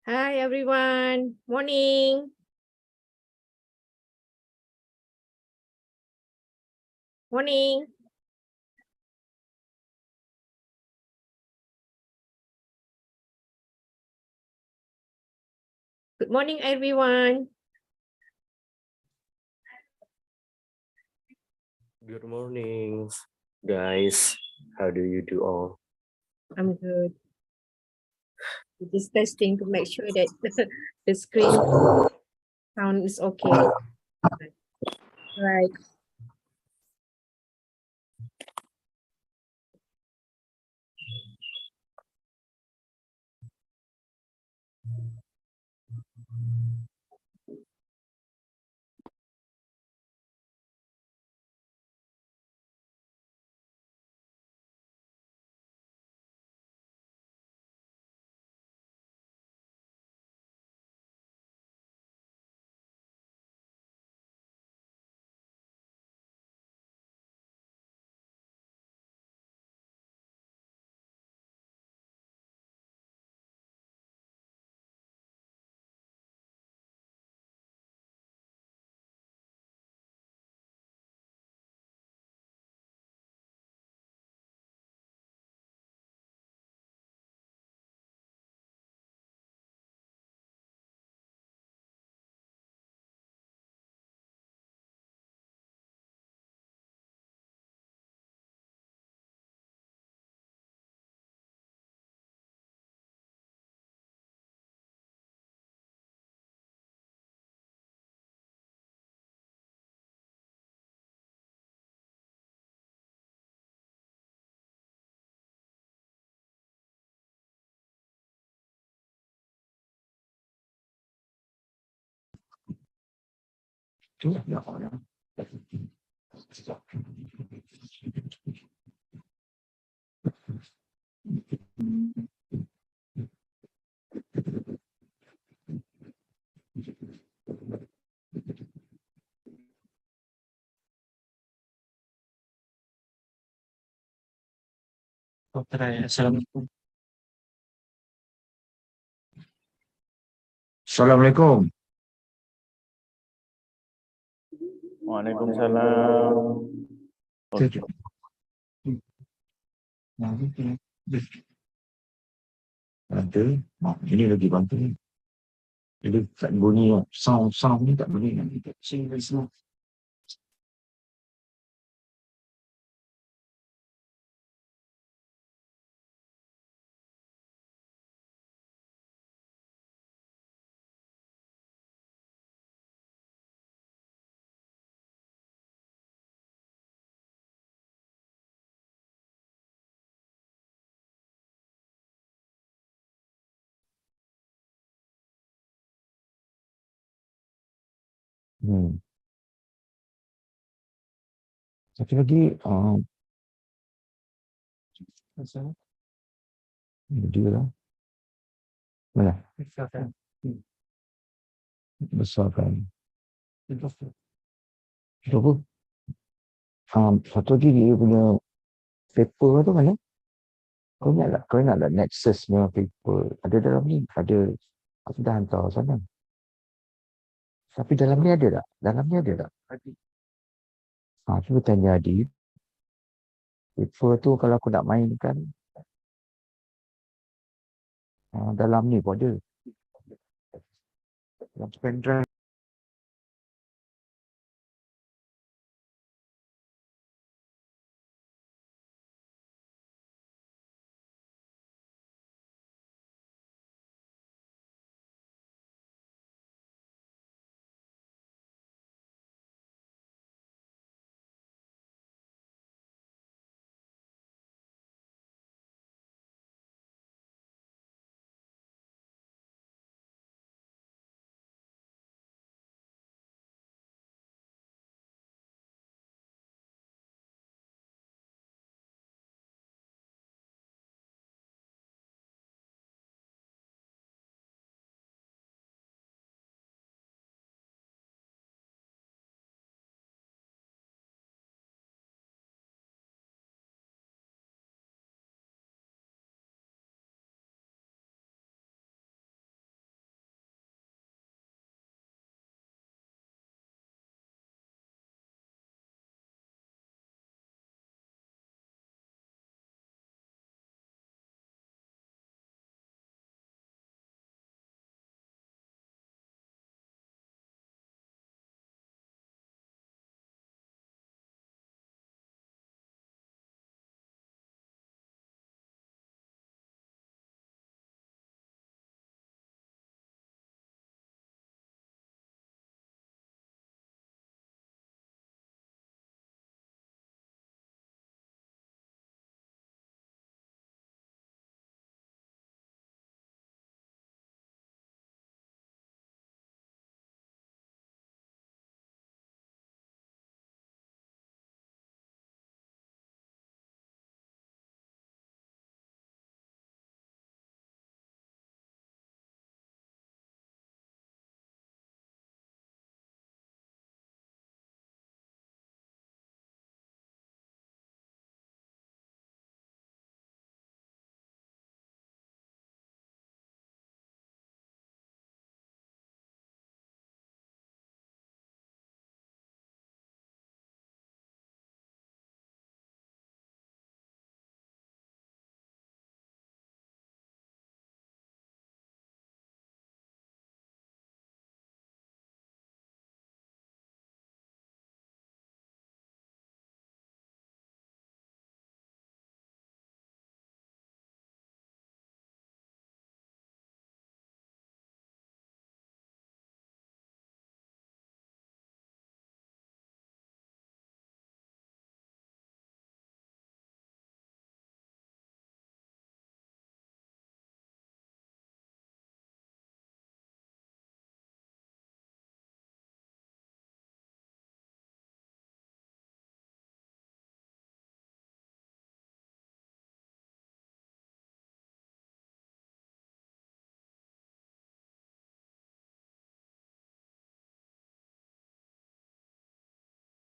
Hi everyone. Morning. Morning. Good morning everyone. Good morning, guys. How do you do all? I'm good. Just testing to make sure that the screen sound is okay. Right. Assalamualaikum. Assalamualaikum. Waalaikumsalam. Okay. Ada. Ini lagi bantu ni. Jadi tak bunyi sound ni tak boleh nanti tak sini semua. Satu lagi dia lah. Mana? Besarkan. Itu apa? Satu lagi dia punya paper tu mana? Kau ingat tak Nexus punya paper? Ada dalam ni. Ada. Aku dah hantar sana. Tapi dalam ni ada tak? Dalam ni ada tak? Cuba tanya Adi. Paper tu kalau aku nak mainkan, dalam ni pun ada. Dalam pendrive.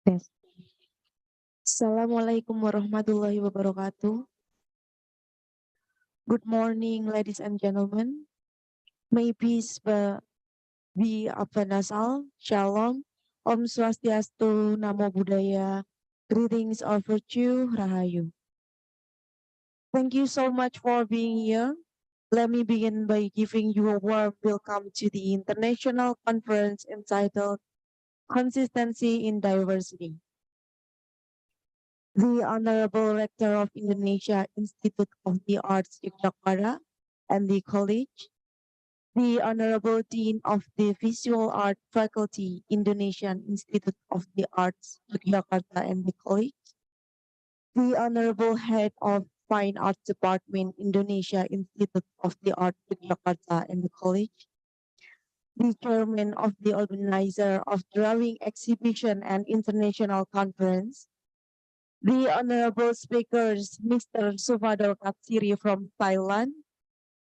Yes. Assalamualaikum warahmatullahi wabarakatuh. Good morning, ladies and gentlemen. May peace be upon us all. Shalom. Om Swastiastu, Namo Buddhaya. Greetings of virtue, Rahayu. Thank you so much for being here. Let me begin by giving you a warm welcome to the international conference entitled Consistency in Diversity. The Honorable Rector of Indonesia Institute of the Arts Yogyakarta and the College, the Honorable Dean of the Visual Art Faculty, Indonesian Institute of the Arts Yogyakarta and the College, the Honorable Head of Fine Arts Department, Indonesia Institute of the Arts Yogyakarta and the College, the Chairman of the Organizer of Drawing Exhibition and International Conference, the honorable speakers, Mr. Suvadol Katsiri from Thailand,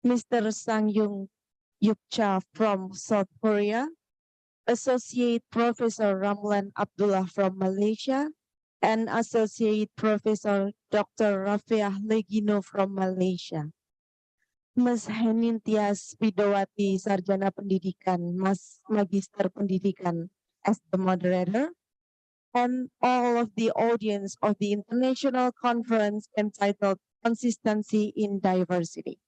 Mr. Sangyung Yukcha from South Korea, Associate Professor Ramlan Abdullah from Malaysia, and Associate Professor Dr. Rafiah Legino from Malaysia. Ms. Henintias Widowati, Sarjana Pendidikan, Mas Magister Pendidikan as the moderator, and all of the audience of the international conference entitled Consistency in Diversity.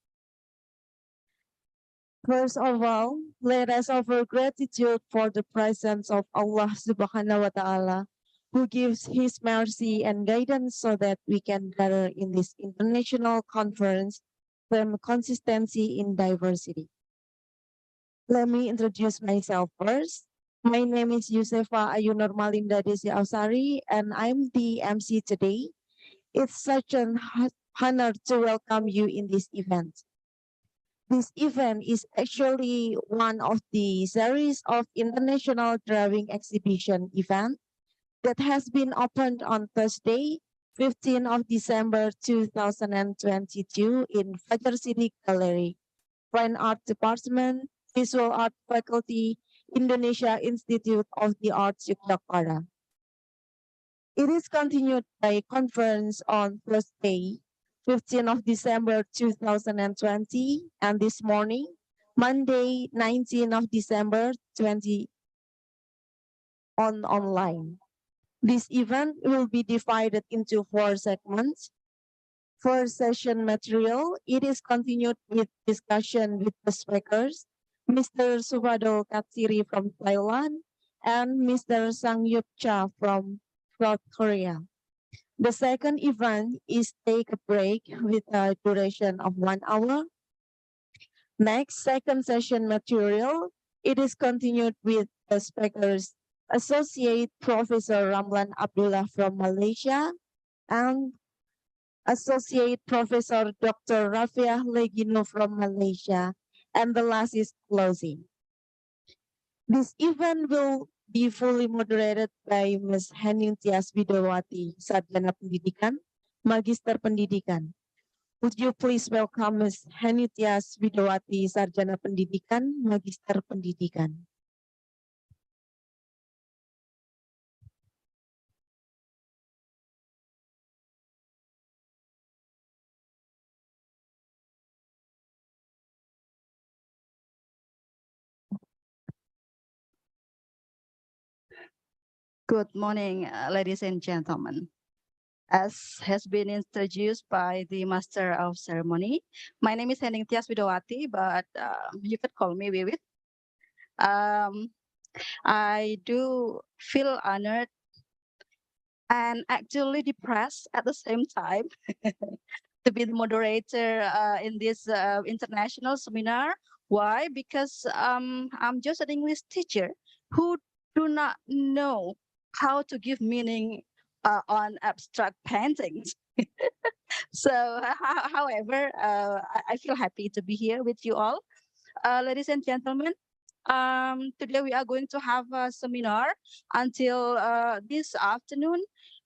First of all, let us offer gratitude for the presence of Allah Subhanahu wa Ta'ala, who gives His mercy and guidance so that we can gather in this international conference from consistency in diversity. Let me introduce myself first. My name is Yusefa Ayu Normalinda Desi Ausari, and I'm the MC today. It's such an honor to welcome you in this event. This event is actually one of the series of international drawing exhibition event that has been opened on Thursday, 15th of December 2022 in Fajar City Gallery, Fine Art Department, Visual Art Faculty, Indonesia Institute of the Arts Yogyakarta. It is continued by conference on Thursday, 15th of December 2020, and this morning, Monday, 19th of December 20, online. This event will be divided into 4 segments. First session material, it is continued with discussion with the speakers, Mr. Suvadol Katsiri from Thailand, and Mr. Sangyup Cha from South Korea. The second event is take a break with a duration of 1 hour. Next, second session material, it is continued with the speakers, Associate Professor Ramlan Abdullah from Malaysia, and Associate Professor Dr. Rafiah Legino from Malaysia, and the last is closing. This event will be fully moderated by Ms. Henintias Widowati, Sarjana Pendidikan, Magister Pendidikan. Would you please welcome Ms. Henintias Widowati, Sarjana Pendidikan, Magister Pendidikan. Good morning, ladies and gentlemen. As has been introduced by the Master of Ceremony, my name is Henintias Widowati, but you could call me Wiwit. I do feel honored and actually depressed at the same time to be the moderator in this international seminar. Why? Because I'm just an English teacher who do not know how to give meaning on abstract paintings. So, however, I feel happy to be here with you all. Ladies and gentlemen, today we are going to have a seminar until this afternoon,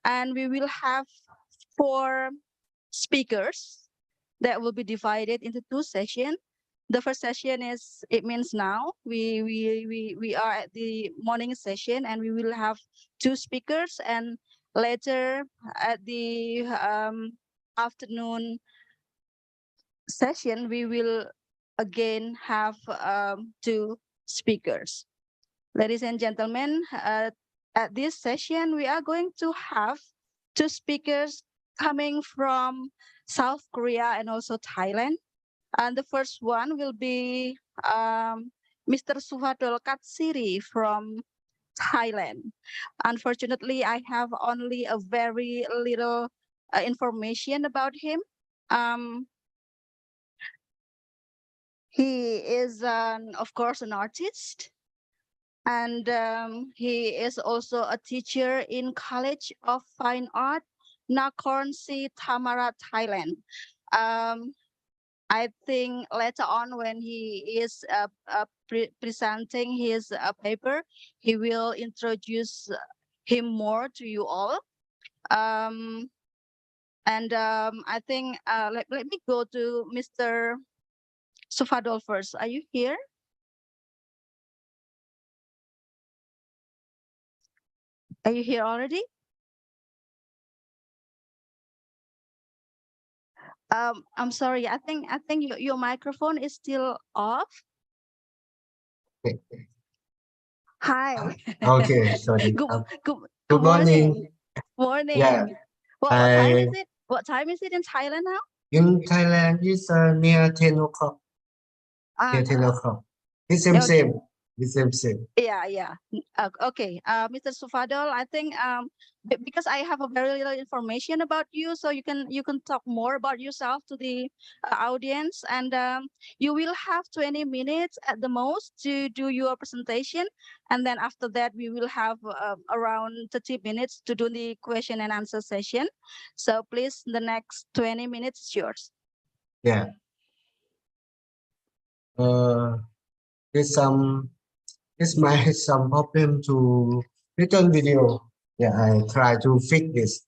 and we will have 4 speakers that will be divided into 2 sessions. The first session is, it means now we are at the morning session, and we will have 2 speakers, and later at the afternoon session we will again have 2 speakers. Ladies and gentlemen, at this session we are going to have 2 speakers coming from South Korea and also Thailand. And the first one will be Mr. Suhadol Katsiri from Thailand. Unfortunately, I have only a very little information about him. He is, of course, an artist, and he is also a teacher in College of Fine Art, Nakhon Si Thammarat, Thailand. I think later on, when he is presenting his paper, he will introduce him more to you all. I think let me go to Mr. Sufadol first. Are you here? Are you here already? I'm sorry. I think your microphone is still off. Hi. Okay, sorry. Good morning. Morning. Yeah, What time I is it? What time is it in Thailand now? in Thailand is near 10 o'clock. Near 10 o'clock. It's same okay. same. It's same. Yeah. Okay. Mr. Sufadol, I think because I have a very little information about you, so you can talk more about yourself to the audience, and you will have 20 minutes at the most to do your presentation, and then after that we will have around 30 minutes to do the question and answer session. So please, the next 20 minutes is yours. Yeah. There's some problem to return video. Yeah, I try to fix this.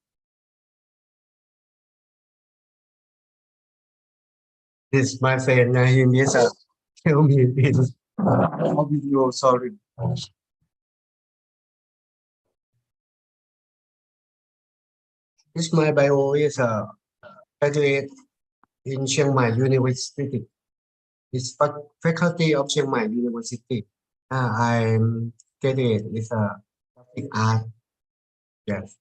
This my friend, he needs to tell me this video. Sorry. This my bio is a graduate in Chiang Mai University. It's faculty of Chiang Mai University. I'm graduate with graphic art. Yes.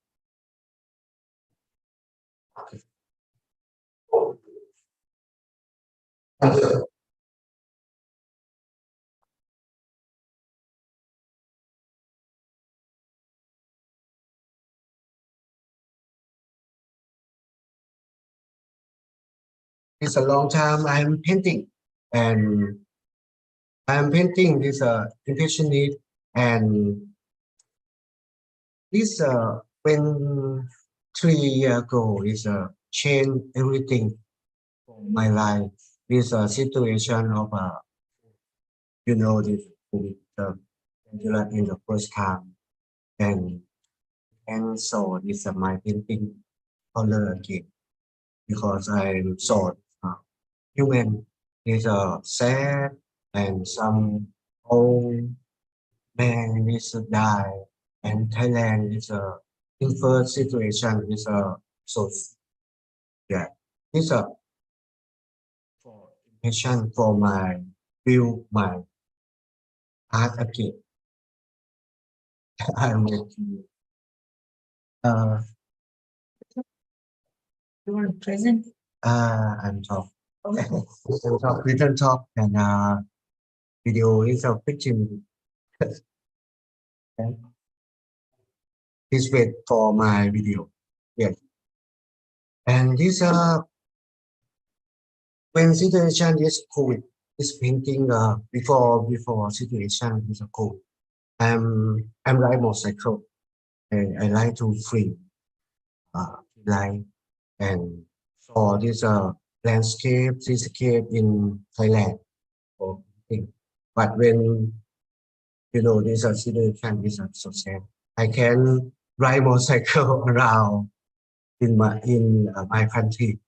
It's a long time I'm painting, and I'm painting this impressionist, and this when 3 years ago is changed everything for my life. This situation of this COVID in the first time, and so this my painting color again, because I'm so human is sad, and some old man is die, and Thailand is in first situation is so yeah, it's for impression for my view my art again. I'm making you want present? I'm talk. We can talk, and video is a picture. Please wait for my video. Yes. And this when situation is COVID, this painting before situation is COVID. I'm ride motorcycle, and I like to free life, and saw this landscape, seascape in Thailand. So, but when this situation is so sad, I can ride motorcycle around in my country.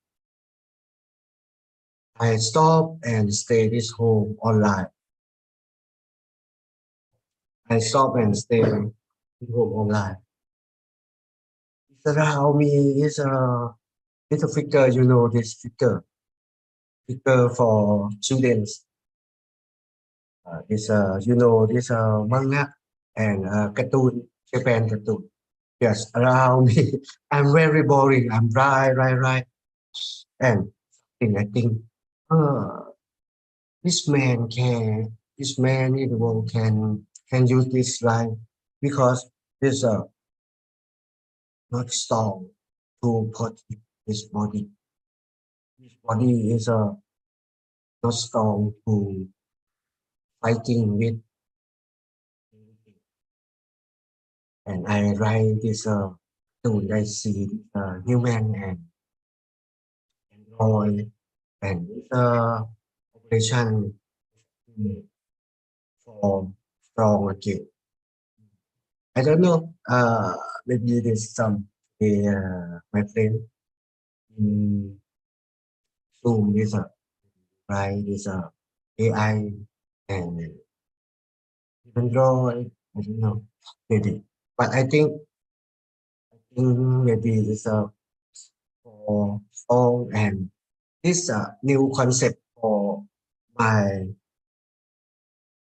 I stop and stay this home online. I stop and stay home online. Around me is a little figure, you know, this figure for students. This you know, this manga and cartoon, Japan cartoon. Yes, around me. I'm very boring. I'm right. And I think, uh, this man in the world can use this line because this not strong to put his body. His body is not strong to fighting with. And I write this to I see human and android and operation for strong again. I don't know. Maybe there's some my friend in Zoom is a right is a AI and Android. I don't know maybe, but I think maybe it's a for song and this new concept for my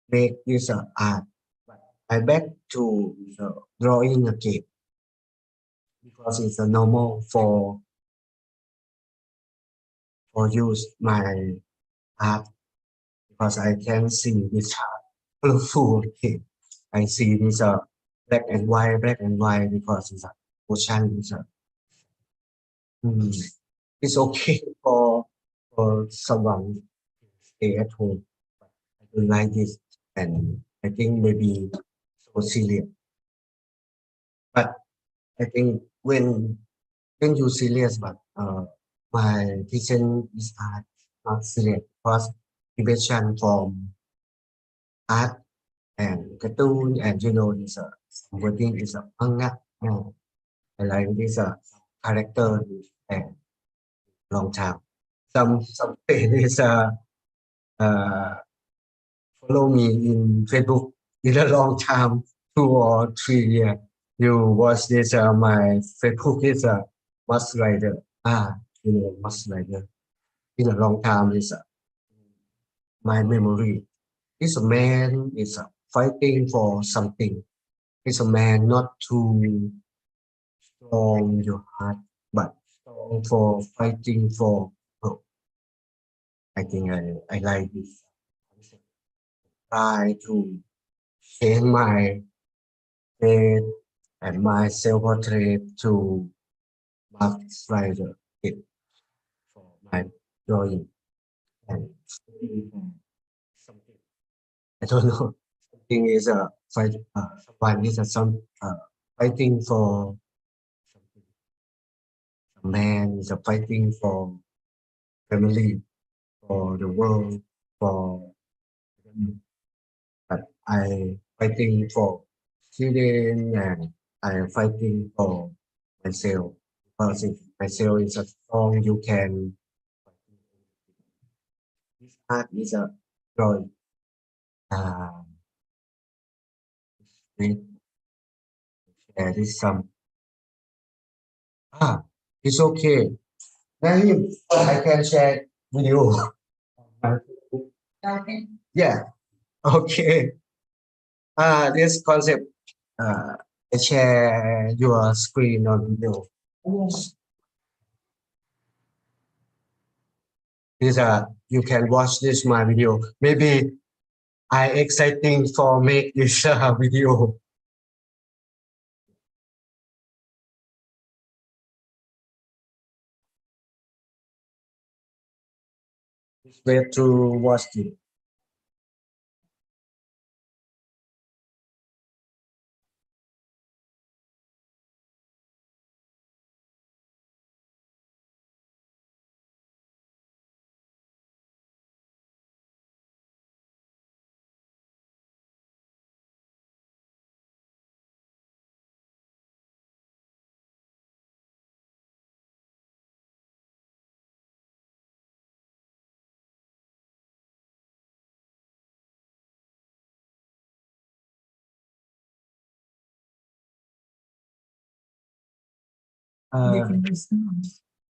make this art. But I back to drawing again because it's a normal for use my art because I can see this colorful again. I see this black and white because it's a ocean. Mm, it's okay for someone stay at home. I don't like this, and I think maybe so serious. But I think when you serious, but my vision is not serious because invention from art and cartoon and you know this wording is a manga. I like this character and long time. Some is uh follow me in Facebook in a long time, 2 or 3 years. You watch this my Facebook is a Must Rider. You know Must Rider. In a long time is my memory. This man is fighting for something. It's a man not too strong your heart, but strong for fighting for hope. I think I like this concept. Try to change my faith and my self-portrait to Mark Strider it for my drawing and something. I don't know. Something is a fight. One is a some fighting for something. A man is a fighting for family, for the world, for but I fighting for children and I am fighting for myself because if myself is a strong, you can. This art is a drawing. Uh, with there is some. It's okay. Naeem, I can share video. Yeah. Okay. This concept. I share your screen on video. This you can watch this my video. Maybe I exciting for make this video. Where to watch it.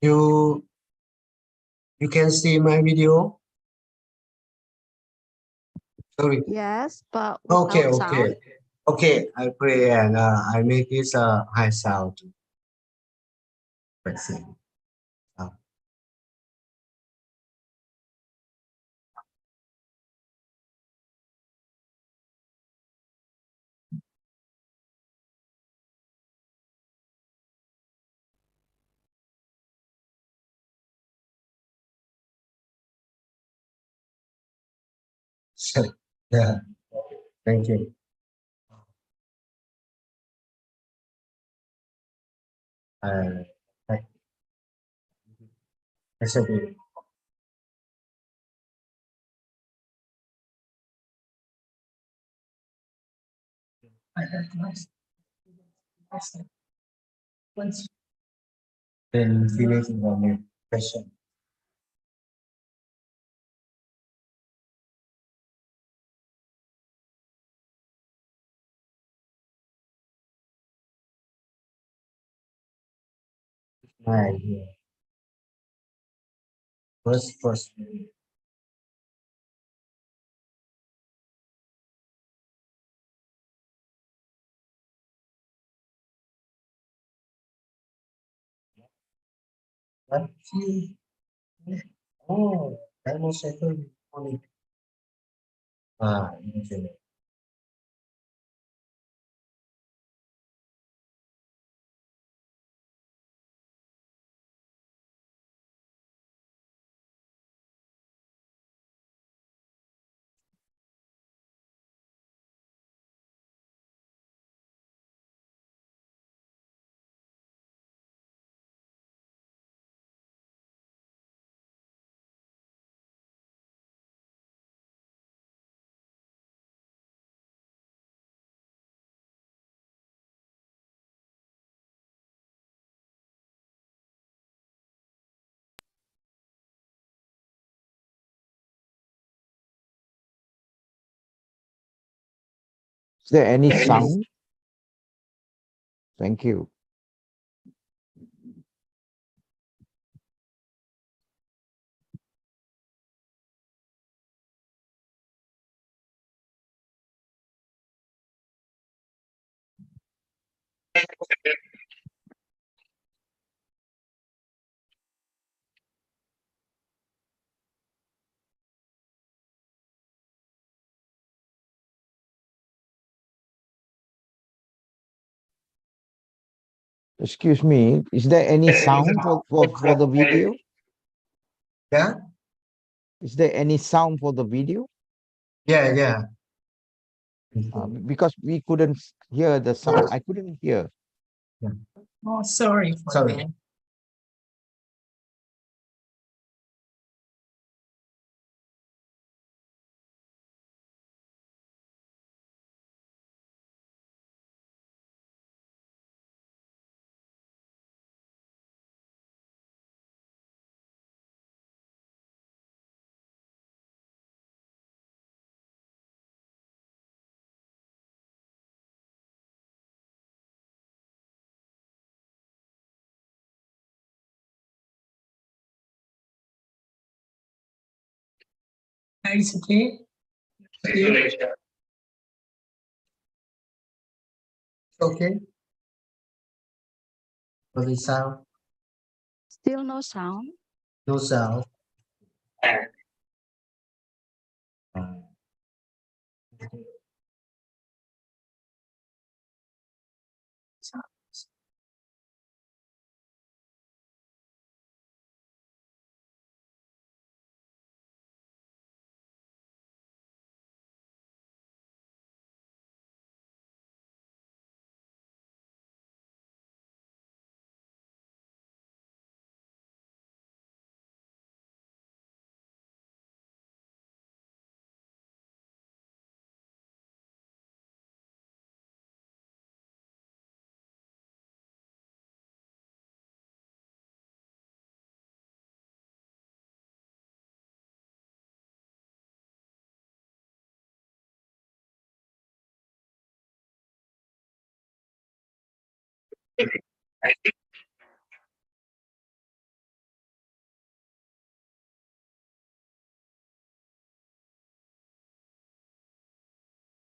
you you can see my video. Sorry. Yes, but Okay, without sound. okay. I play and I make this high sound. Let's see. So, yeah, thank you. Uh, I, I said it. Then finish on the question. Right, yeah. First. What? Oh, that was second only. Okay. Is there any sound? Thank you. Excuse me, is there any sound for the video? Yeah, Is there any sound for the video? yeah. Because we couldn't hear the sound. I couldn't hear. Oh, sorry for Sorry. that. It's okay. Okay. For the sound, Still no sound. no sound. Uh,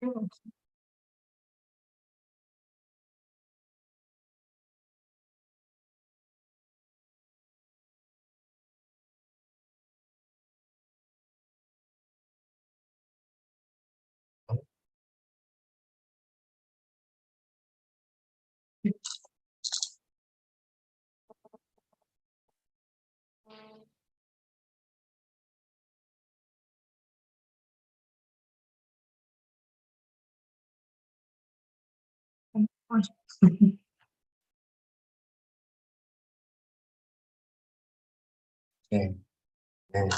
Okay. Yeah.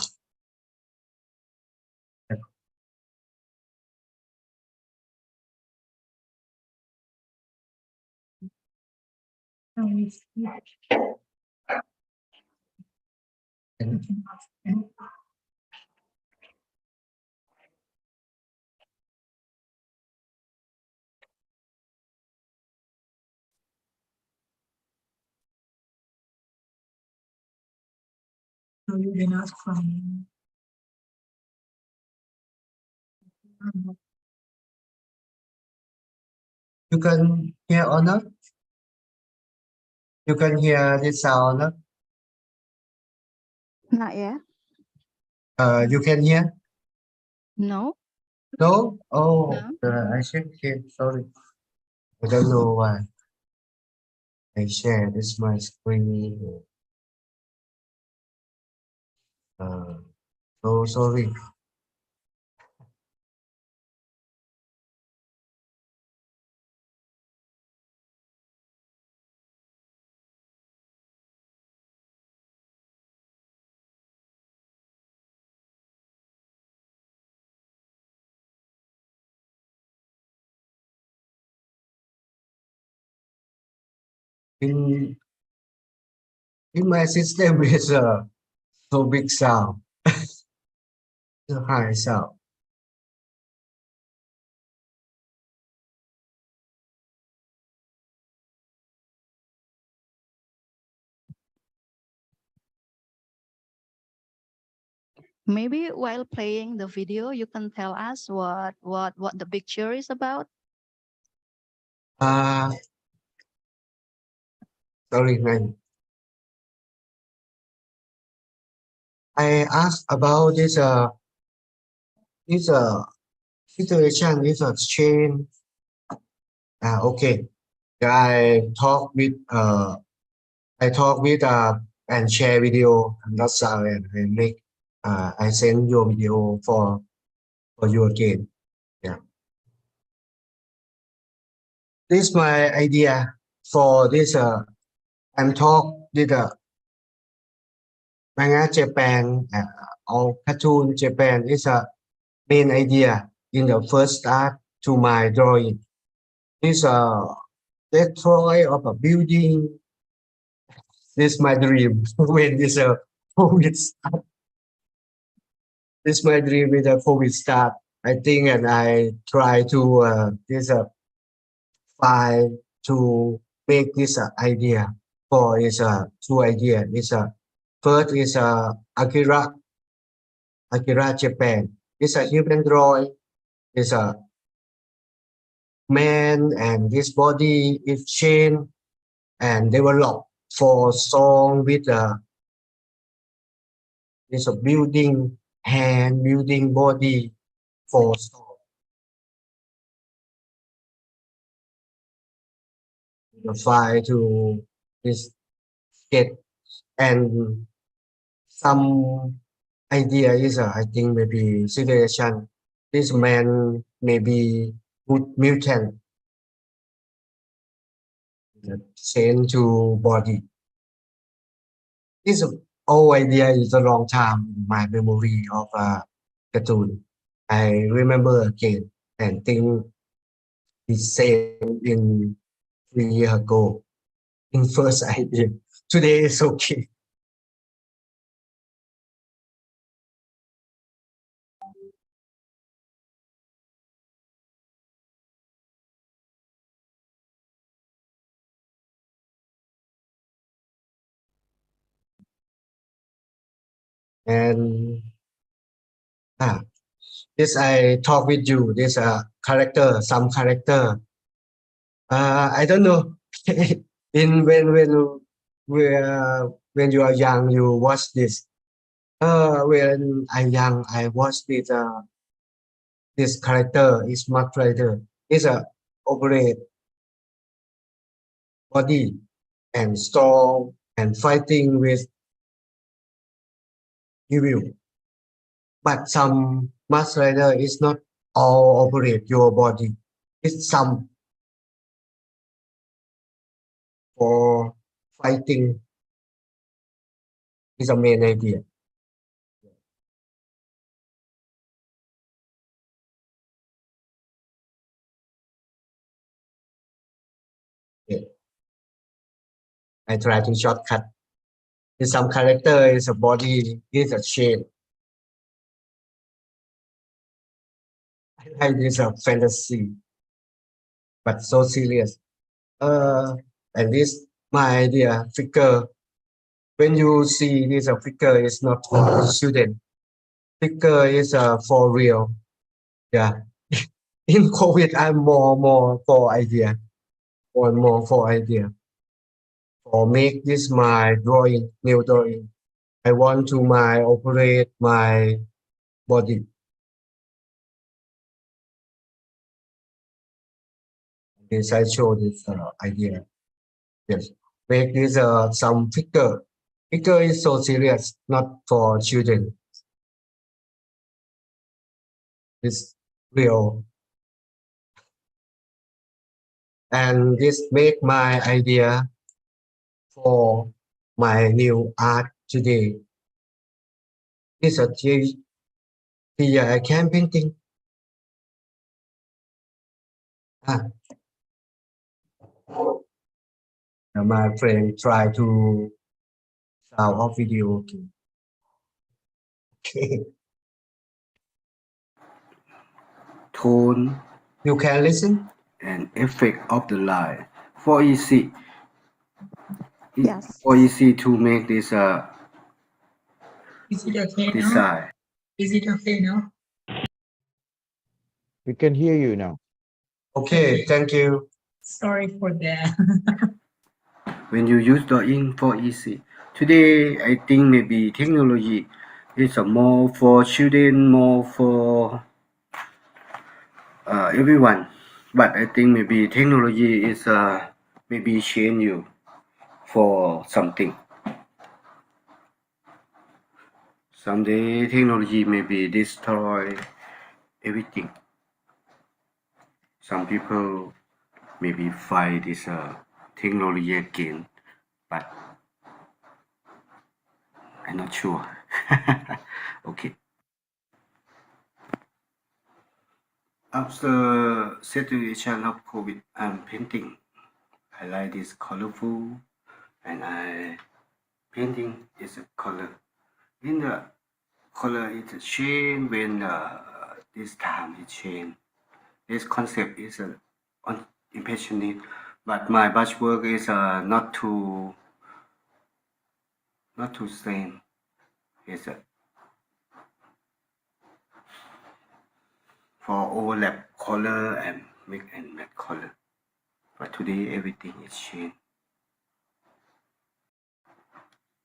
So you can ask from. You can hear or not? You can hear this sound or not? Not yet. You can hear? No. No? Oh, No. I should hear. Sorry. I don't know why. I share this my screen. So sorry. In my system is so big sound, so high sound. Maybe while playing the video, you can tell us what the picture is about. Uh, Sorry, man. I asked about this situation, this change. Okay. I talk with and share video and that's how I make I send your video for you again. Yeah. This is my idea for this I'm talk with manga Japan or cartoon Japan is a main idea in the first start to my drawing. This destroy of a building. This is my dream when this COVID start. This is my dream when the COVID start. I think and I try to this file to make this idea for is two idea. Is first is Akira Japan. It's a human drawing. It's a man and this body is changed and developed for song with is a building hand, building body for song. The file to this sketch and some idea is I think maybe situation. This man maybe good mutant change to body. This whole idea is a long time in my memory of cartoon. I remember again and think the same in 3 years ago in first idea. Today is okay. And this I talk with you. This character, some character. I don't know. In when you are young, you watch this. When I'm young, I watch this. This character is Mark Rider. Is a operate body and strong and fighting with evil. But some Mask Rider is not all operate your body. It's some for fighting is a main idea. Yeah. I try to shortcut. In some character is a body is a chain. I like this a fantasy, but so serious. And this my idea figure. When you see this a figure is not for student. Figure is for real. Yeah. In COVID, I'm more for idea. More for idea. For make this my drawing, new drawing. I want to my operate my body. This I show this idea. Yes. Make this some figure. Figure is so serious, not for children. It's real. And this make my idea for my new art today. It's a I can painting. My friend try to sound off video. Okay. Tone You can listen. and effect of the line. For easy. Yes. For easy to make this Is it okay now? design. Is it okay now? We can hear you now. Okay, thank you. Sorry for that. When you use the ink for easy. Today, I think maybe technology is more for children, more for everyone. But I think maybe technology is maybe change you for something. Someday technology maybe destroy everything. Some people maybe fight this technology again, but I'm not sure. Okay. After situation of COVID, I'm painting. I like this colorful, and painting is a color. In the color it change when this time it change. This concept is impressionist, but my brushwork is not too same. It's for overlap color and mix and match color. But today everything is changed.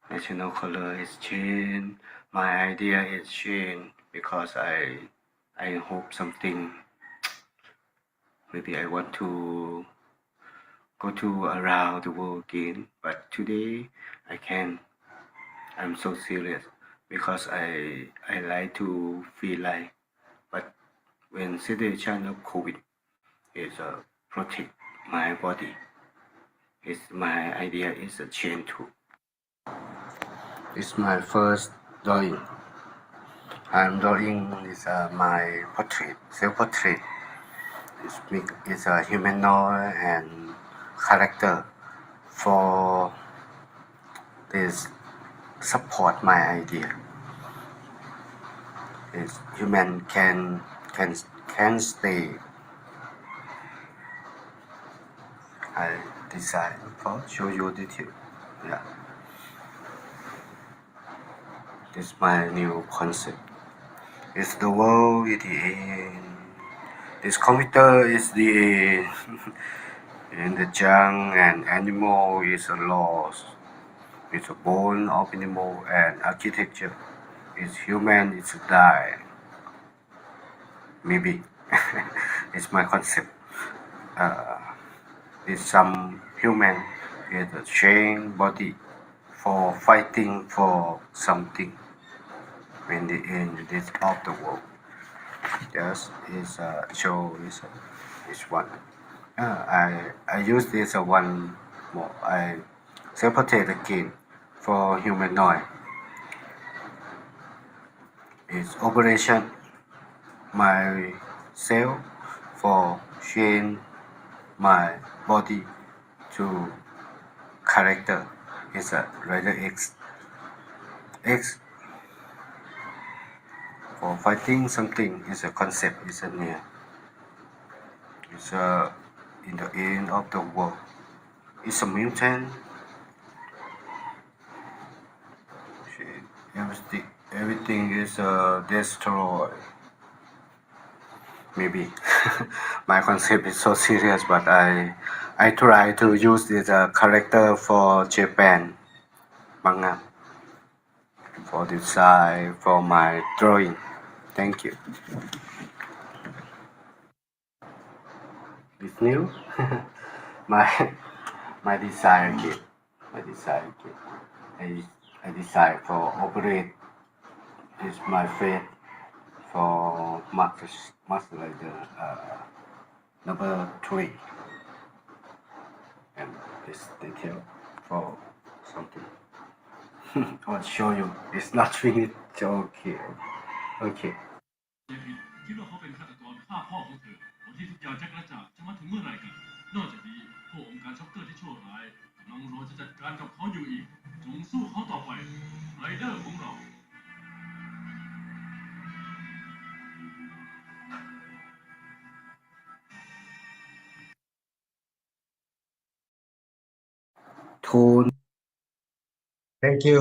National color is changed. My idea is changed because I hope something. Maybe I want to go to around the world again, but today I can. I'm so serious because I like to feel like, but when situation of COVID is protect my body, it's my idea is a change too. It's my first drawing. I'm drawing is my portrait, self-portrait. It's a humanoid and character for this support my idea. Is human can stay. I design for show you detail. Yeah. This is my new concept. It's the world at the end. This computer is the end. And the junk and animal is a loss. It's a bone of animal and architecture. It's human, it's a die. Maybe. It's my concept. It's some human with a chain body for fighting for something when the end is of the world. Yes, is show is one. I use this one more. I separate again for humanoid. It's operation my cell for change my body to character is a rather X. X for fighting something is a concept, is a near. It's in the end of the world. It's a mutant. Everything is destroyed. Maybe my concept is so serious, but I try to use this character for Japan manga for design for my drawing. Thank you. It's new. my my design kit. My design kit. I design for operate. Is my fate for Master Rider number 3. And this detail for something. I'll show you. It's not finished. Okay. Okay. คิดว่าเขาเป็นฆาตกรฆ่าพ่อของเธอคนที่ทุกอย่างจะกระจ่างจะมาถึงเมื่อไหร่กัน นอกจากนี้พวกองค์การช็อกเกอร์ที่ชั่วร้ายกำลังรอจะจัดการกับเขาอยู่อีก จงสู้เขาต่อไปไรเดอร์ของเรา Tone. Thank you.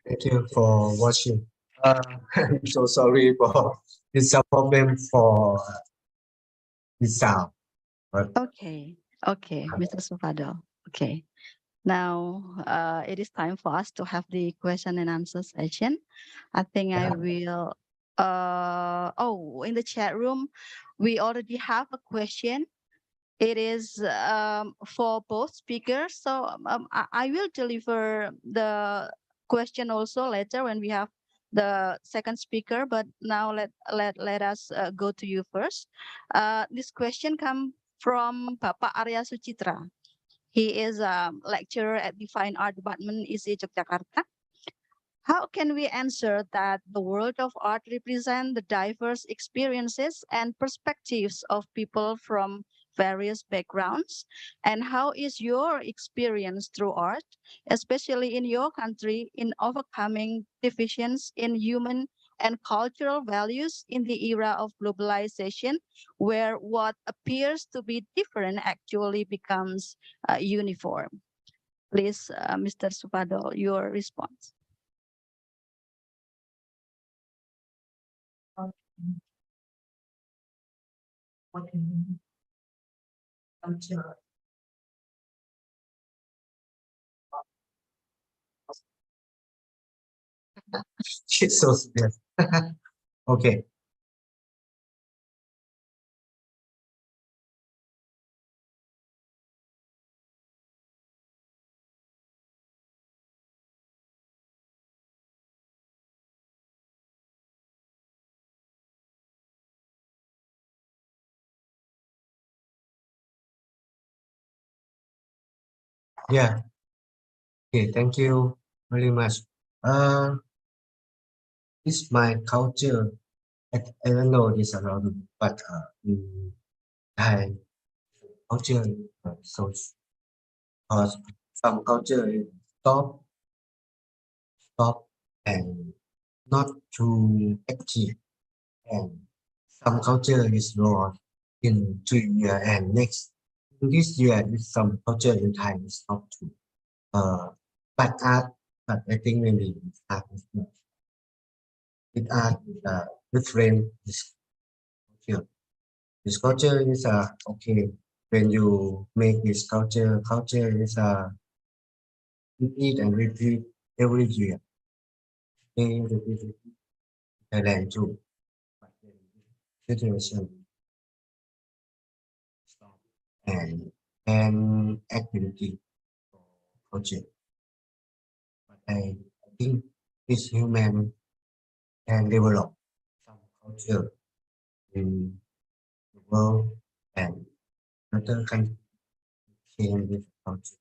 Thank you for watching. I'm so sorry for this problem for this sound. Okay, Mr. Supado. Okay. Now, it is time for us to have the question and answer session. I think I will, in the chat room, we already have a question. It is for both speakers. So I will deliver the question also later when we have the second speaker. But now let us go to you first. This question comes from Bapak Arya Sucitra. He is a lecturer at the Fine Art Department, ISI Yogyakarta. How can we answer that the world of art represents the diverse experiences and perspectives of people from various backgrounds? And how is your experience through art, especially in your country, in overcoming divisions in human and cultural values in the era of globalization, where what appears to be different actually becomes uniform? Please, Mr. Supado, your response. What do you mean? Culture. She's so serious. Okay. Yeah. Okay, thank you very much. It's my culture. I don't know this around, but in Thai culture, so some culture is stop and not too active, and some culture is raw in 3 years and next this year is some culture in Thai is not too. But art, but I think maybe art is not with art, with friend, is culture. This culture is okay. When you make this culture is repeat and repeat every year. Repeat Thailand too. But then situation stop and activity for culture. But I think this human can develop some culture in the world and another country change this culture.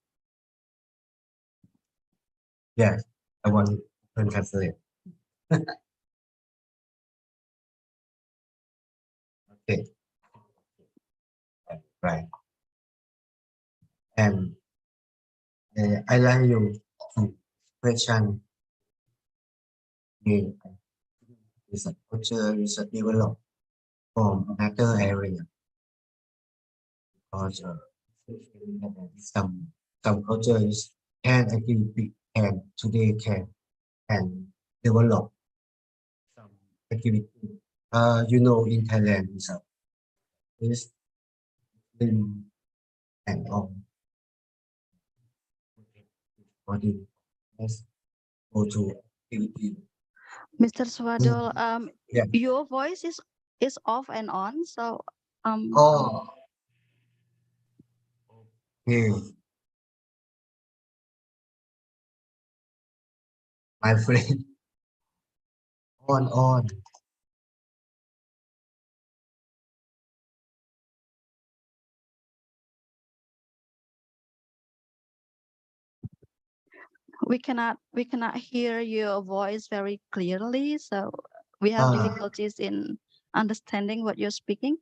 Yes, I want to translate. Okay, right. And I like you to question me. Is a culture is a develop from another area because some culture is can activity can today can develop some activity. You know, in Thailand is film and all body. Let's go to activity. Mr. Swadol, Yeah. your voice is off and on, so Oh, okay. My friend, on. we cannot hear your voice very clearly, so we have Ah. difficulties in understanding what you're speaking.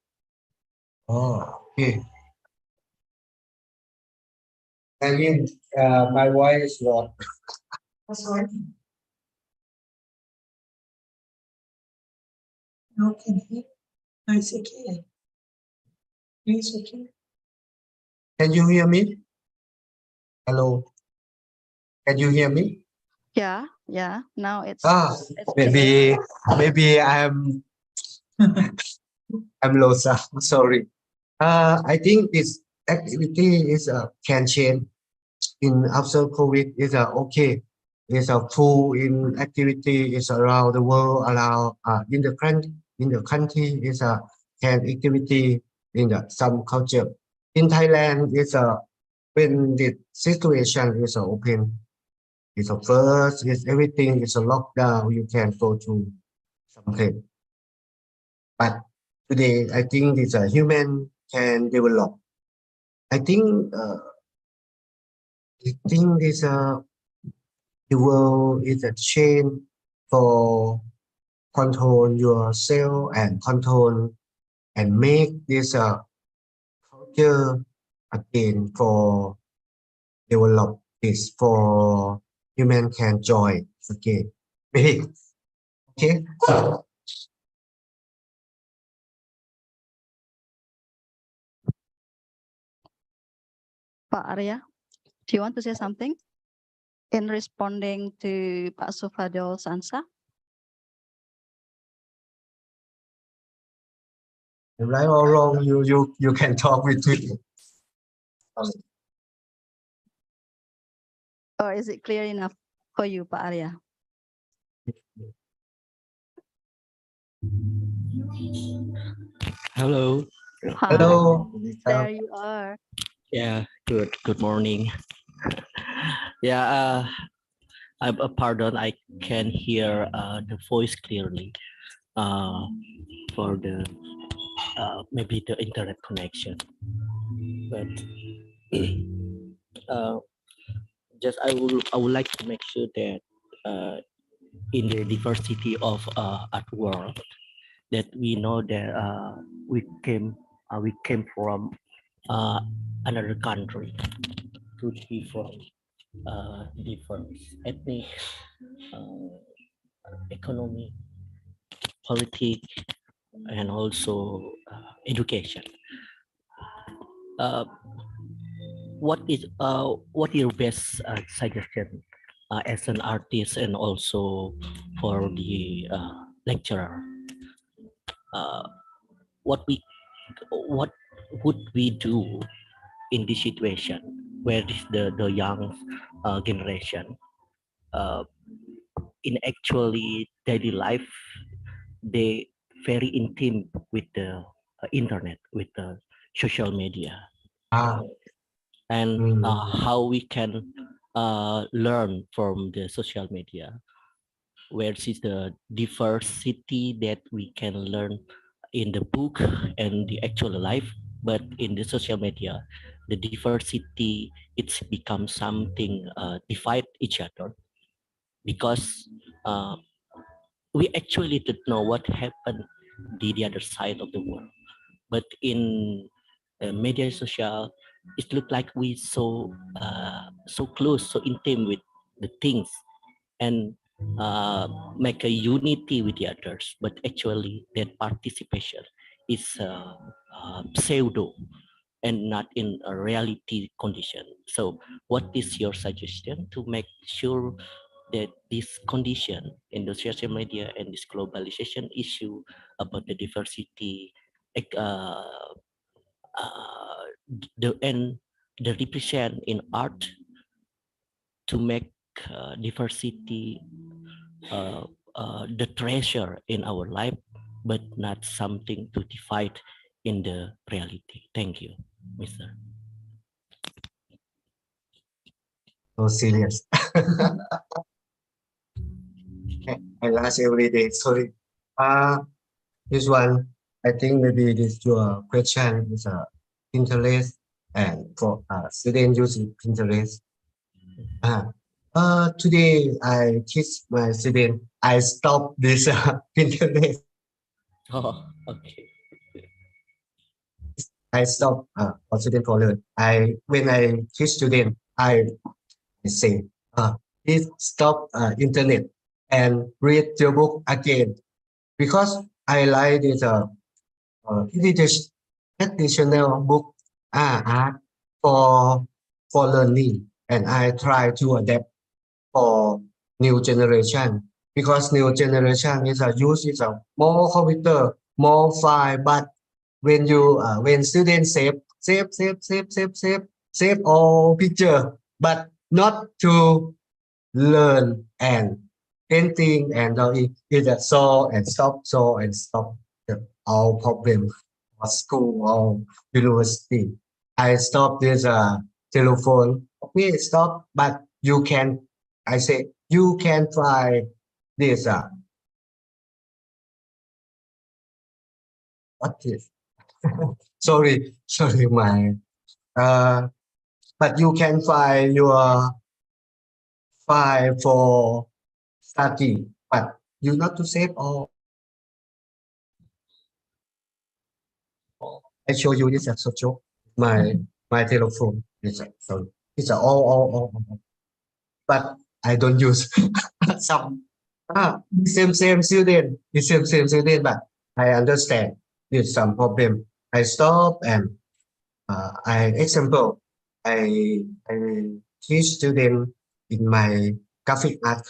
Oh, okay. I mean, my voice is not. Sorry. No, can hear. No, it's okay. It's okay. Can you hear me? Hello. Can you hear me? Yeah, now it's Maybe I'm low sound. Sorry. I think this activity is can change in after COVID is okay. It's a full in activity is around the world, around in the country is a can activity in the some culture. In Thailand is when the situation is open. It's a first is everything is a lockdown. You can go to something. But today I think this human can develop. I think this the world is a chain for control yourself and control and make this culture again for develop this for human can join again. Maybe okay. Pak Arya, do you want to say something in responding to Pak Sufadol's answer? Right or wrong, you can talk with me. Or is it clear enough for you, Pak Arya? Hello. Hi, Hello. there you are. Yeah. Good morning. Yeah. I'm pardon. I can hear the voice clearly. For the maybe the internet connection, but just I would like to make sure that in the diversity of art world, that we know that we came from another country to different ethnic, economy, politics, and also education. What is your best suggestion as an artist and also for the lecturer, uh, what what would we do in this situation where the young generation uh, in actually daily life, they very intimate with the internet, with the social media, Ah, and mm, how we can learn from the social media, where is the diversity that we can learn in the book and the actual life, but in the social media, the diversity, it's become something divide each other, because uh, we actually don't know what happened the other side of the world. But in media social, it looked like we so close, so intimate with the things, and make a unity with the others. But actually, that participation is pseudo and not in a reality condition. So, what is your suggestion to make sure that this condition in the social media and this globalization issue about the diversity, uh, uh, the and the represent in art to make diversity uh, the treasure in our life, but not something to divide in the reality. Thank you, Mr. so serious. I laugh every day. Sorry. This one, I think maybe this your question is Pinterest and for student using Pinterest. Today I teach my student. I stop this Pinterest. Oh, okay. I stop for student for learn. When I teach student, I say, please stop internet and read your book again, because I like this traditional book art for learning, and I try to adapt for new generation, because new generation is a use is a more computer, more file, but when students save all picture, but not to learn and painting and is a saw and stop all problem or school or university. I stop this telephone. Okay, stop, but you can, I say, you can try this what is sorry my but you can find your file for study, but you not to save all. I show you this as a joke. My telephone is so it's all. But I don't use some same student, the same student, but I understand there's some problem. I stop and I example I teach student in my graphic art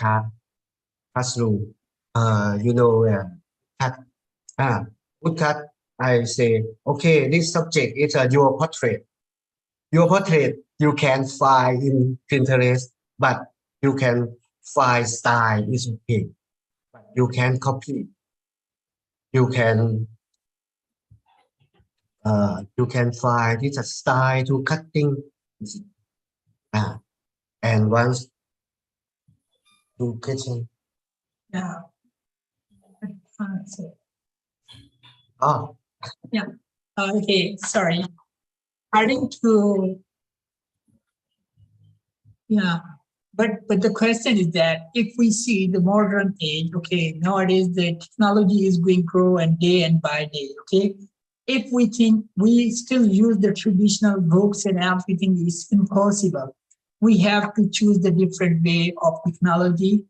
classroom. Cut woodcut. I say, okay, this subject is your portrait. Your portrait you can find in Pinterest, but you can find style is okay. But you can copy. You can find this a style to cutting. And once to kitchen. Yeah. So, Oh, okay, sorry. Adding to, yeah, but the question is that if we see the modern age, okay, nowadays the technology is going grow and day and by day, okay. If we think we still use the traditional books and everything is impossible, we have to choose the different way of technology.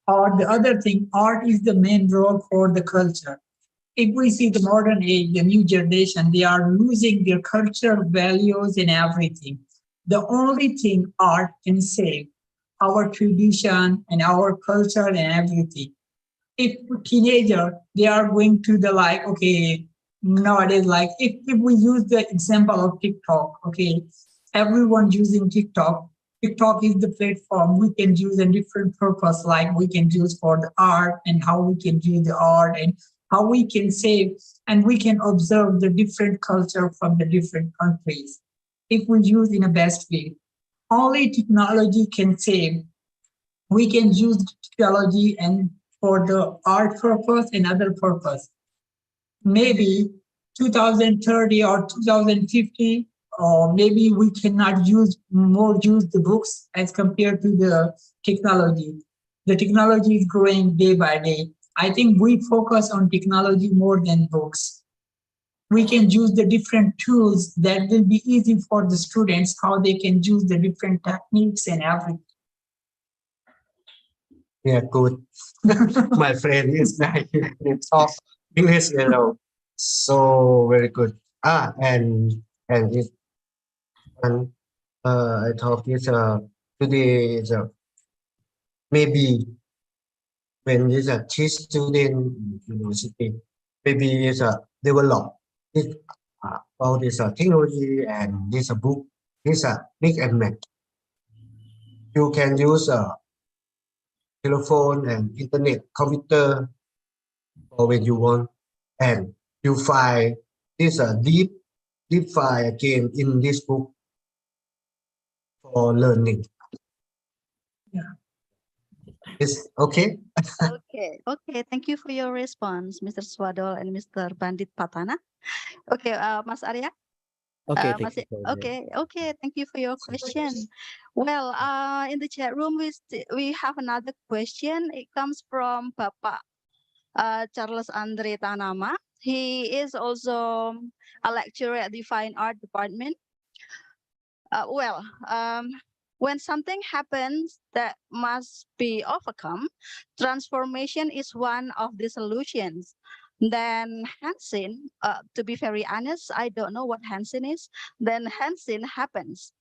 Or the other thing, art is the main role for the culture. If we see the modern age, the new generation, they are losing their cultural values and everything. The only thing art can save our tradition and our culture and everything. if teenager, they are going to the like, okay, nowadays, like if we use the example of TikTok, okay, everyone using TikTok. TikTok is the platform we can use a different purpose, like we can use for the art and how we can use the art and how we can save and we can observe the different culture from the different countries. If we use in a best way, only technology can save. We can use technology and for the art purpose and other purpose. Maybe 2030 or 2050, or maybe we cannot use the books as compared to the technology. The technology is growing day by day. I think we focus on technology more than books. We can use the different tools that will be easy for the students, how they can use the different techniques and everything. Yeah, good. My friend is like talk English, so very good. And this one, I talk is today is maybe when is a teach student in university, maybe is a develop this about this technology and this book, this mix and match. You can use telephone and internet, computer, or when you want, and you find this deep file again in this book for learning. Yeah. It's okay. Okay. Thank you for your response, Mr. Swadol and Mr. Bandit Patana. Okay, Mas Arya. Okay, Mas- thank you for the- okay. Thank you for your question. Well, in the chat room, we have another question. It comes from Bapak Charles Andre Tanama. He is also a lecturer at the Fine Art Department. When something happens that must be overcome, transformation is one of the solutions. Then Hansin, to be very honest, I don't know what Hansin is. Then Hansin happens.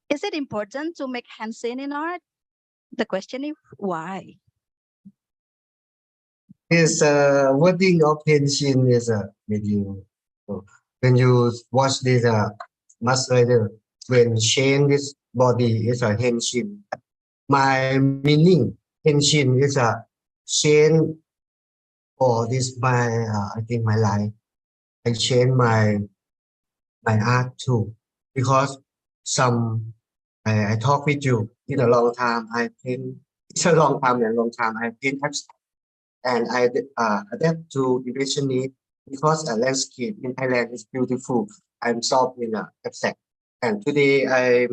Is it important to make Hansin in art? The question is why? Is wording of Henshin is when you watch this Master Rider, when change this body is a Henshin. My meaning Henshin is a change for this my I think my life. I change my art too because I talk with you in a long time. I think it's a long time I've been abstract and I adapt to impressionism because a landscape in Thailand is beautiful. I'm soft in abstract, and today I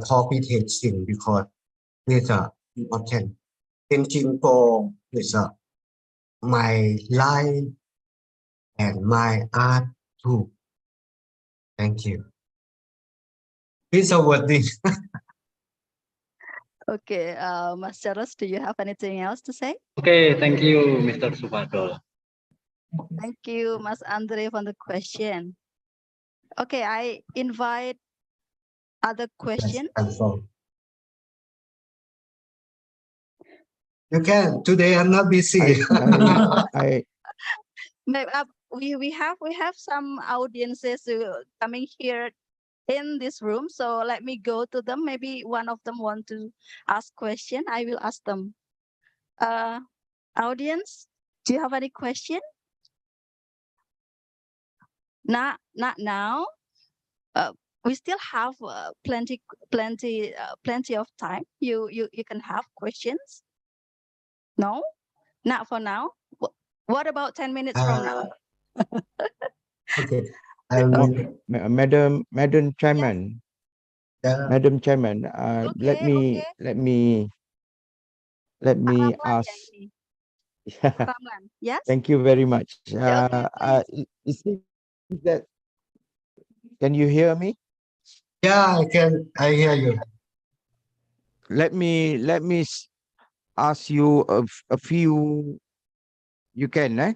talk with Henshin because it's important. Henshin for is my life and my art too. Thank you. It's a wording. Okay, Mas Charles, do you have anything else to say? Okay, thank you, Mr. Subadol. Thank you, Mas Andre, for the question. Okay, I invite other question. You can. Today I'm not busy. I We have some audiences coming here in this room, so let me go to them. Maybe one of them want to ask question. I will ask them. Audience, do you have any question? Not now. We still have plenty of time. You can have questions. No, not for now. What about 10 minutes from now? Okay. I will. Madam Chairman, Yeah. Madam Chairman, let me Ramlan, ask. Yanti. Ramlan, yes. Thank you very much. Okay, It seems that, can you hear me? Yeah, I can. I hear you. Let me ask you a few. You can, eh?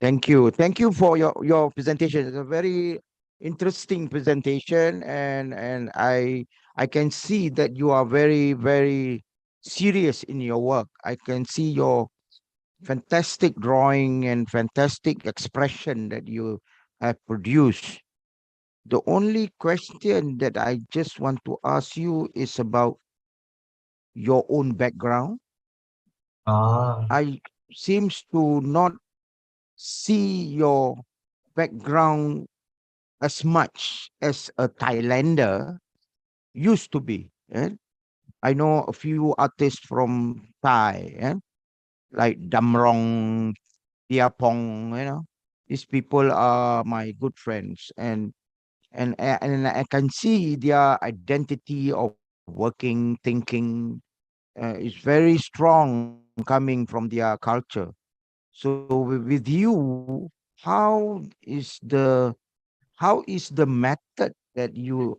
Thank you. Thank you for your presentation. It's a very interesting presentation, and I can see that you are very serious in your work. I can see your fantastic drawing and fantastic expression that you have produced. The only question that I just want to ask you is about your own background. Ah, I seems to not see your background as much as a Thailander used to be. I know a few artists from Thai, like Damrong, Tiapong, these people are my good friends, and I can see their identity of working, thinking is very strong coming from their culture. So with you, how is the method that you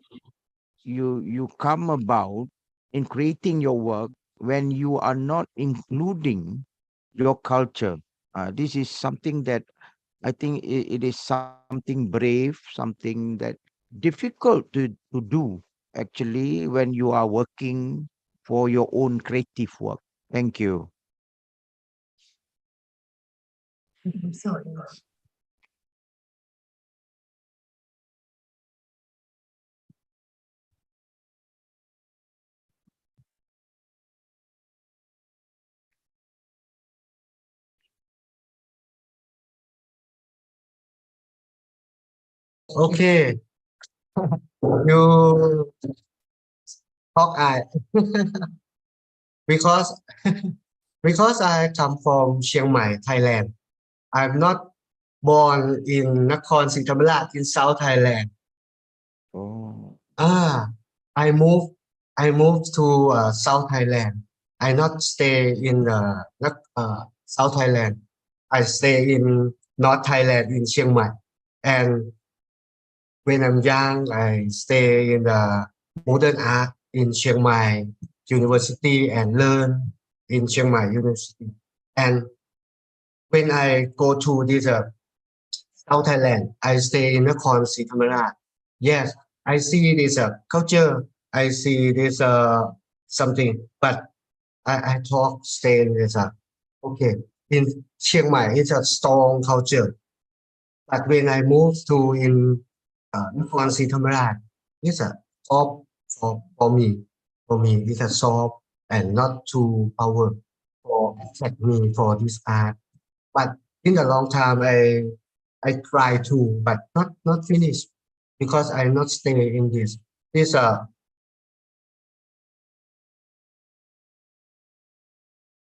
come about in creating your work when you are not including your culture? This is something that I think it is something brave, something that difficult to do actually when you are working for your own creative work. Thank you. Sorry. okay. You Hawkeye because because I come from Chiang Mai, Thailand. I'm not born in Nakhon Si Thammarat in South Thailand. Oh, Ah, I moved to South Thailand. I not stay in South Thailand. I stay in North Thailand in Chiang Mai. And when I'm young, I stay in the modern art in Chiang Mai University and learn in Chiang Mai University. And when I go to this South Thailand, I stay in Nakhon Si Thammarat. Yes, I see this culture. I see this something, but I talk stay in this okay. In Chiang Mai, it's a strong culture. But when I moved to in Nakhon Si Thammarat, it's a soft for me. For me, it's a soft and not too power for attract me for this art. But in the long time, I try to, but not finish because I not stay in this. This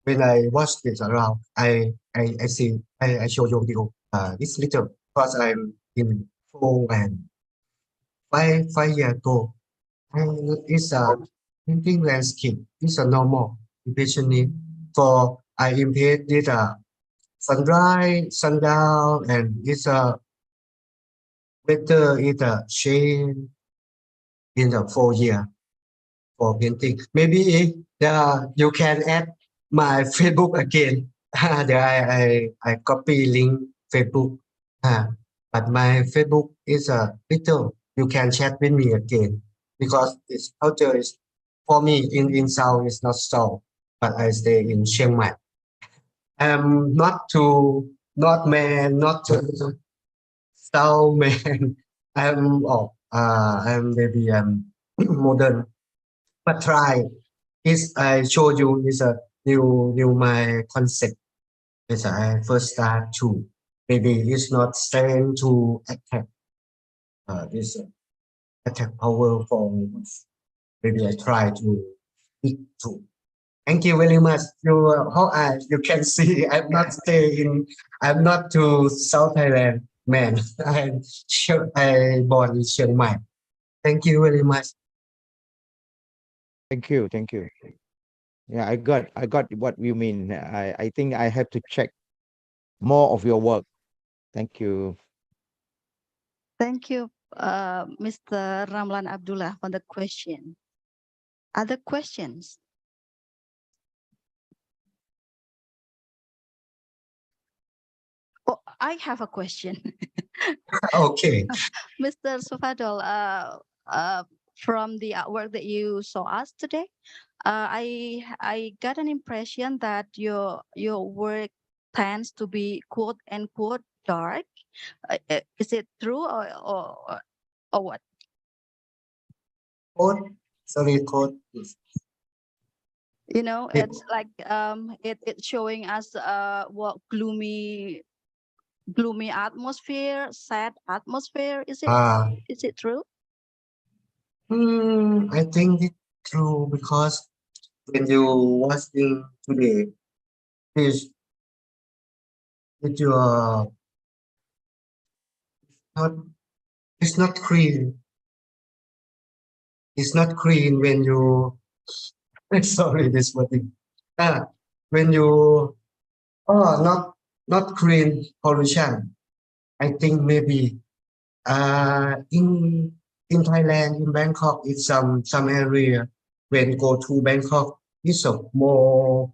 when I watch this around, I see I show you video. It's little because I'm in 4 and 5 years ago. And it's a painting landscape. It's a normal impressionist. For I impress this sunrise, sundown, and it's a better it's a change in the 4 year for painting. Maybe if you can add my Facebook again. There I copy link Facebook. Uh, but my Facebook is a little. You can chat with me again because this culture is for me in South is not so. But I stay in Chiang Mai. I'm not to not man, not to South man. I'm maybe modern, but try. Is I show you is a new my concept. Is I first start to maybe it's not strength to attack. This attack power from maybe I try to hit to. Thank you very much. How you can see I'm not staying. I'm not to South Thailand man. I born in Chiang Mai. Thank you very much. thank you, thank you. Yeah, I got what you mean. I think I have to check more of your work. Thank you. Thank you, Mr. Ramlan Abdullah, for the question. Other questions? Oh, I have a question. Okay. Mr. Sufadol, from the artwork that you saw us today, I got an impression that your work tends to be quote unquote dark. Is it true or what? Code, sorry, code. You know, Yeah. it's like it's showing us what gloomy atmosphere, sad atmosphere. Is it true? I think it's true because when you watching today, is it your not it's not clean. It's not clean when you sorry this wording. When you not clean pollution. I think maybe in Thailand, in Bangkok, it's some area when go to Bangkok, it's a more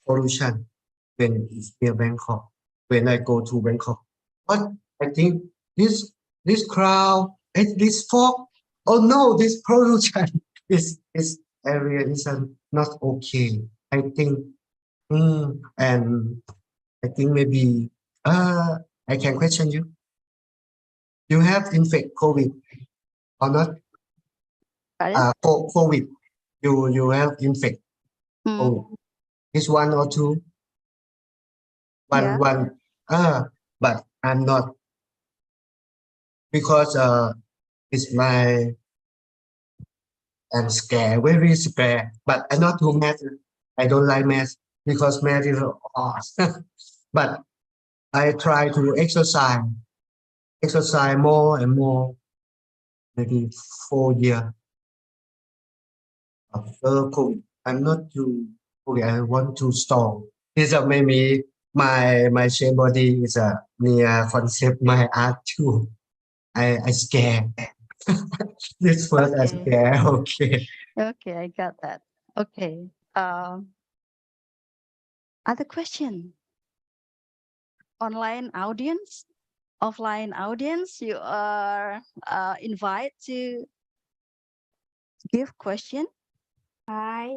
pollution when it's near Bangkok. When I go to Bangkok, but I think this crowd, this fog, oh no, this pollution this area is not okay. I think, and I think maybe I can question you. You have infect COVID or not? Pardon? COVID. You have infect Mm, COVID. It's one or two. yeah. One. But I'm not because it's my I'm scared, very scared. But I not do math. I don't like math because math is hard. But I try to exercise more and more. Maybe 4 years after COVID. I'm not too okay. I want to strong. This maybe my shape body is a near concept my art too. I scare. This first I Okay. scare. Okay. Okay, I got that. Okay. Other question. Online audience, offline audience, you are invited to give question. Hi.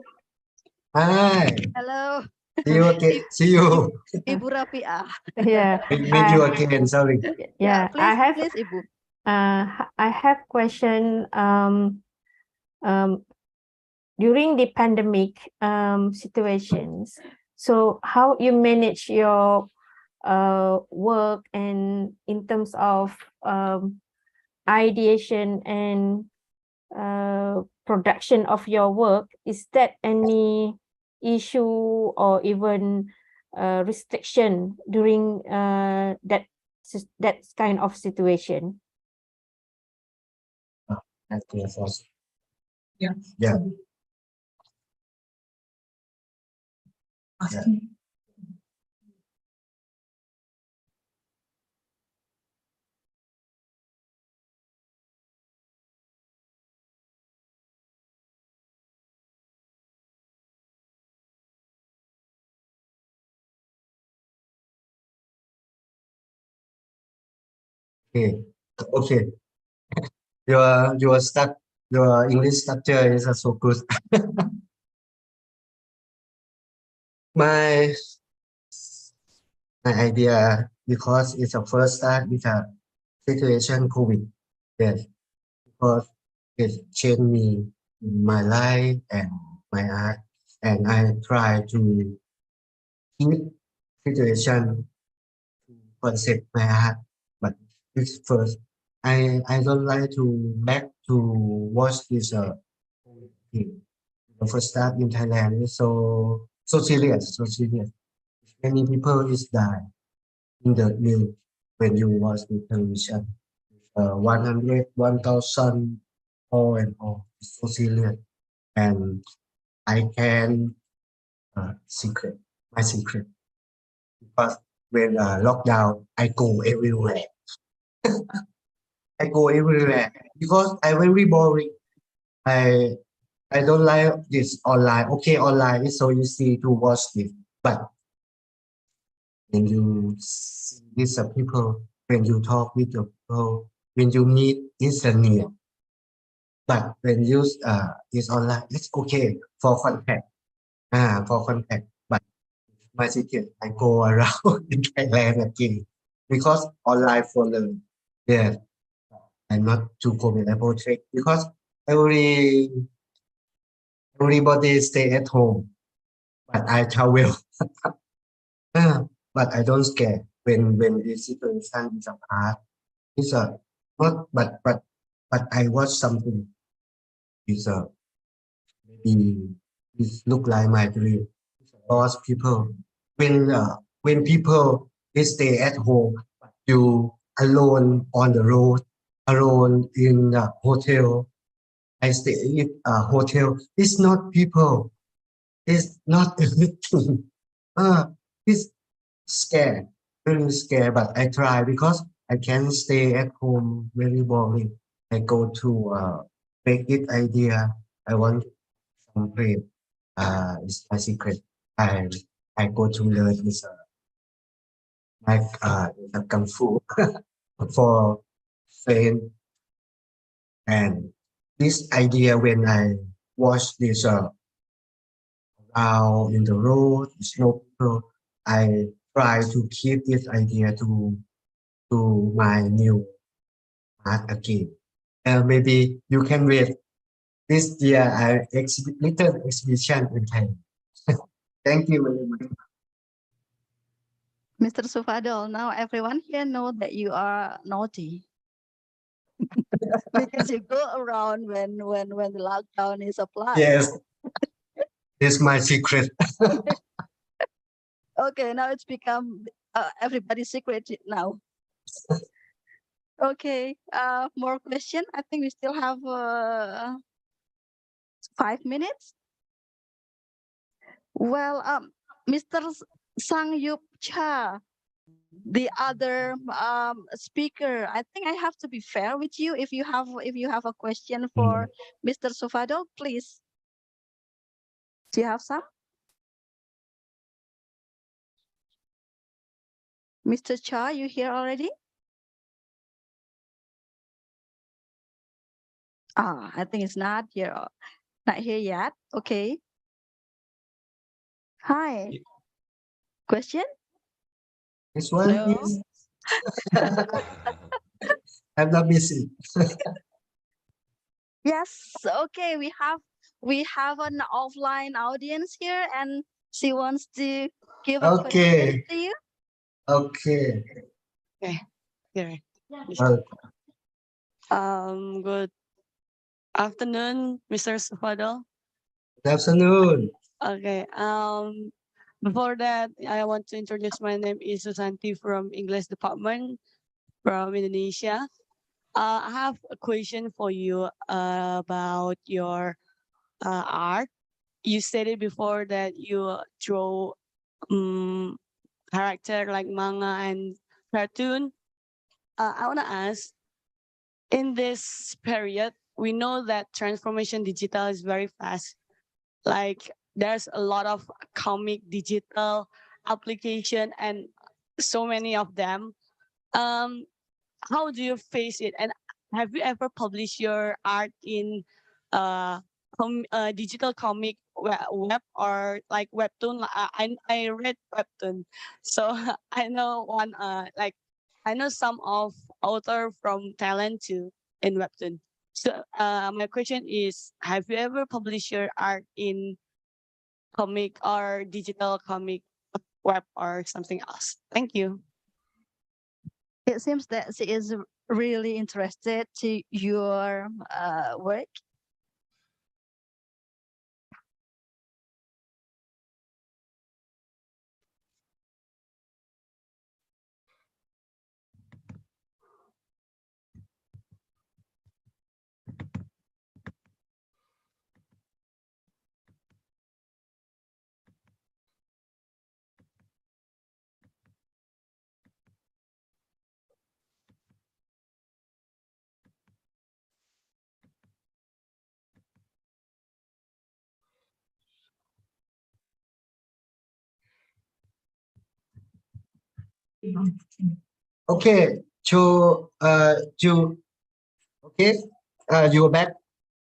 Hi. Hello, See you again. See you. Ibu Rafiah. Yeah. Meet you again. Sorry. Yeah. Please, Ibu. I have question during the pandemic situations. So how you manage your work and in terms of ideation and production of your work, is that any issue or even restriction during that kind of situation? That's the first. Yeah. Yeah. Asking. Okay. Okay. Your English structure is so good. my idea because it's a first start with a situation COVID. Yes, because it changed me my life and my art, and I try to keep situation concept my art. But this first, I don't like to back to watch this thing. The first start in Thailand is so serious, so serious. Many people is die in the news when you watch the television. 100, 1,000, all and all. It's so serious. And I can secret, my secret. Because when lockdown, I go everywhere. I go everywhere because I very boring. I I don't like this online. Okay, online is so easy to watch this, but when you see with the people, when you talk with the people, when you meet, it's near. But when you is online, it's okay for contact. For contact, but my secret. I go around in Thailand again because online for learn. Yeah, I'm not to formidable trick because everybody stay at home, but I travel. Yeah, but I don't scare when this situation is apart. It's a not but I watch something. It's a maybe it look like my dream. Because people when people they stay at home, you alone on the road, alone in a hotel. I stay in a hotel. It's not people. It's not everything. It's scared, very scared. But I try because I can stay at home very boring. I go to make it idea. I want some brain. It's my secret. I I go to learn is like the kung fu for friend and this idea when I watch this around in the road, snow people, I try to keep this idea to my new art again. Maybe you can read this year I exhibit little exhibition in Thailand. Thank you very much. Mr. Sufadol, now everyone here know that you are naughty. Because you go around when the lockdown is applied. Yes, this is my secret. Okay, now it's become everybody's secret now. Okay, more question. I think we still have 5 minutes. Well, Mr. Sang Yup Cha, the other speaker, I think I have to be fair with you. If you have a question for Mr. Sufadol, please. Do you have some? Mr. Cha, you here already? I think it's not here yet. Okay. Hi. Question? This one No. is I'm not busy. Yes. Okay. We have an offline audience here, and she wants to give a question Okay. to you. Okay. Here. Uh, Good afternoon, Mr. Sufadol. Good afternoon. Okay. Before that, I want to introduce my name is Susanti from English department from Indonesia. I have a question for you about your art. You stated before that you draw character like manga and cartoon. I want to ask, in this period, we know that transformation digital is very fast. Like there's a lot of comic digital application and so many of them. How do you face it? And have you ever published your art in digital comic web or like webtoon? I read webtoon, so I know one like I know some of author from Thailand too in webtoon. So my question is, have you ever published your art in comic or digital comic web or something else? Thank you. It seems that she is really interested to your work. Okay. You okay? You are back.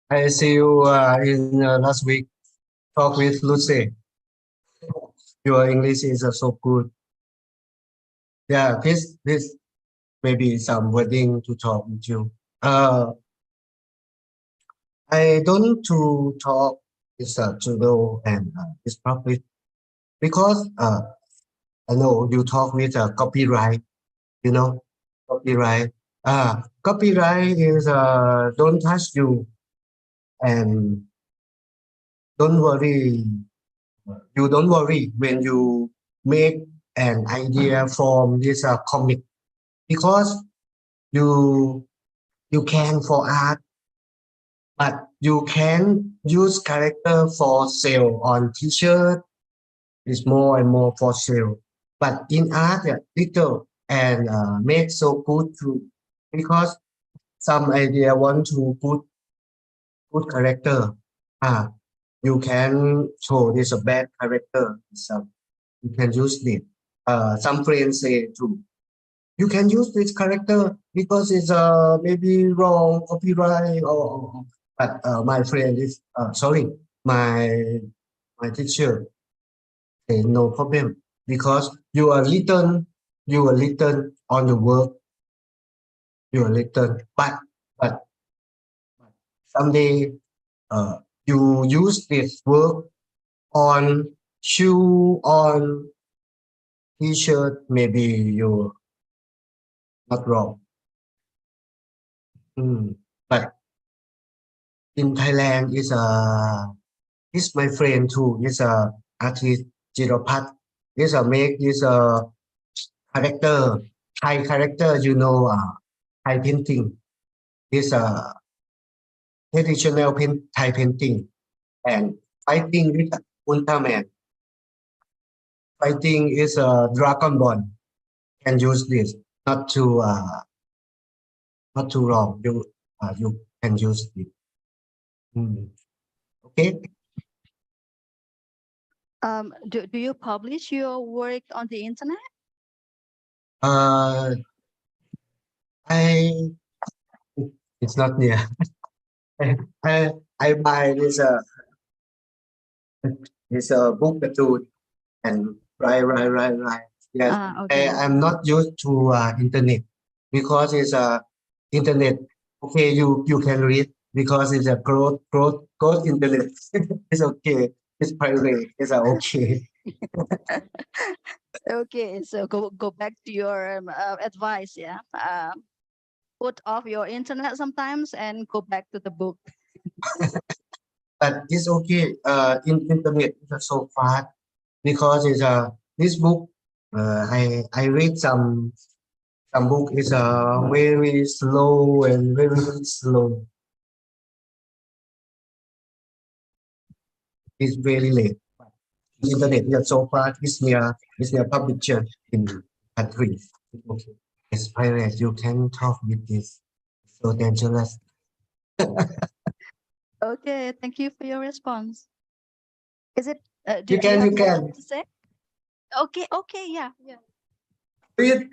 I see you in last week talk with Lucy. your English is so good. Yeah, this maybe some wording to talk with you. I don't to talk with Trudeau and his public because I know you talk with copyright, you know, copyright. Copyright is don't touch you and don't worry. You don't worry when you make an idea from this comic because you can for art, but you can use character for sale on t-shirt. It's more and more for sale. But in art, little and make so good too because some idea want to put good character. You can show this a bad character. So you can use it. Some friends say too. You can use this character because it's maybe wrong copyright or but my friend is sorry my teacher say no problem because you are written on the work you are written but someday you use this work on shoe on t-shirt maybe you're not wrong. But in Thailand is my friend too. Is a artist Jiropat. Is a make this character Thai character. You know, Thai painting. Is a traditional Thai painting and fighting with Ultraman. Fighting is a Dragon Ball. Can use this not too wrong. You can use it. Okay. Do you publish your work on the internet? It's not near. I buy this book cartoon and write. Yes, Okay. I'm not used to internet because it's internet. Okay, you can read because it's a growth internet. It's okay. It's private. It's okay. Okay, so go back to your advice, yeah. Put off your internet sometimes and go back to the book. But it's okay. In internet is so fast because it's this book. I read some book is very slow and very slow. It's very late. Internet is so fast. It's near publisher in country. Okay. As pirate, you can talk with this. So dangerous. Okay, thank you for your response. Is it? You Do you have can. more to say? Okay, yeah. You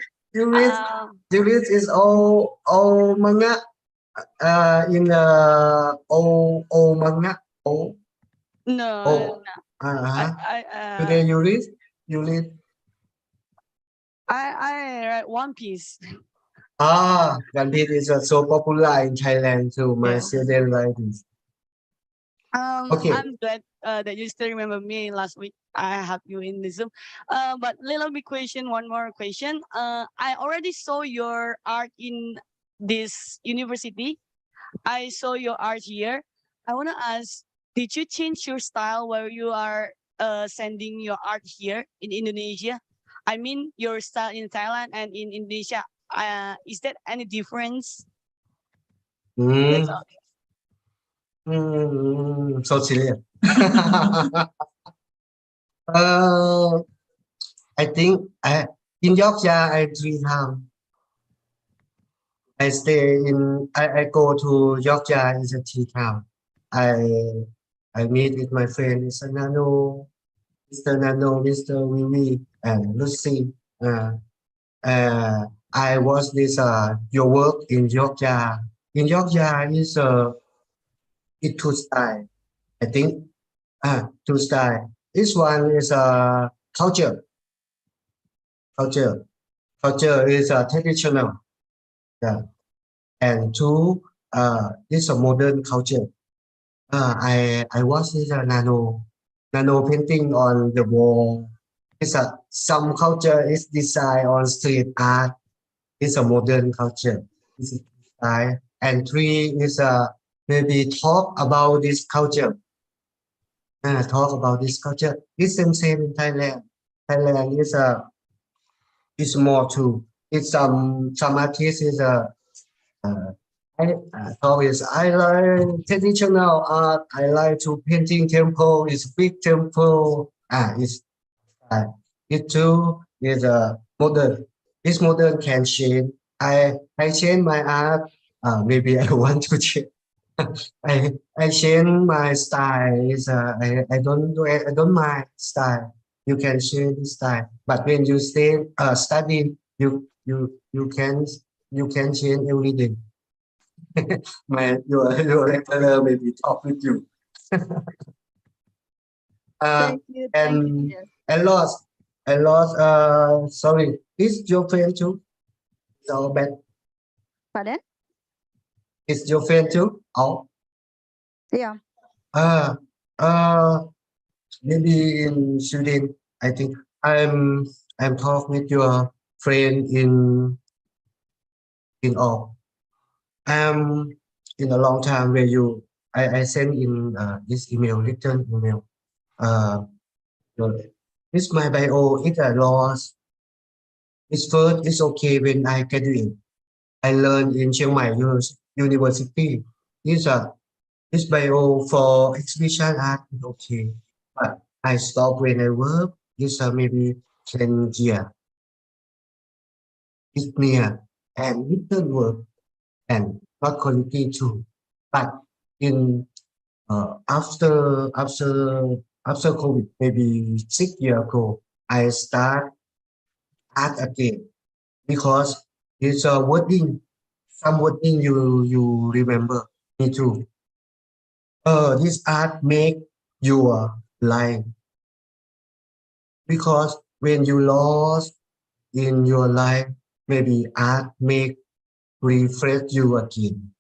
read is all manga. In all manga. All. No, Oh. I Today you read. I write One Piece. One Piece is so popular in Thailand too. My Yeah. student like this. Okay. I'm glad that you still remember me last week. I have you in the Zoom. But little bit question, one more question. I already saw your art in this university. I saw your art here. I want to ask, did you change your style where you are sending your art here in Indonesia? I mean, your style in Thailand and in Indonesia. Is there any difference? That's all. So serious. I think in Yorkshire I 3 times. I stay in. I go to Yorkshire is a 3 times. I meet with my friend Mr. Nano, Mr. Vivi, and Lucy. I watch this your work in Yorkshire. In Yorkshire is it two style. I think two style. This one is culture. Culture is traditional. Yeah. And two, it's a modern culture. I watched this nano painting on the wall. Some culture is design on street art. It's a modern culture. It's a design. And three is maybe talk about this culture. Talk about this culture. It's same in Thailand. Thailand is more too. It's some artists is I like traditional art. I like to painting temple. It's big temple. It too is modern. This modern can change. I change my art. Maybe I want to change. I change my style. I don't mind style. You can change the style. But when you stay studying, you can change everything. Your lecturer maybe talk with you. Thank you. And Dear. I lost. Sorry, is your friend too? So bad. Pardon? Is your friend too? Oh, Yeah. uh, uh, maybe in Sweden. I think I'm talk with your friend in all. In a long time where I send in this email, written email. This my bio. It's a loss. It's first. It's okay when I graduate. I learned in Chiang Mai University. This bio for exhibition art is okay, but I stop when I work. This maybe 10 years. It's near and little work and not quality too. But in after COVID, maybe 6 years ago, I start art again because it's a wording. Some wording you remember. Me too. This art make your life because when you lost in your life, maybe art make refresh you again.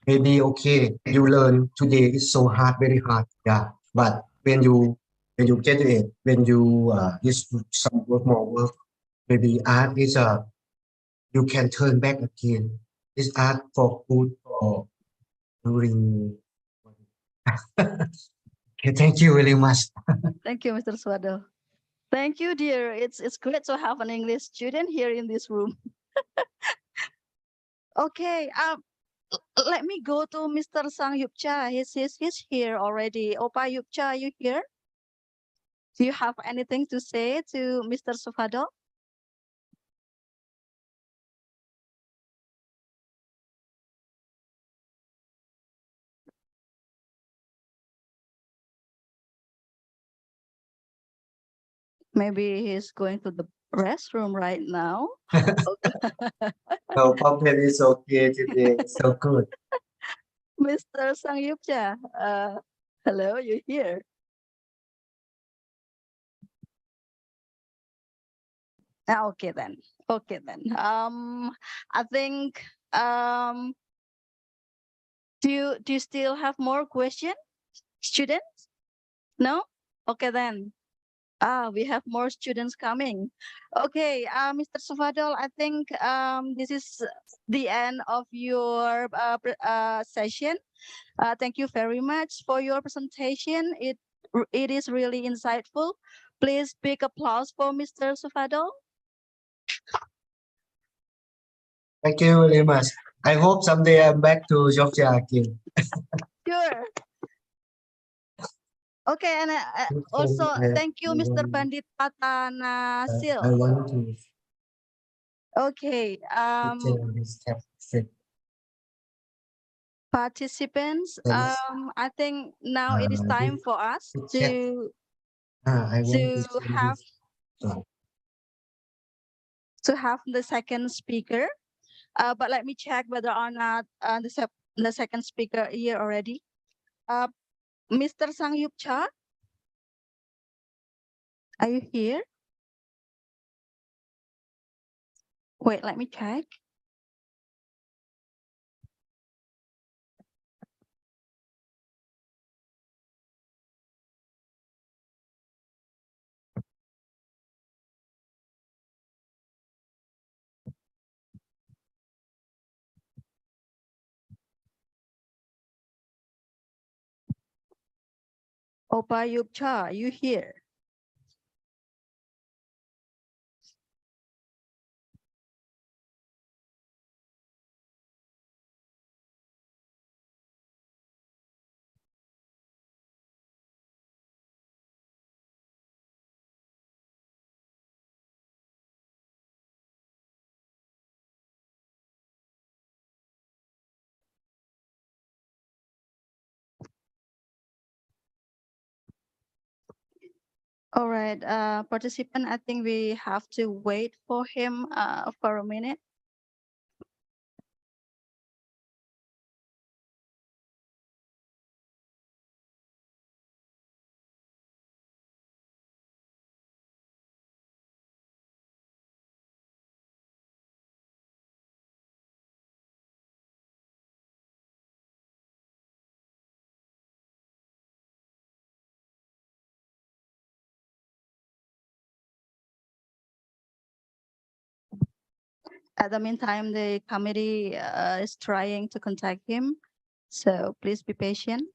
Maybe okay, you learn today is so hard, very hard, yeah. But when you get it, when you is some work more work, maybe art is you can turn back again. It's art for good for during. Okay, thank you very much. Thank you, Mr. Swado. Thank you, dear. It's great to have an English student here in this room. Okay. Let me go to Mr. Sang Yupcha. He's here already. Opa Yupcha, are you here? Do you have anything to say to Mr. Sufado? Maybe he's going to the restroom right now. No problem, it's okay today. So good. Mr. Sang Yupcha, hello, you here? Okay then. Okay then. I think do you still have more questions, students? No? Okay then. We have more students coming. Okay, Mr. Sufadol, I think this is the end of your session. Thank you very much for your presentation. It is really insightful. Please big applause for Mr. Sufadol. Thank you very much. I hope someday I'm back to Georgia again. Sure. Okay, and also thank you, Mr. Bandit Patanasil. I want to Okay, tell this captain. participants, Yes. I think now it is time for us to I want to to have this. to have the second speaker. But let me check whether or not the second speaker here already. Mr. Sangyup Cha, are you here? Wait, let me check. Opa Yup Cha, are you here? All right, participant, I think we have to wait for him for a minute. At the meantime, the committee is trying to contact him, so please be patient.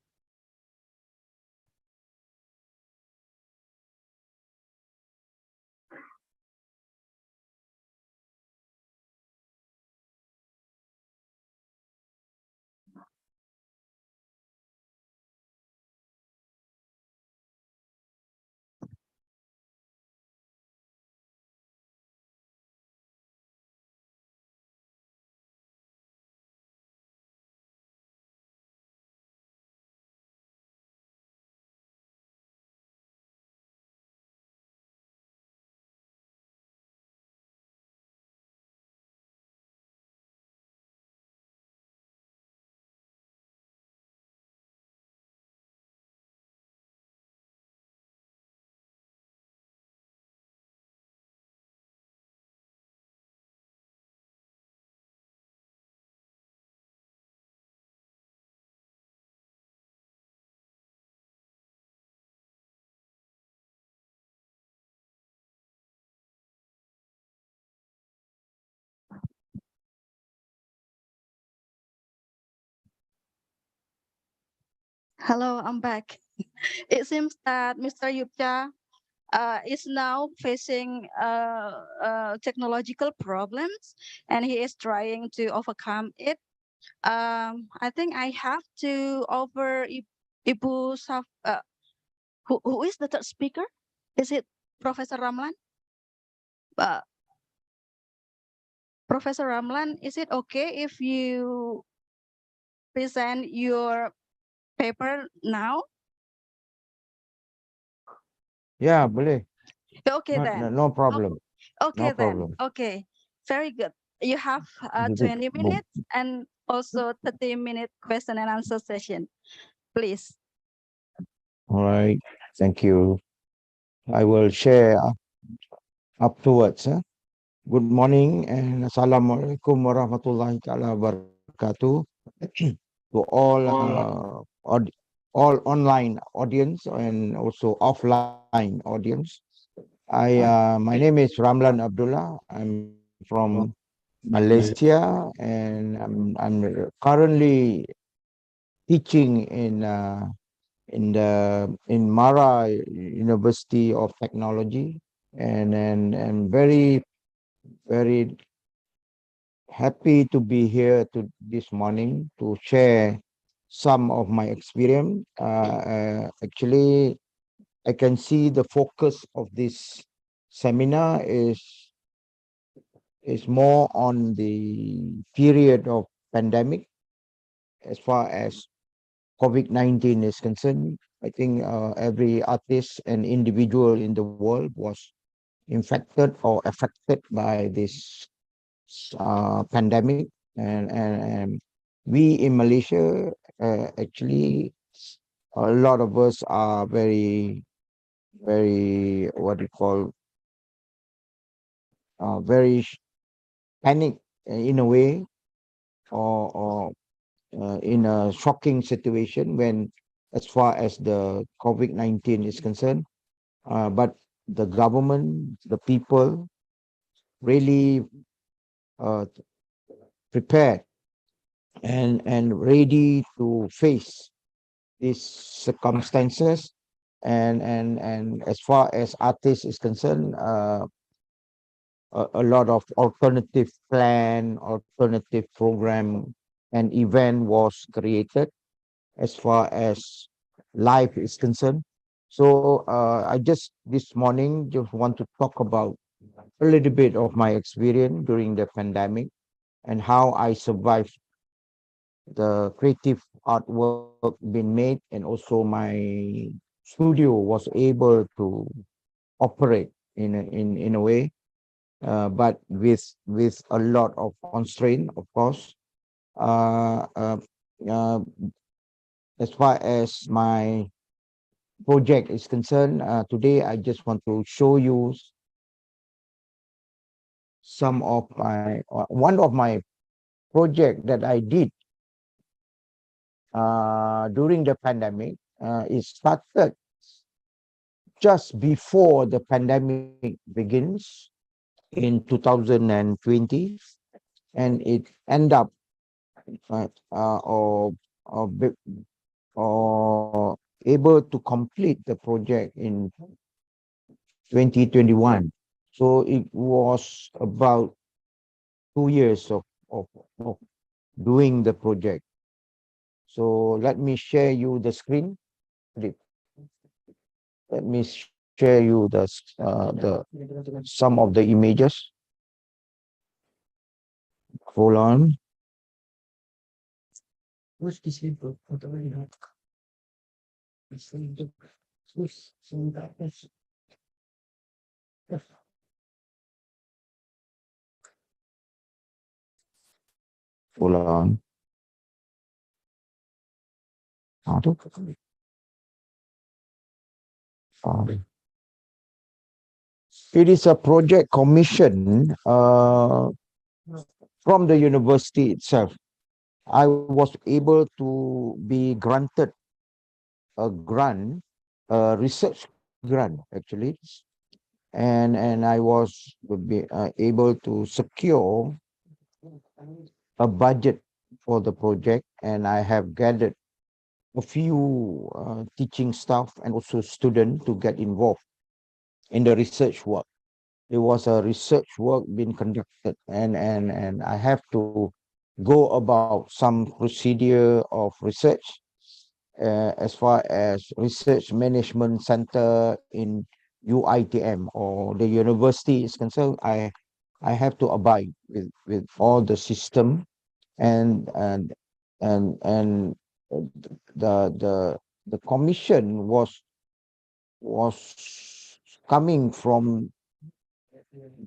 Hello, I'm back. It seems that Mr. Yupcha is now facing technological problems and he is trying to overcome it. I think I have to offer Ibu who is the third speaker? Is it Professor Ramlan? Uh, Professor Ramlan, is it okay if you present your paper now? Ya, boleh. Okay then. No problem. Okay No then. problem. Okay. Very good. You have Jadi, 20 minutes and also 30-minute question and answer session. Please. All right. Thank you. I will share afterwards. Good morning and Assalamualaikum warahmatullahi taala wabarakatuh to all online audience and also offline audience. My name is Ramlan Abdullah. I'm from Malaysia and I'm currently teaching in Mara University of Technology and very happy to be here this morning to share some of my experience. Actually, I can see the focus of this seminar is more on the period of pandemic as far as COVID-19 is concerned. I think every artist and individual in the world was infected or affected by this pandemic, and we in Malaysia actually a lot of us are very, very, what do you call, very panic in a way, or in a shocking situation when, as far as the COVID-19 is concerned. But the government, the people really uh, prepared and ready to face these circumstances. And as far as artists is concerned, a lot of alternative plan, alternative program and event was created as far as life is concerned. So I just this morning just want to talk about a little bit of my experience during the pandemic and how I survived the creative artwork being made, and also my studio was able to operate in a way, but with a lot of constraint, of course. Uh, uh, uh, as far as my project is concerned, today I just want to show you some of my one of my project that I did during the pandemic. It started just before the pandemic begins in 2020, and it end up uh, uh, or or, be- or able to complete the project in 2021. So it was about 2 years of doing the project. So let me share you the screen. Please. Let me share you the some of the images. Hold on. Hold on. Aduh. It is a project commission from the university itself. I was able to be granted a grant, a research grant actually, and I was able to secure a budget for the project, and I have gathered a few teaching staff and also students to get involved in the research work. It was a research work being conducted, and I have to go about some procedure of research as far as research management center in UITM or the university is concerned. I have to abide with all the system, and the commission was coming from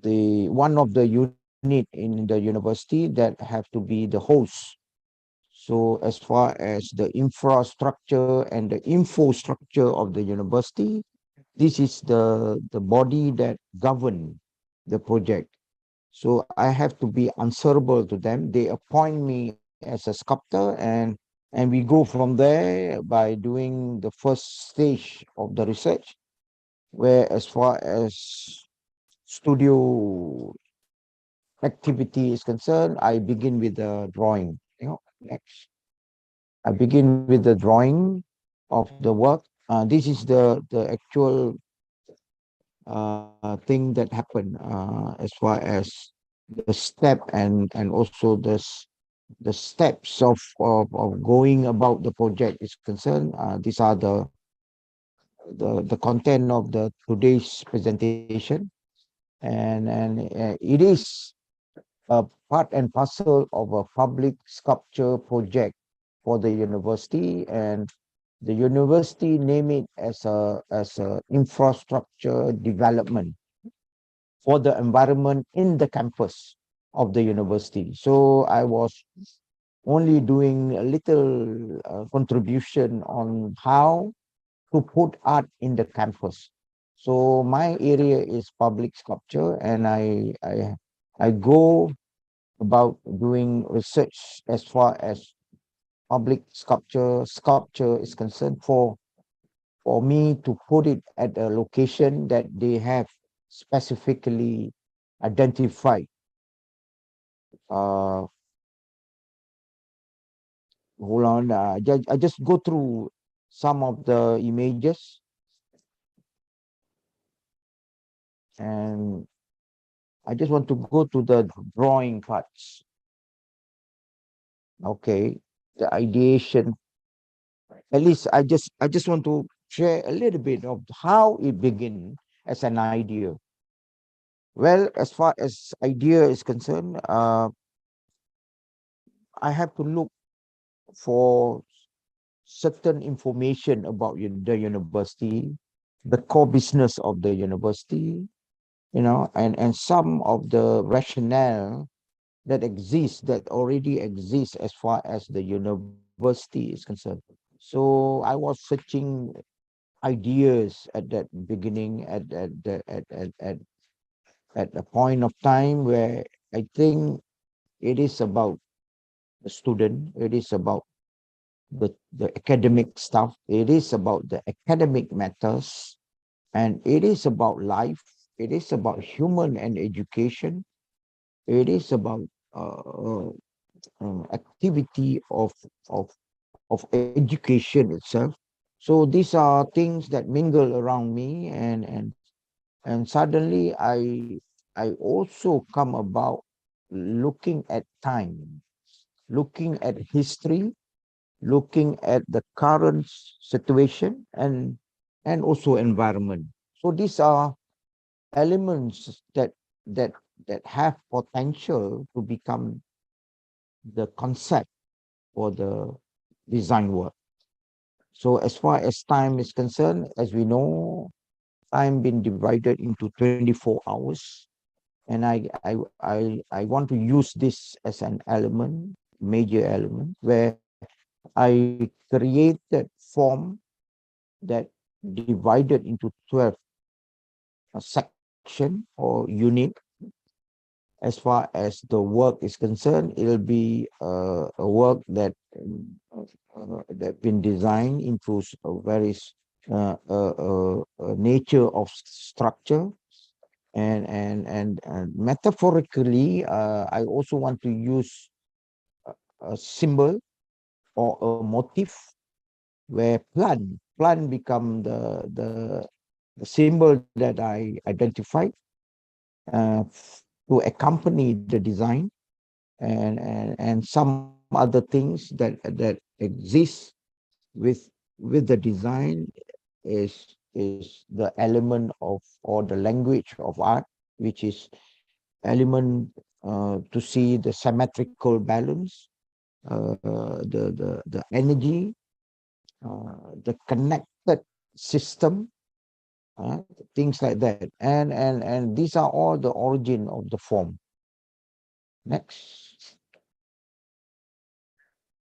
the one of the unit in the university that have to be the host. So as far as the infrastructure and the infrastructure of the university, this is the body that govern the project. So I have to be answerable to them. They appoint me as a sculptor, and we go from there by doing the first stage of the research, where as far as studio activity is concerned, I begin with the drawing. Next. I begin with the drawing of the work. This is the actual thing that happened as far as the step and also the steps of going about the project is concerned. These are the content of the today's presentation, and it is a part and parcel of a public sculpture project for the university, and the university name it as a infrastructure development for the environment in the campus of the university. So I was only doing a little contribution on how to put art in the campus. So my area is public sculpture, and I go about doing research as far as public sculpture is concerned, for me to put it at a location that they have specifically identified. Hold on, I just go through some of the images, and I just want to go to the drawing parts. Okay, the ideation. At least I just want to share a little bit of how it began as an idea. Well, as far as idea is concerned, I have to look for certain information about the university, the core business of the university, and some of the rationale that already exists as far as the university is concerned. So I was searching ideas at that beginning, at a point of time where I think it is about the student, it is about the academic stuff, it is about the academic matters, and it is about life, it is about human and education, it is about activity of education itself. So these are things that mingle around me, and suddenly I also come about looking at time, looking at history, looking at the current situation, and also environment. So these are elements that that have potential to become the concept for the design work. So as far as time is concerned, as we know, time been divided into 24 hours. And I want to use this as an element, major element, where I created form that divided into 12 section or unit. As far as the work is concerned, it'll be a work that been designed into a very nature of structure, and metaphorically, I also want to use a symbol or a motif where plant become the symbol that I identified to accompany the design, and some other things that exist with the design is the element of, or the language of art, which is element to see the symmetrical balance, the energy, the connected system, things like that, and these are all the origin of the form. Next.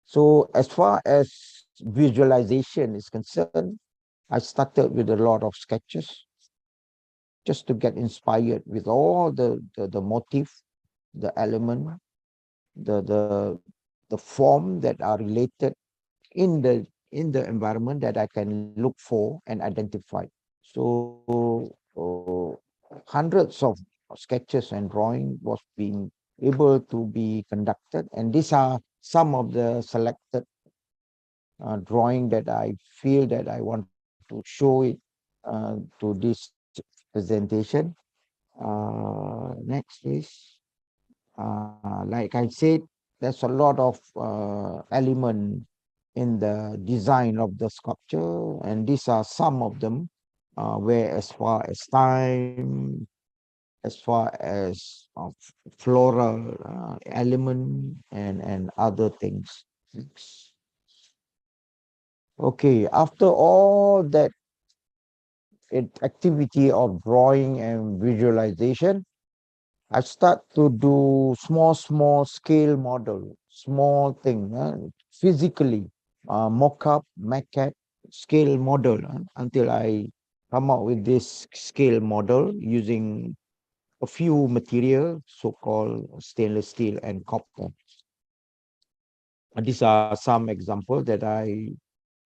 So as far as visualization is concerned, I started with a lot of sketches just to get inspired with all the motif, the element, the form that are related in the environment that I can look for and identify. So hundreds of sketches and drawing was being able to be conducted, and these are some of the selected drawing that I feel that I want to show it to this presentation. Next please. Like I said, there's a lot of element in the design of the sculpture, and these are some of them, where as far as time, as far as floral element, and other things. Okay, after all that activity of drawing and visualization, I start to do small scale models small thing, physically, mock-up, maquette, scale model, until I come up with this scale model using a few material, so-called stainless steel and copper. These are some examples that I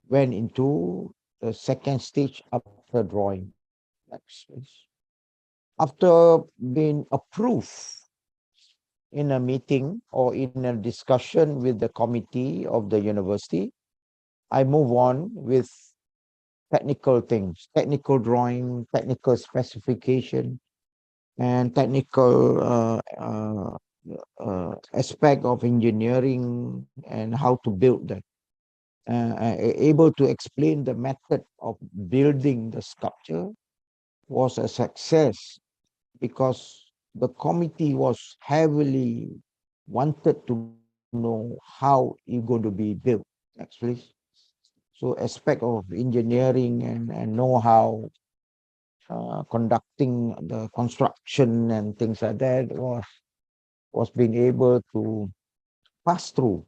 went into the second stage after drawing. Next, please. After being approved in a meeting or in a discussion with the committee of the university, I move on with technical things, technical drawing, technical specification, and technical aspect of engineering and how to build that. Able to explain the method of building the sculpture was a success because the committee was heavily wanted to know how it's going to be built, actually. So aspect of engineering and know-how, conducting the construction and things like that was being able to pass through.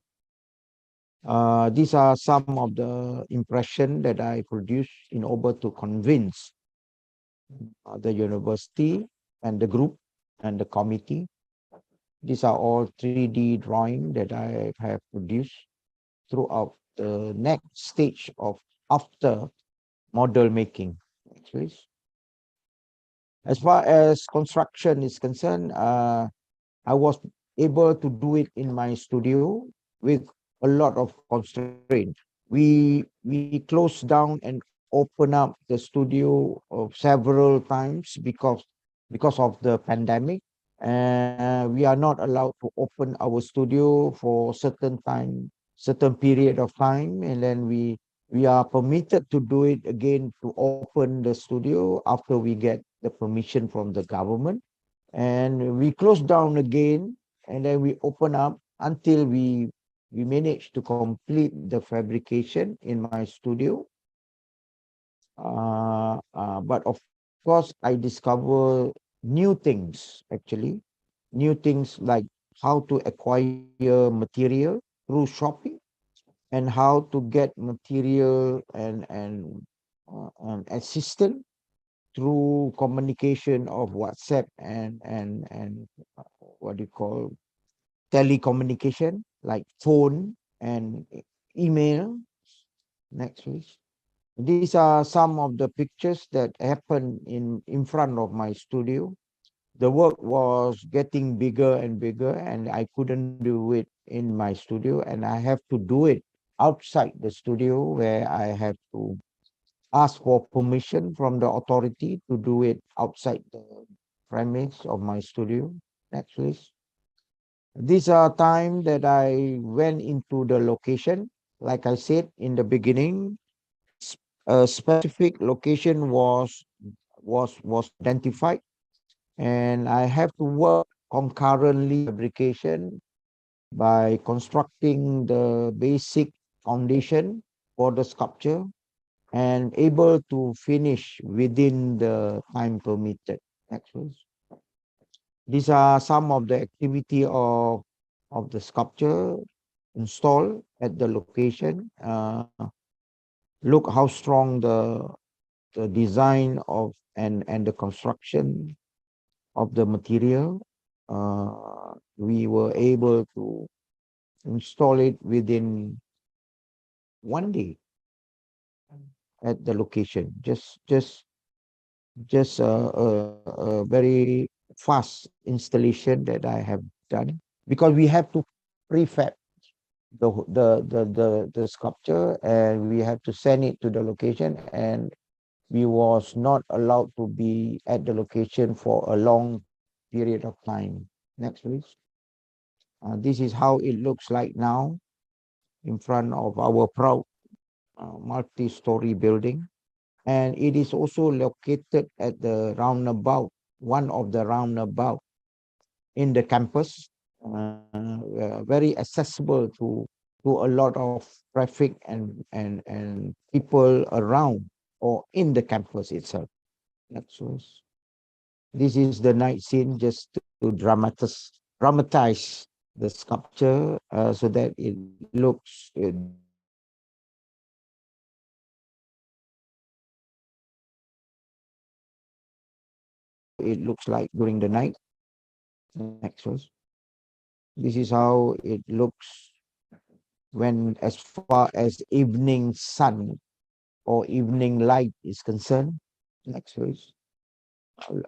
These are some of the impression that I produced in order to convince the university and the group and the committee. These are all 3D drawing that I have produced throughout the next stage of after model making. Please. As far as construction is concerned, I was able to do it in my studio with a lot of constraint. We closed down and opened up the studio several times because of the pandemic. We are not allowed to open our studio for certain time, certain period of time, and then we are permitted to do it again to open the studio after we get the permission from the government. And we closed down again, and then we open up until we managed to complete the fabrication in my studio. But of course, I discover new things, actually. New things like how to acquire material through shopping and how to get material and assistant through communication of WhatsApp and what do you call telecommunication like phone and email. Next, please. These are some of the pictures that happened in front of my studio. The work was getting bigger and bigger, and I couldn't do it in my studio, and I have to do it outside the studio where I have to ask for permission from the authority to do it outside the premise of my studio. Next, please. These are time that I went into the location. Like I said in the beginning, a specific location was identified, and I have to work concurrently fabrication by constructing the basic foundation for the sculpture and able to finish within the time permitted. Actually, these are some of the activity of the sculpture installed at the location. Look how strong the design of and the construction of the material. We were able to install it within 1 day at the location. Just a very fast installation that I have done because we have to prefab the sculpture and we have to send it to the location, and we was not allowed to be at the location for a long period of time. Next, please. This is how it looks like now in front of our proud multi-story building. And it is also located at the roundabout, one of the roundabout in the campus, very accessible to a lot of traffic and people around or in the campus itself. Next, this is the night scene just to dramatize the sculpture so that it looks it looks like during the night. Next verse. This is how it looks when as far as evening sun or evening light is concerned. Next verse.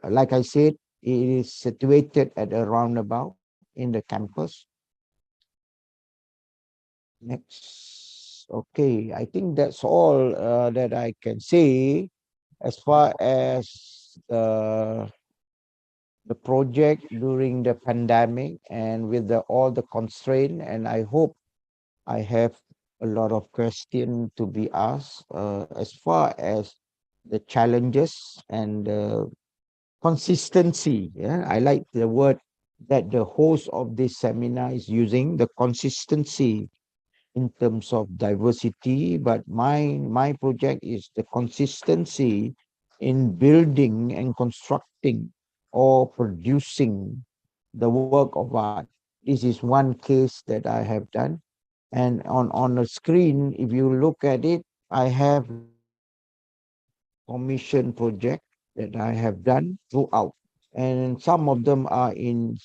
Like I said, it is situated at a roundabout in the campus. Next. Okay, I think that's all that I can say as far as the project during the pandemic and with all the constraint. And I hope I have a lot of questions to be asked as far as the challenges and consistency. Yeah, I like the word that the host of this seminar is using, the consistency in terms of diversity, but my project is the consistency in building and constructing or producing the work of art. This is one case that I have done. And on the screen, if you look at it, I have commission project that I have done throughout. And some of them are in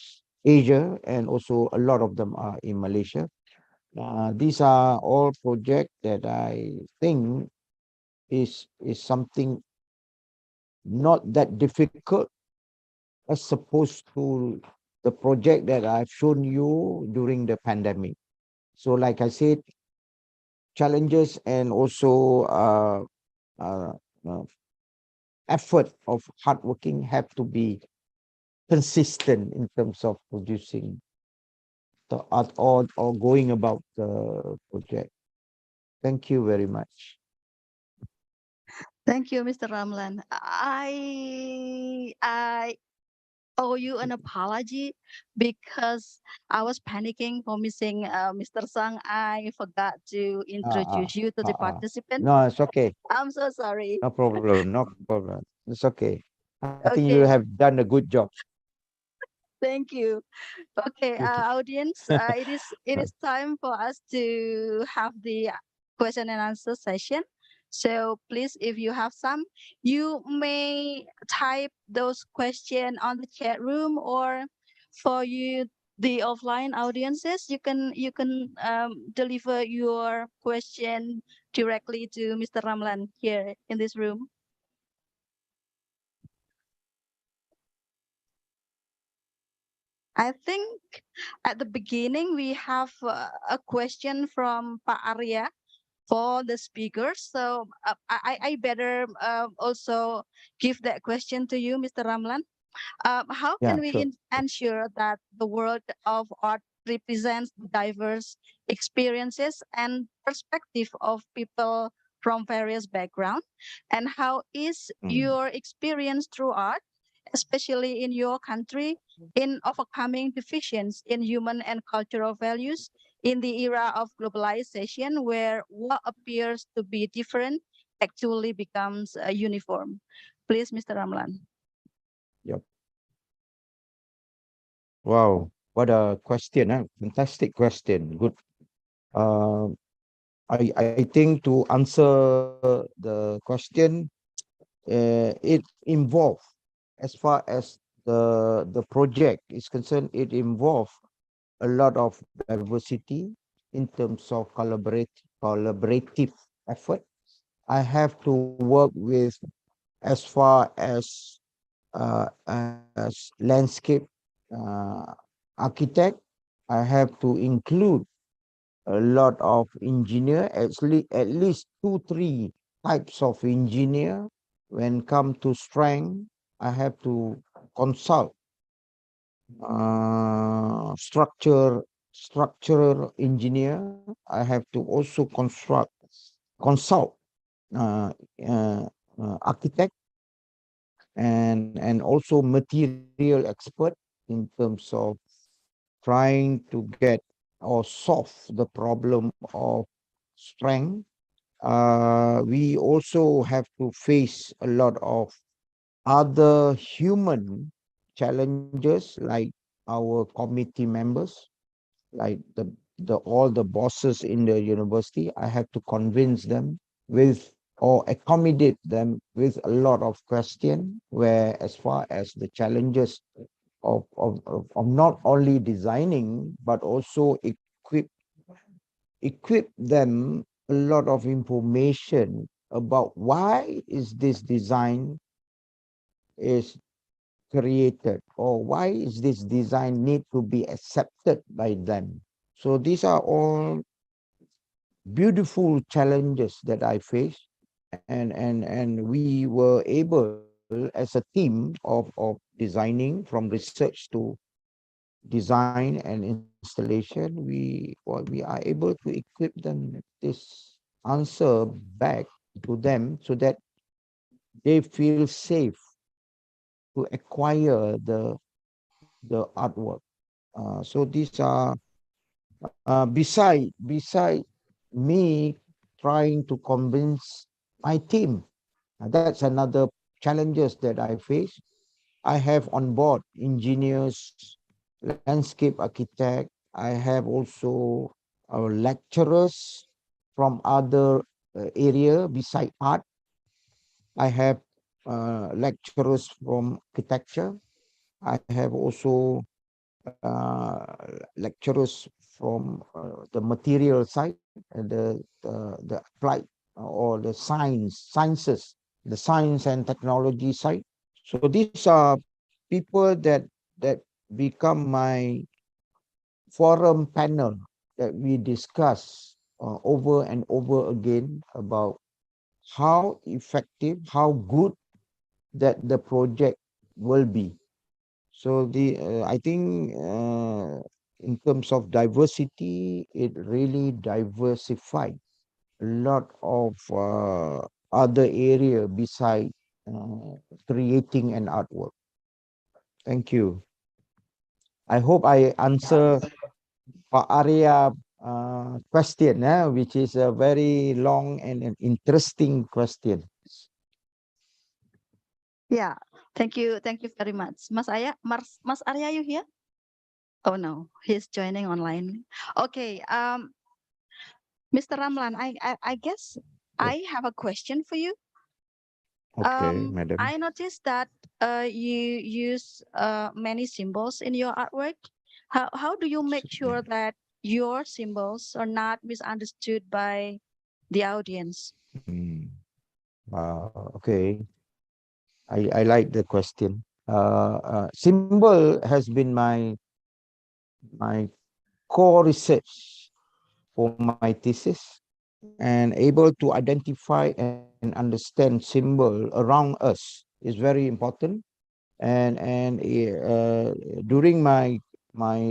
Asia and also a lot of them are in Malaysia. These are all projects that I think is something not that difficult as opposed to the project that I've shown you during the pandemic. So like I said, challenges and also uh, uh, effort of hard working have to be consistent in terms of producing the art or going about the project. Thank you very much. Thank you, Mr. Ramlan. I owe you an apology because I was panicking for missing Mr. Sang. I forgot to introduce you to the participant. No, it's okay. I'm so sorry. No problem. No problem. It's okay. I think you Okay, have done a good job. thank you. Okay, Good. audience, it is time for us to have the question and answer session. So please, if you have some, you may type those questions on the chat room, or for you, the offline audiences, you can deliver your question directly to Mr. Ramlan here in this room. I think at the beginning we have a question from Pak Arya for the speakers. So I better also give that question to you, Mr. Ramlan. How can Yeah, we sure. ensure that the world of art represents diverse experiences and perspective of people from various backgrounds? And how is your experience through art, especially in your country, in overcoming divisions in human and cultural values in the era of globalization, where what appears to be different actually becomes uniform? Please, Mr. Ramlan. Yep. Wow, what a question, huh? Fantastic question. Good. Uh, I think to answer the question, it involves, as far as the project is concerned, it involves a lot of diversity in terms of collaborative effort. I have to work with as far as landscape architect. I have to include a lot of engineer, actually at least 2-3 types of engineer. When come to strength, I have to consult structural engineer. I have to also consult uh, uh, architect and also material expert in terms of trying to get or solve the problem of strength. We also have to face a lot of other human challenges like our committee members. like the all the bosses in the university. I have to convince them with or accommodate them with a lot of question, where as far as the challenges of not only designing but also equip them a lot of information about why is this design is created, or why is this design need to be accepted by them. So these are all beautiful challenges that I faced, and we were able as a team of designing, from research to design and installation, we are able to equip them this answer back to them, so that they feel safe to acquire the artwork. So these are beside me trying to convince my team. That's another challenges that I face. I have on board engineers, landscape architect. I have also lecturers from other area beside art. I have lecturers from architecture. I have also lecturers from the material side and the applied or the sciences, the science and technology side. So these are people that become my forum panel, that we discuss over and over again about how effective, how good that the project will be. So I think in terms of diversity, it really diversified a lot of other area beside creating an artwork. Thank you. I hope I answer Pak Arya question, which is a very long and an interesting question. Yeah, thank you very much. Mas Arya, you here? Oh no, he's joining online. Okay, Mr. Ramlan, I guess I have a question for you. Okay, madam. I noticed that you use many symbols in your artwork. How do you make sure that your symbols are not misunderstood by the audience? Okay. I like the question. Symbol has been my core research for my thesis, and able to identify and understand symbol around us is very important. And during my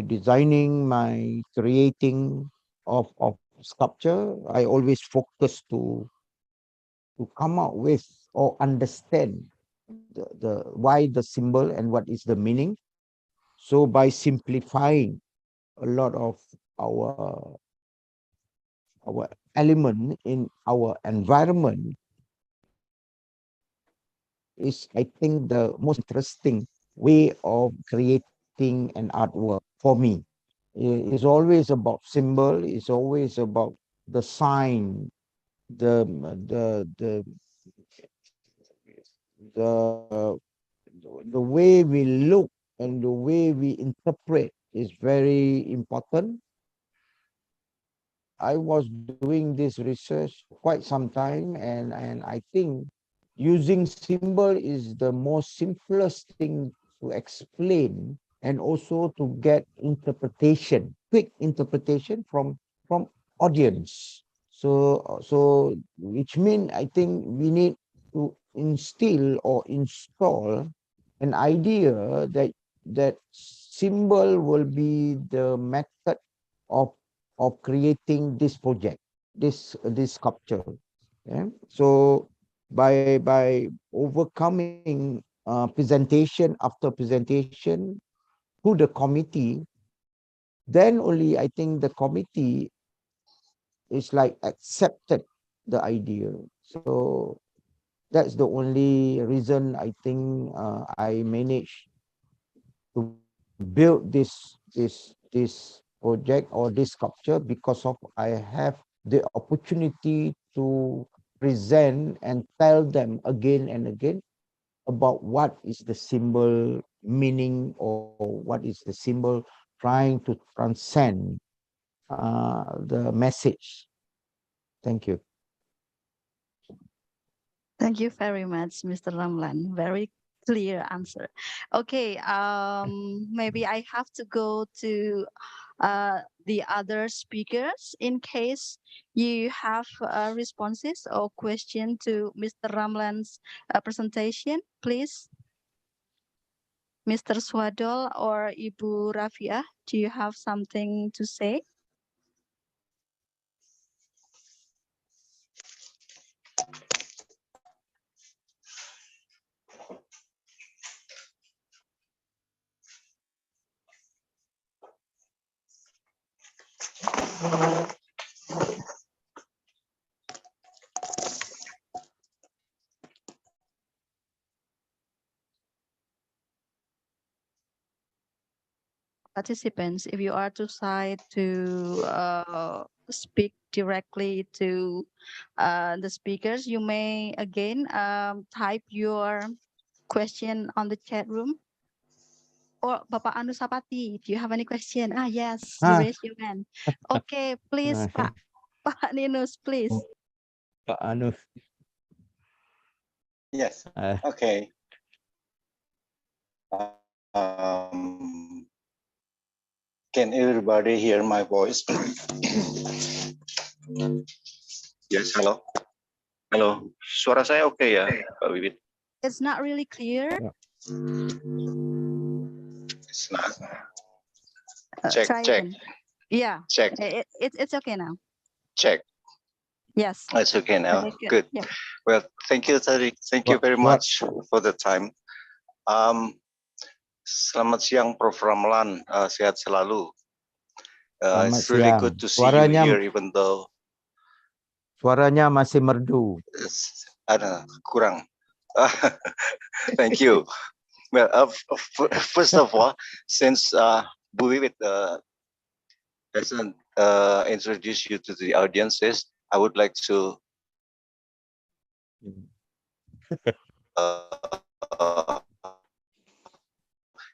designing, my creating of sculpture, I always focus to come out with or understand the why the symbol and what is the meaning. So by simplifying a lot of our our element in our environment is, I think, the most interesting way of creating an artwork for me. It's always about symbol. It's always about the sign, the the the the the way we look and the way we interpret is very important. I was doing this research quite some time, and I think using symbol is the most simplest thing to explain, and also to get interpretation, quick interpretation from audience. So which means I think we need to instill or install an idea that symbol will be the method of creating this project, this sculpture. Yeah? So by overcoming presentation after presentation to the committee, then only I think the committee is like accepted the idea. So that's the only reason I think I managed to build this project or this sculpture because of I have the opportunity to present and tell them again and again about what is the symbol meaning or what is the symbol trying to transcend the message. Thank you. Thank you very much, Mr. Ramlan. Very clear answer. Okay, maybe I have to go to the other speakers in case you have responses or question to Mr. Ramlan's presentation, please. Mr. Swadol or Ibu Rafia, do you have something to say? Participants, if you are too shy to speak directly to the speakers, you may again type your question on the chat room. Or Bapak Anusapati, do you have any question? Yes, you raised your hand. Okay, please, Pak Ninus, please. Pak Anus. Yes. Okay. Um, can everybody hear my voice? Yes, hello. Halo, suara saya oke ya, Pak Wiwit? It's not really clear. It's not. Check, Try check. again. Yeah. Check. It's okay now. Check. Yes. It's okay now. Very Good. Yeah. Well, thank you, Tariq. Thank you very much for the time. Selamat siang, Prof. Ramlan. Sehat selalu. It's really good to see you here, even though Suaranya masih merdu. ada kurang. Thank you. Well, first of all, since Bu Wiwit doesn't introduce you to the audiences, I would like to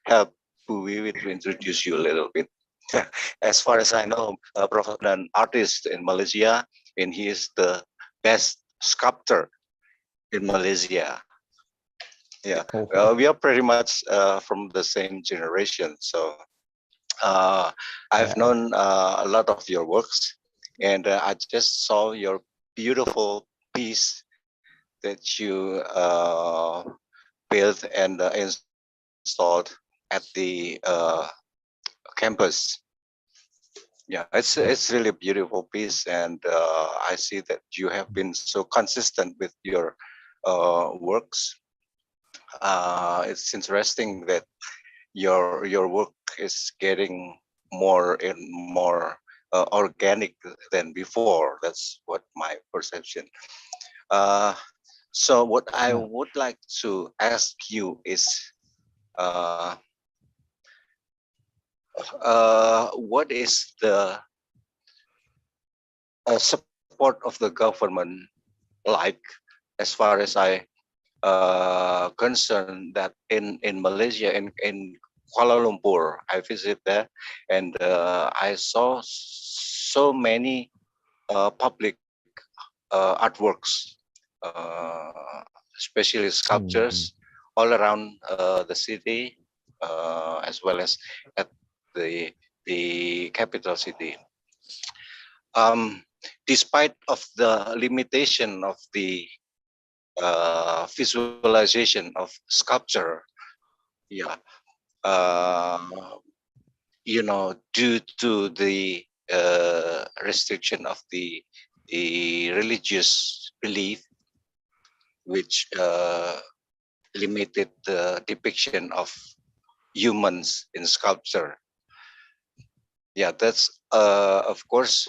help Bu Wiwit to introduce you a little bit. As far as I know, Prof. is an artist in Malaysia, and he is the best sculptor in Malaysia. Yeah, we are pretty much from the same generation, so I've known a lot of your works, and I just saw your beautiful piece that you built and installed at the campus. Yeah, it's really a beautiful piece, and I see that you have been so consistent with your works. It's interesting that your work is getting more and more organic than before. That's what my perception. So what I would like to ask you is, what is the support of the government like, as far as I concerned, that in Malaysia, in Kuala Lumpur, I visited there, and I saw so many public artworks, especially sculptures, all around the city, as well as at the capital city. Despite of the limitation of the visualization of sculpture, yeah, you know, due to the restriction of the religious belief, which limited the depiction of humans in sculpture. Yeah, that's of course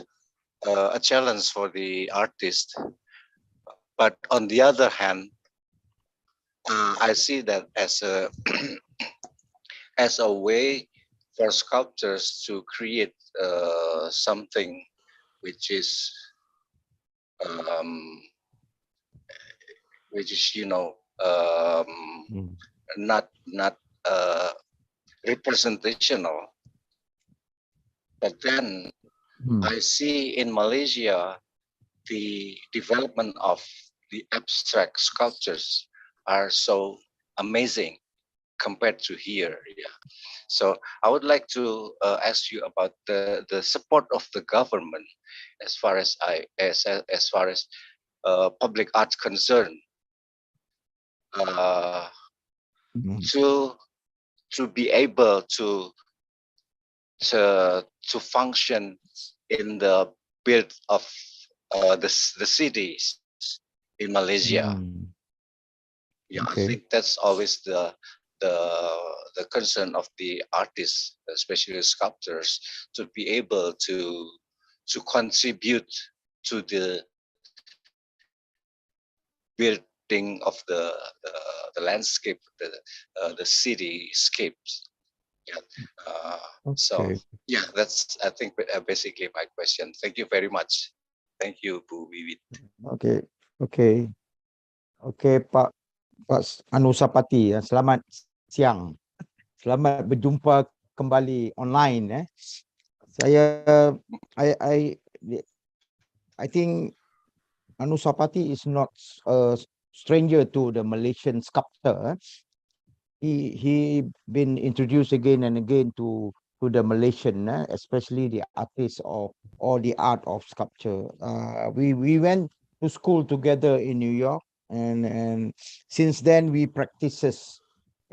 a challenge for the artist. But on the other hand, I see that as a as a way for sculptors to create something which is um, not representational. But then I see in Malaysia the development of the abstract sculptures are so amazing compared to here. Yeah. So I would like to ask you about the support of the government as far as public arts concerned, to be able to function in the build of the cities in Malaysia. Yeah, I think that's always the concern of the artists, especially sculptors, to be able to contribute to the building of the landscape, the cityscapes. Yeah. So yeah, that's I think basically my question. Thank you very much. Thank you, Bu Wiwit. Okay, Pak Anusapati, selamat siang. Selamat berjumpa kembali online. I think Anusapati is not a stranger to the Malaysian sculptor. He been introduced again and again to the Malaysian, especially the artists of or the art of sculpture. We went to school together in New York, and since then we practices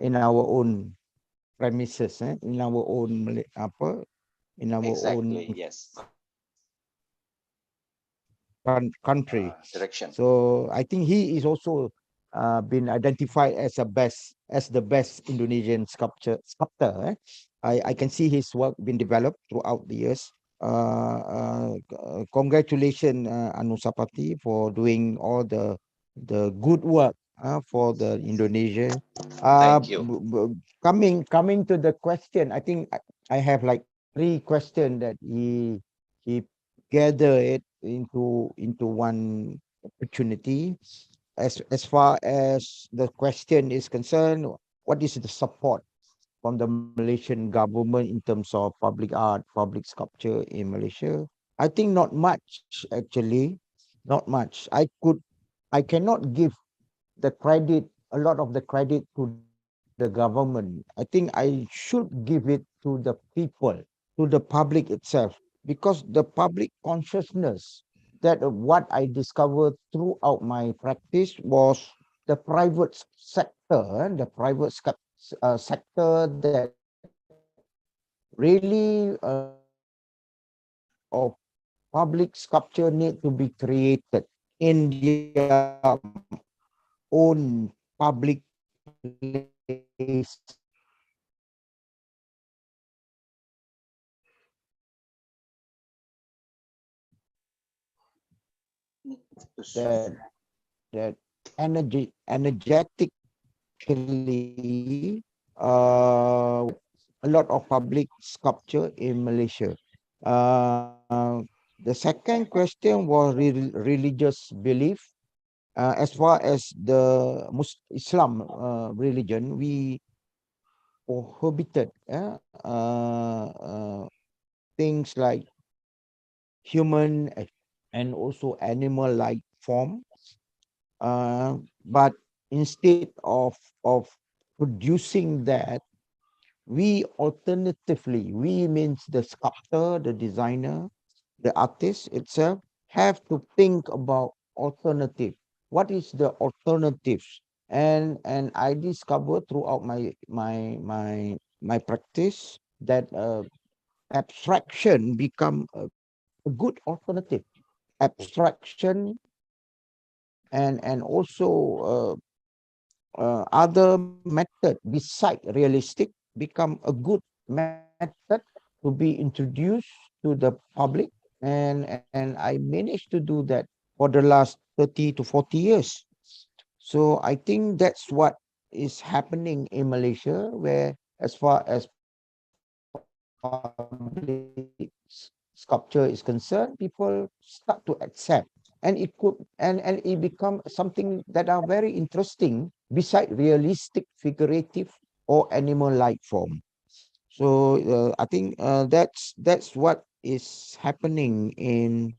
in our own premises, in our own Exactly, own yes. country. Direction. So I think he is also been identified as the best Indonesian sculptor. I can see his work been developed throughout the years. Congratulations, Anusapati, for doing all the good work for the Indonesia. Thank you. Coming to the question, I think I have like 3 questions that he gathered it into one opportunity. As far as the question is concerned, what is the support from the Malaysian government in terms of public art, public sculpture in Malaysia? I think not much, actually. Not much. I cannot give a lot of the credit to the government. I think I should give it to the people, to the public itself, because the public consciousness, that what I discovered throughout my practice was the private sector, sector that really of public sculpture need to be created in their own public place. That energetically a lot of public sculpture in Malaysia. The second question was religious belief. As far as the Islam religion, we prohibited things like human and also animal-like form. But instead of producing that, we means the sculptor, the designer, the artist itself have to think about alternative. What is the alternatives? And I discovered throughout my practice that abstraction become a good alternative. Abstraction and also other method beside realistic become a good method to be introduced to the public, and I managed to do that for the last 30 to 40 years. So I think that's what is happening in Malaysia, where as far as public sculpture is concerned, people start to accept, and it could and it become something that are very interesting beside realistic, figurative, or animal-like form. So I think that's what is happening in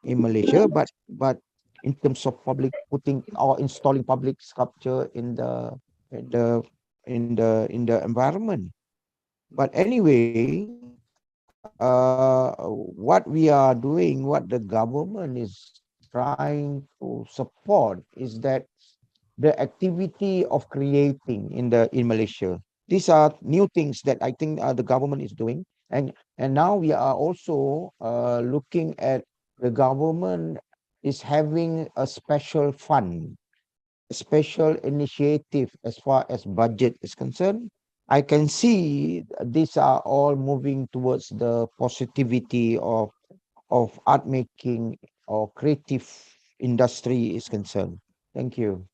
Malaysia, but in terms of public putting or installing public sculpture in the environment. But anyway, what we are doing, what the government is trying to support is that the activity of creating in Malaysia. These are new things that I think the government is doing, and now we are also looking at the government is having a special fund, a special initiative as far as budget is concerned. I can see these are all moving towards the positivity of art making or creative industry is concerned. Thank you.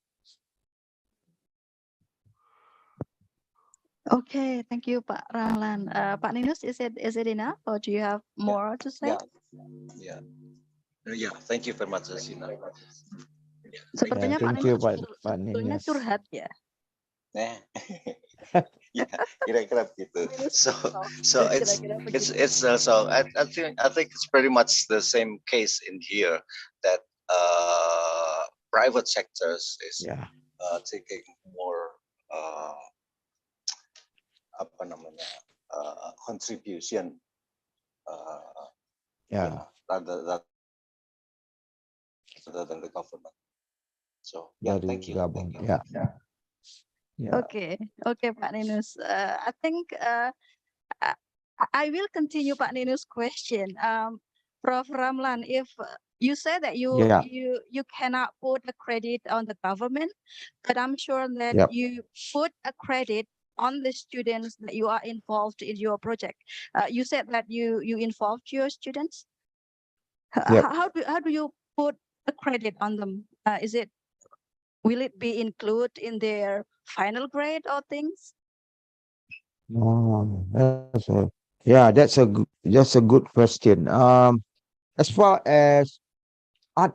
Okay, thank you, Pak Rahlan. Pak Ninus, is it enough, or do you have more to say? Yeah. Thank you very much, Zina. Sepertinya Pak Thank you, Ninus Pak sebetulnya Ninus. curhat ya. Yeah, kira-kira begitu. So it's Kira-kira it's begitu. it's so I think it's pretty much the same case in here that private sectors is Yeah. taking more apa namanya contribution Yeah. rather than the government. So yeah, Dari thank you. gabung. Yeah. Yeah. Okay, Pak Ninus. I think I will continue Pak Ninus' question. Prof. Ramlan, if you say that Yeah. you cannot put a credit on the government, but I'm sure that Yep. you put a credit on the students that you are involved in your project. You said that you involved your students. Yep. How do you put a credit on them? Will it be included in their final grade or things? Oh, that's a good question. As far as art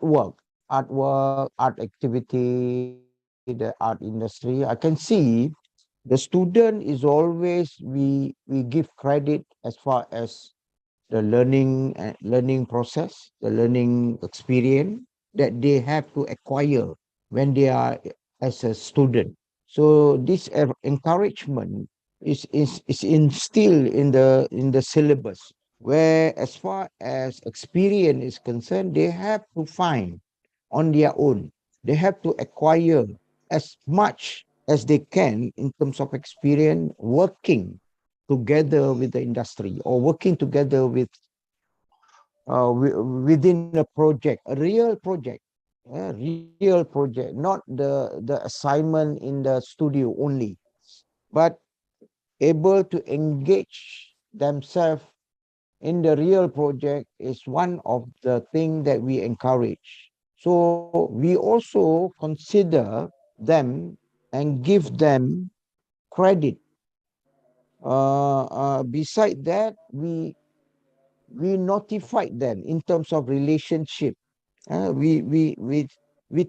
activity, the art industry, I can see the student is always we give credit as far as the learning process, the learning experience that they have to acquire when they are as a student. So this encouragement is instilled in the syllabus, where as far as experience is concerned, they have to find on their own. They have to acquire as much as they can in terms of experience working together with the industry or working together within a project, a real project, not the assignment in the studio only, but able to engage themselves in the real project is one of the things that we encourage. So we also consider them and give them credit. Beside that, we notified them in terms of relationship. We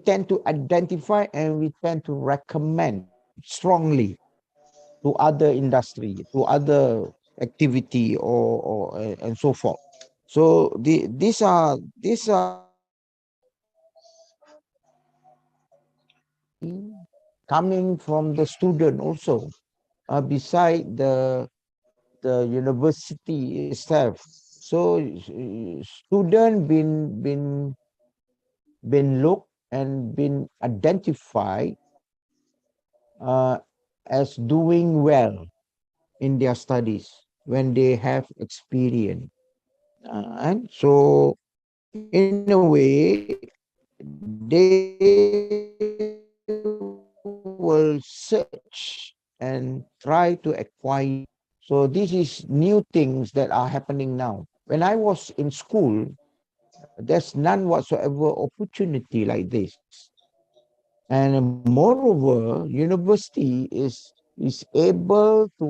tend to identify and we tend to recommend strongly to other industry, to other activity or and so forth. So these are coming from the student also, beside the university itself. So student been looked and been identified as doing well in their studies when they have experience. And so in a way, they will search and try to acquire. So this is new things that are happening now. When I was in school, there's none whatsoever opportunity like this. And moreover, university is able to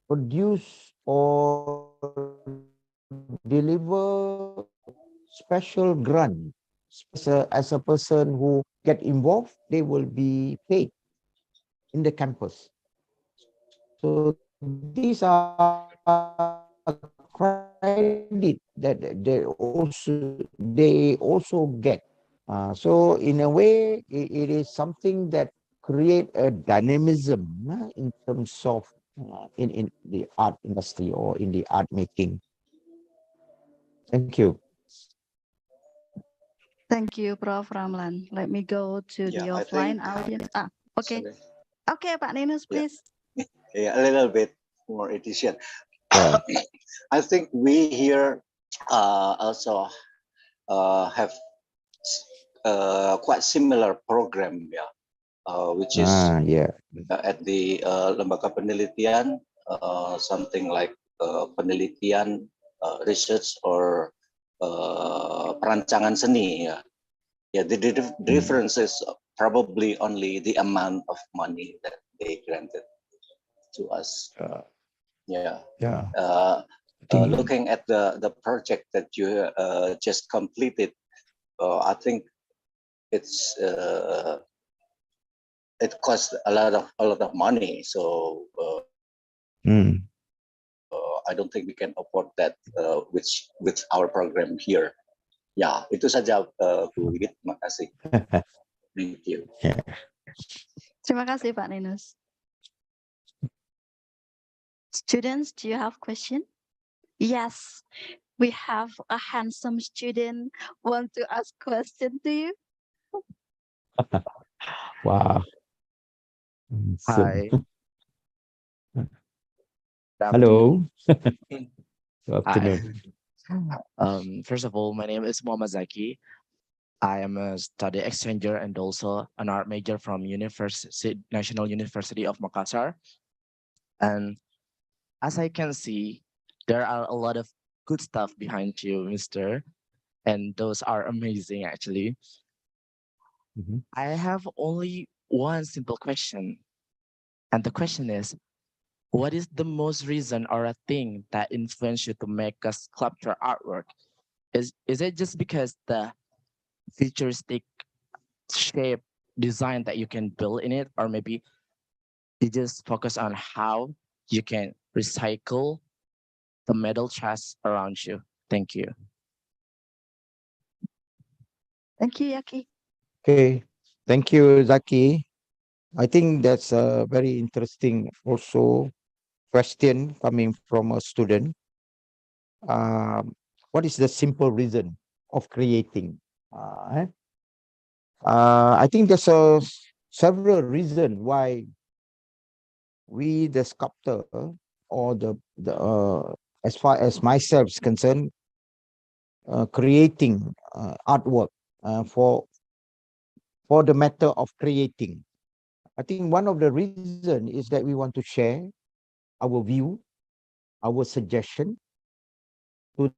produce or deliver special grant. As a person who get involved, they will be paid in the campus. So these are credit that they also get. So in a way, it is something that create a dynamism in terms of in the art industry or in the art making. Thank you. Thank you, Prof. Ramlan. Let me go to the Yeah, I offline think audience. Okay. sorry. Okay, Pak Ninus, Yeah. please. Yeah, a little bit more efficient. Yeah. I think we here also have quite similar program, yeah, which is Yeah. at the lembaga penelitian, something like penelitian, research or perancangan seni. Yeah, yeah. The difference is probably only the amount of money that they granted to us. Yeah. Yeah. Looking at the project that you just completed, I think it's it costs a lot of money. So I don't think we can afford that with our program here. Ya, itu saja Bu Wigit. Terima kasih. Thank you. Terima kasih, Pak Ninus. Students, do you have question? Yes, we have a handsome student want to ask question to you. Wow. Hi. Hello. Good Hi. afternoon. First of all, my name is Muhammad Zaki. I am a study exchanger and also an art major from National University of Makassar. And as I can see, there are a lot of good stuff behind you, Mr. And those are amazing, actually. I have only one simple question. And the question is, what is the most reason or a thing that influenced you to make a sculpture artwork? Is it just because the futuristic shape design that you can build in it, or maybe you just focus on how you can recycle the metal trash around you? Thank you. Thank you, Yaki. Okay. Thank you, Zaki. I think that's a very interesting also question coming from a student. What is the simple reason of creating? I think there's several reasons why we, the sculptor, or as far as myself is concerned, creating artwork for the matter of creating. I think one of the reason is that we want to share our view, our suggestion to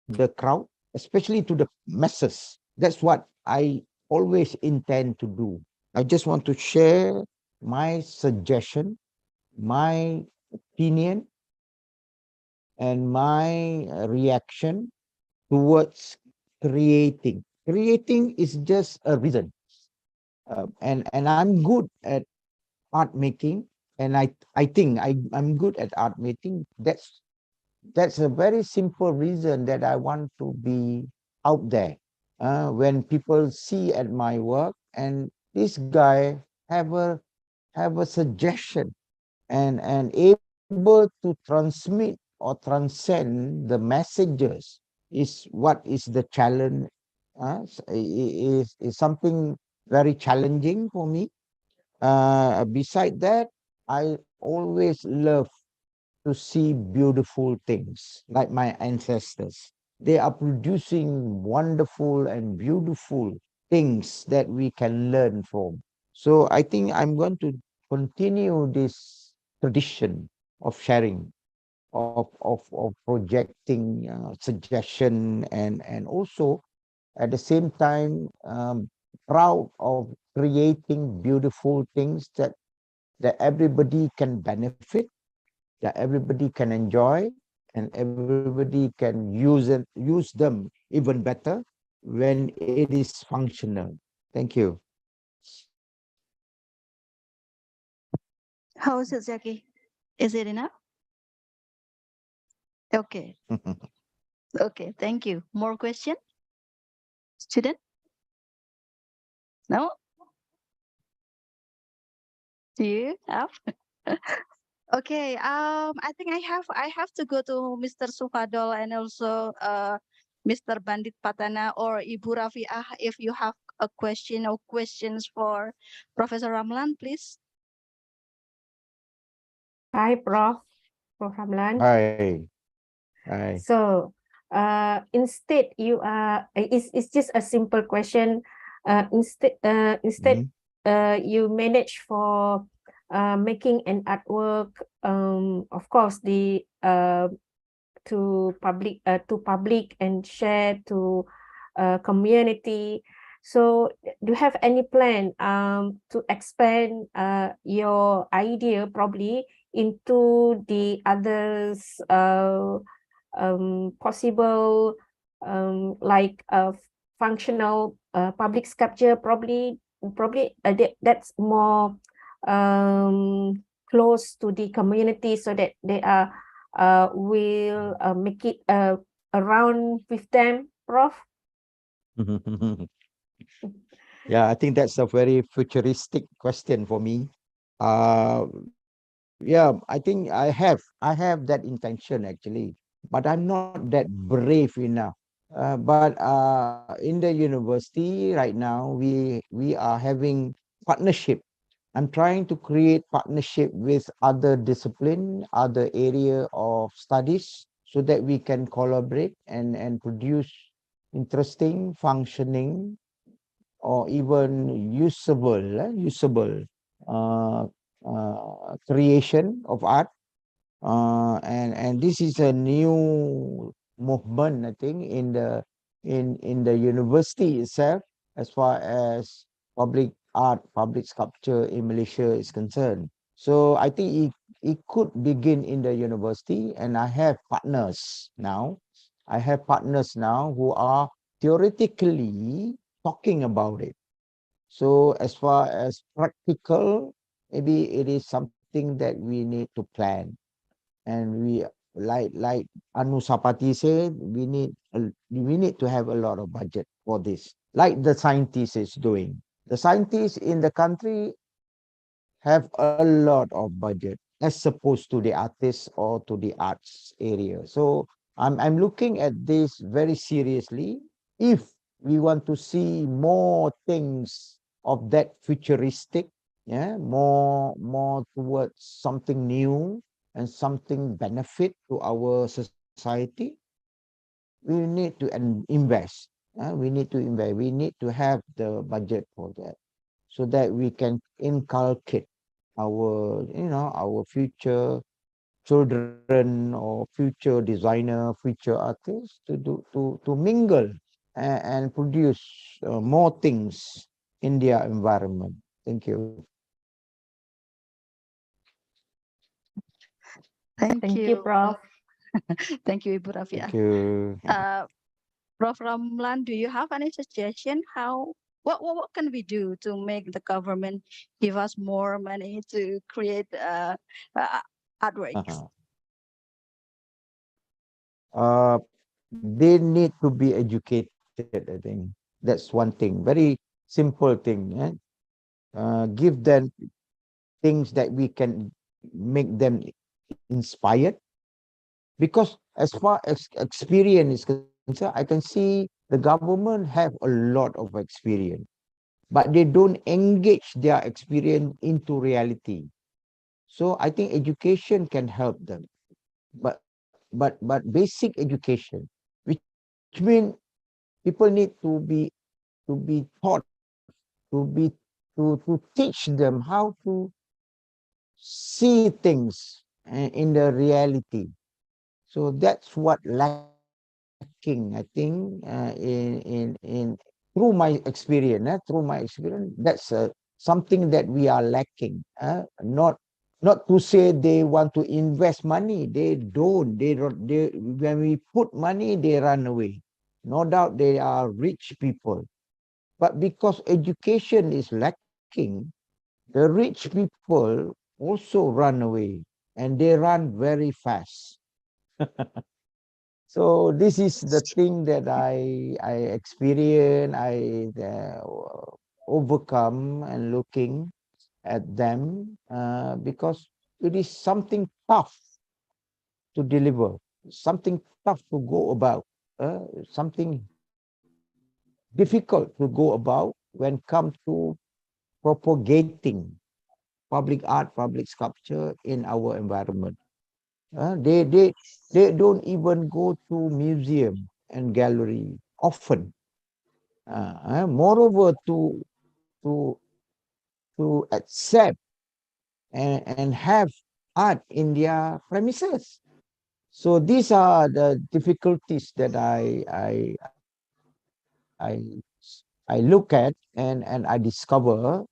the crowd, especially to the masses. That's what I always intend to do. I just want to share my suggestion, my opinion, and my reaction towards creating. Creating is just a reason. And I'm good at art making, and I think I'm good at art making. That's a very simple reason that I want to be out there. When people see at my work, and this guy have a suggestion and able to transmit or transcend the messages is what is the challenge. Is something very challenging for me. Beside that, I always love to see beautiful things like my ancestors. They are producing wonderful and beautiful things that we can learn from. So I think I'm going to continue this tradition of sharing, of projecting suggestion and also at the same time proud of creating beautiful things that everybody can benefit, that everybody can enjoy, and everybody can use them even better when it is functional. Thank you. How is it, Zaki? Is it enough? Okay. Okay. Thank you. More question? Student? No? Do you have? Okay. I think I have to go to Mr. Sukadol and also Mr. Bandit Patana or Ibu Rafiah if you have a question or questions for Professor Ramlan, please. Hi, Prof. Ramlan. Hi. Hi. So, instead you it's just a simple question. Instead, you manage for making an artwork. Of course, the to public and share to community. So, do you have any plan to expand your idea probably into the others possible like functional public sculpture probably that's more close to the community so that they will make it around with them, Prof. Yeah, I think that's a very futuristic question for me. Yeah, I think I have that intention actually, but I'm not that brave enough. But in the university right now, we are having partnership. I'm trying to create partnership with other discipline, other area of studies, so that we can collaborate and produce interesting, functioning, or even usable creation of art. And this is a new movement, I think, in the university itself, as far as public art, public sculpture in Malaysia is concerned. So I think it could begin in the university, and I have partners now. I have partners now who are theoretically talking about it. So as far as practical, maybe it is something that we need to plan. And we like Anu Sapati said, we need to have a lot of budget for this, like the scientists is doing. The scientists in the country have a lot of budget as opposed to the artists or to the arts area. So I'm looking at this very seriously. If we want to see more things of that futuristic, yeah, more towards something new and something benefit to our society, we need to invest. We need to invest. We need to have the budget for that, so that we can inculcate our our future children or future designer, future artists to mingle and produce more things in their environment. Thank you. Thank Thank you, you. Prof. Thank you, Ibu Rafiah. Thank you. Prof. Ramlan, do you have any suggestion how what can we do to make the government give us more money to create artworks? They need to be educated, I think. That's one thing. Very simple thing. Give them things that we can make them inspired. Because as far as experience is concerned, I can see the government have a lot of experience, but they don't engage their experience into reality. So I think education can help them. But basic education, which means people need to be taught, to teach them how to see things in the reality. So that's what lacking lacking, I think, in through my experience, that's something that we are lacking. Not to say they want to invest money. They don't. They when we put money, they run away. No doubt they are rich people, but because education is lacking, the rich people also run away, and they run very fast. So this is the thing that I experience, I overcome and looking at them because it is something tough to deliver, something tough to go about, something difficult to go about when come to propagating public art, public sculpture in our environment. They don't even go to museum and gallery often. Moreover, to to accept and have art in their premises. So these are the difficulties that I I look at and I discover.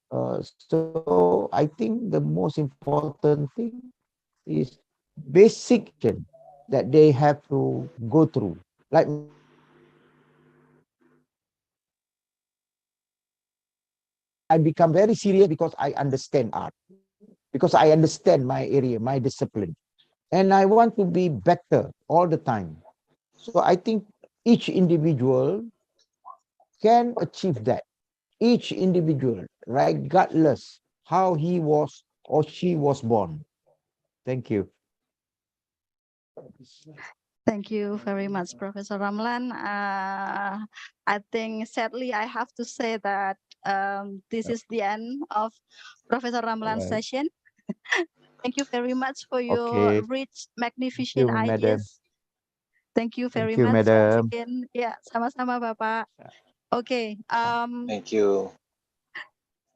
So I think the most important thing is basic that they have to go through. Like I become very serious because I understand art, because I understand my area, my discipline, and I want to be better all the time. So I think each individual can achieve that. Each individual, regardless how he was or she was born. Thank you. Thank you very much, Professor Ramlan. I think sadly I have to say that this is the end of Professor Ramlan's Right. session. Thank you very much for your Okay. rich, Thank magnificent you, madam. ideas. Thank you very Thank you, much once madam. again. Ya, sama-sama Bapak. Okay. Thank you.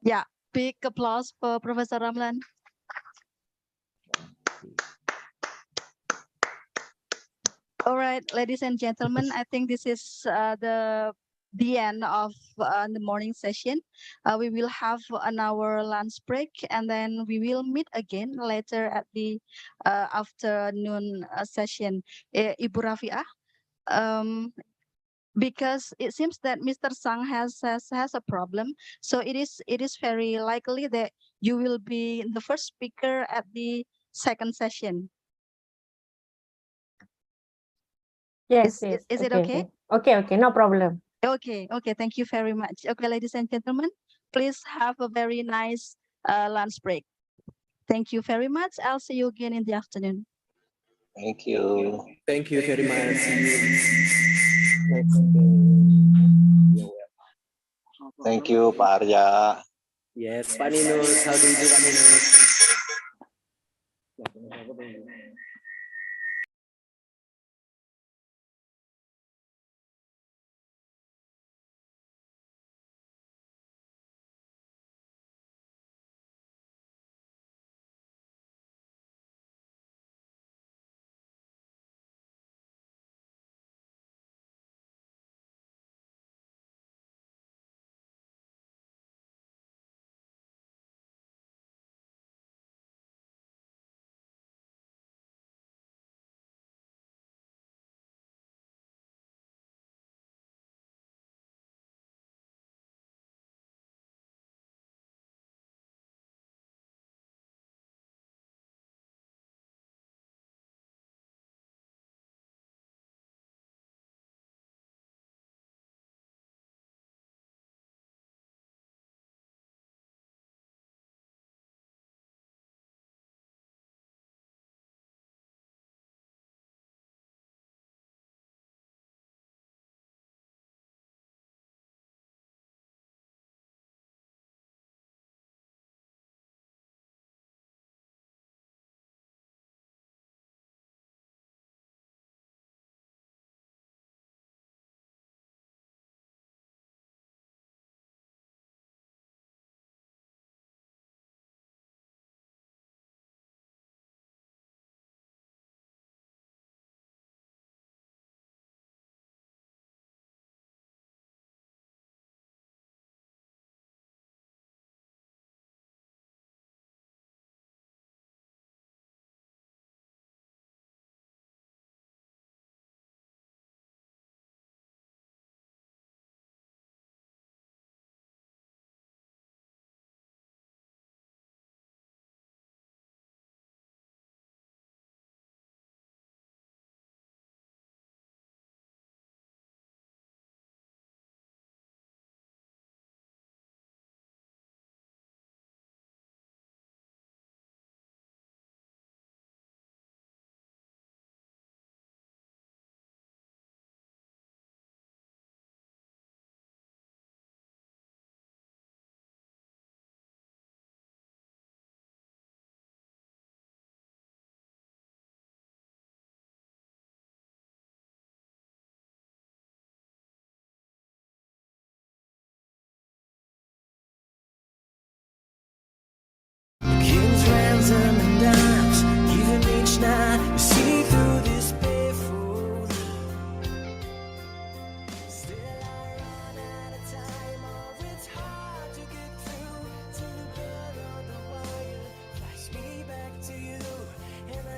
Yeah, big applause for Professor Ramlan. All right, ladies and gentlemen, I think this is the end of the morning session. We will have an hour lunch break, and then we will meet again later at the afternoon session. Ibu Rafiah, because it seems that Mr. Sang has a problem, so it is very likely that you will be the first speaker at the second session. Yes, yes. Is it Okay, okay? okay, no problem. Okay, thank you very much. Okay, ladies and gentlemen, please have a very nice lunch break. Thank you very much. I'll see you again in the afternoon. Thank you. Thank you very much. See you. Thank you, Pak Arya. Yes, Pak Ninus. How do you do, Pak Ninus?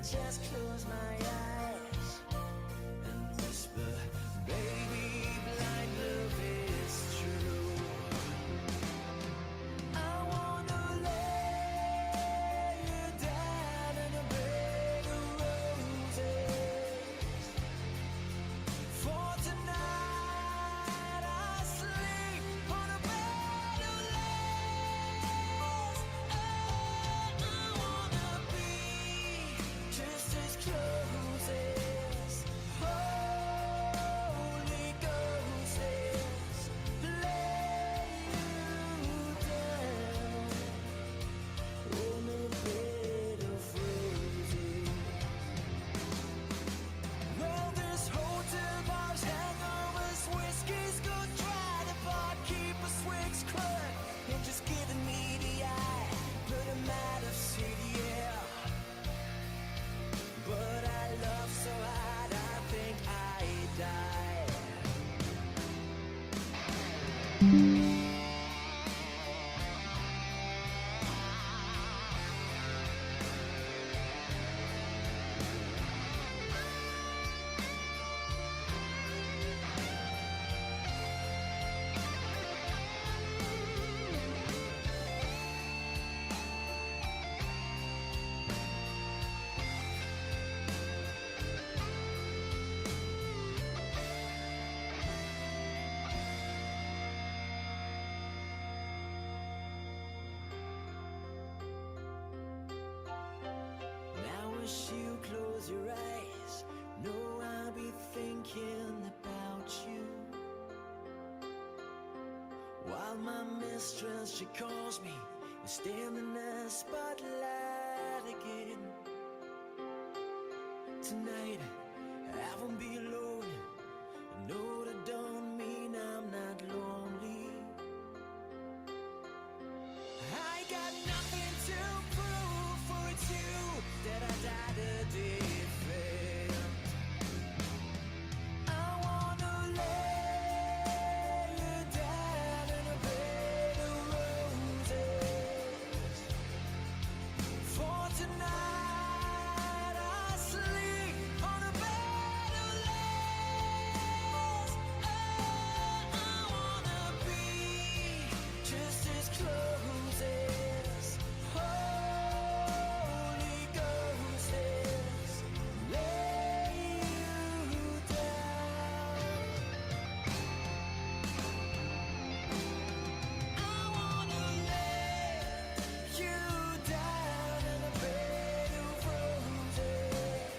just close my eyes and whisper, baby, blind love is true. I wanna lay you down in a bed of roses. For tonight I sleep on a bed of lace. Oh, I wanna be just as close as Holy Ghost is. Lay you down on a bed of roses. Well, this hotel bar's hangovers, whiskey's good dry. The barkeeper's wigs cut and just giving me the eye. But I'm out of city, yeah. But I love so hard, I think I die. Now as you close your eyes, know I'll be thinking about you. While my mistress, she calls me and stand in the spotlight again. Tonight, I won't be alone. No, that don't mean I'm not lonely. I got nothing to prove, for it's you that I died a different. I wanna lay you down in a bed of roses. For tonight I sleep on a bed of lace. Oh, I wanna be just as close as Holy Ghost is. Lay you down. I wanna lay you down in a bed of roses.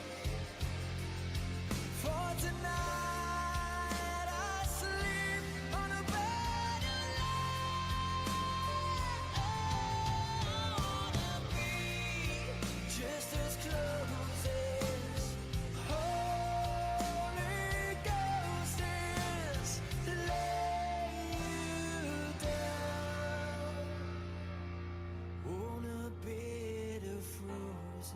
For tonight I sleep on a bed of lace. I wanna be just as close as Holy Ghost is. Lay you down on a bed of roses.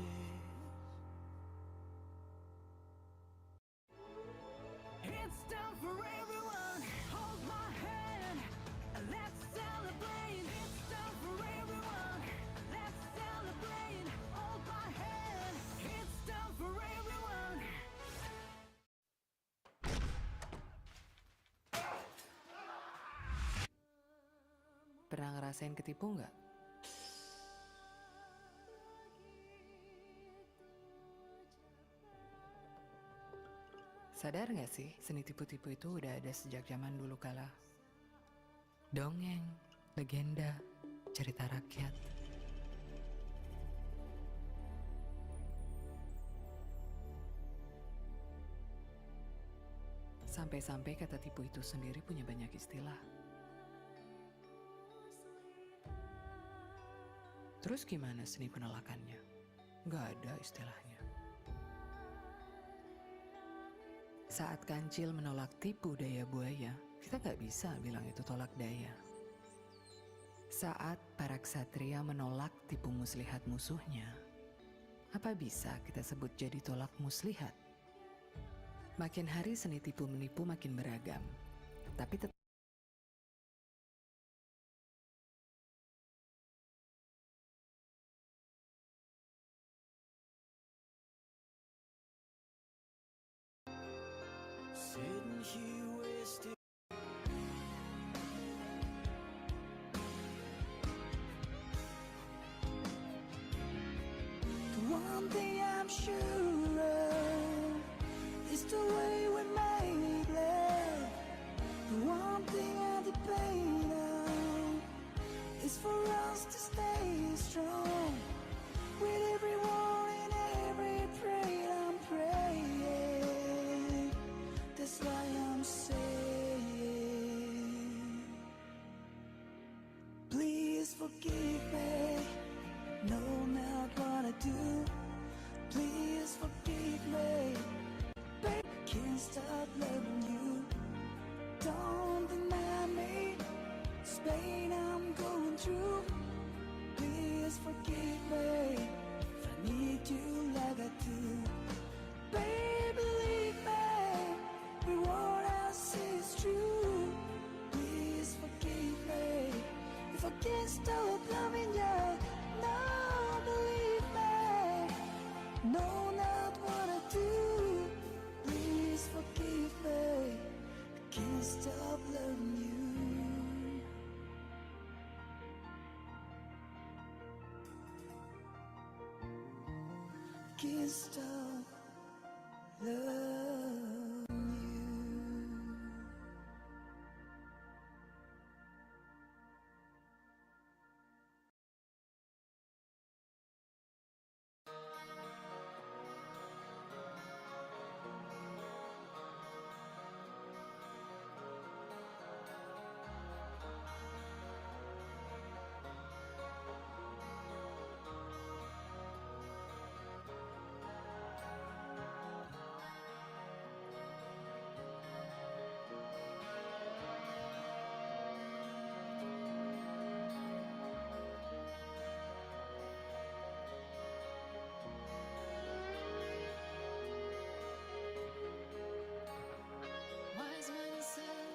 It's time for everyone, hold my hand, let's celebrate. It's time for everyone, let's celebrate. Hold my hand, it's time for everyone. Pernah ngerasain ketipu nggak? Sadar nggak sih, seni tipu-tipu itu udah ada sejak zaman dulu kala. Dongeng, legenda, cerita rakyat. Sampai-sampai kata tipu itu sendiri punya banyak istilah. Terus gimana seni penolakannya? Nggak ada istilahnya. Saat Kancil menolak tipu daya buaya, kita nggak bisa bilang itu tolak daya. Saat para ksatria menolak tipu muslihat musuhnya, apa bisa kita sebut jadi tolak muslihat? Makin hari seni tipu menipu makin beragam, tapi tetap Didn't he waste it? One thing I'm sure of is the way we make love. The one thing I depend on is for us to stay strong. With every word and every prayer I'm praying. That's why I'm saying, please forgive me. No, not what I do. Please forgive me. Babe, can't stop loving you. Don't deny me. This pain I'm going through. Please forgive me if I need you like I do. Baby, believe me, every word I say is true. Please forgive me if I can't stop loving you. No, believe me, no, not what I do. Please forgive me, I can't stop loving you. Can't stop loving you. Wise men said,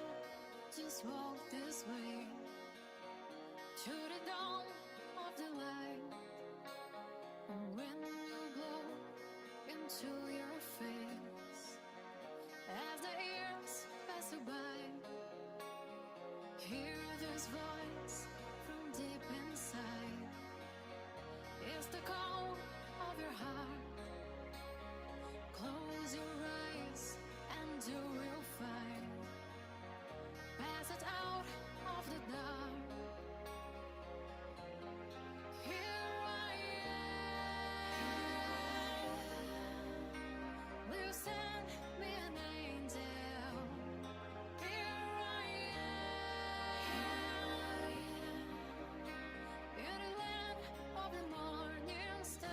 just walk this way to the dawn of the light. And when you blow into your face, as the years pass you by, hear this voice from deep inside. It's the call of your heart. Close your eyes and you will find. Pass it out of the dark. Here I am. Will you send me an angel? Here I am. In the land of the morning star.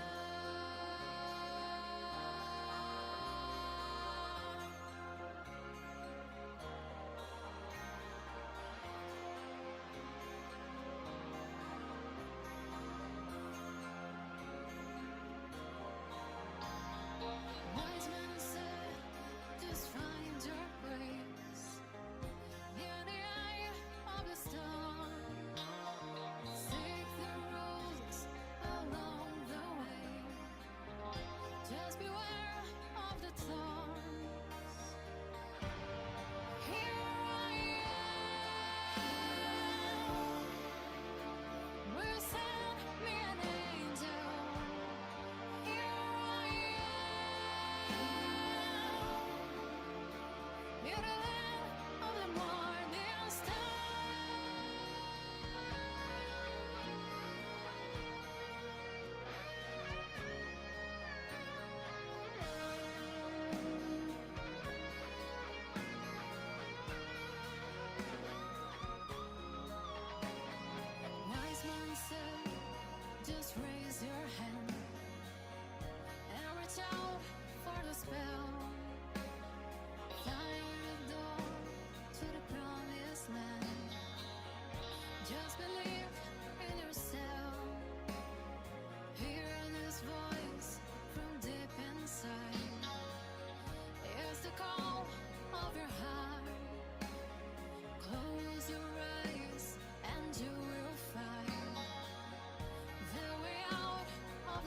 Wise men said, just find your place near the eye of the storm. Seek the roses along the way. Just beware of the thorns. Here I am. Will you send me an angel? Here I am. In the land of the morning star. Wise man said, just raise your hand and reach out for the spell. Find the door to the promised land. Just believe in yourself. Hear this voice from deep inside. It's the call of your heart. Close your eyes and you will find the way out of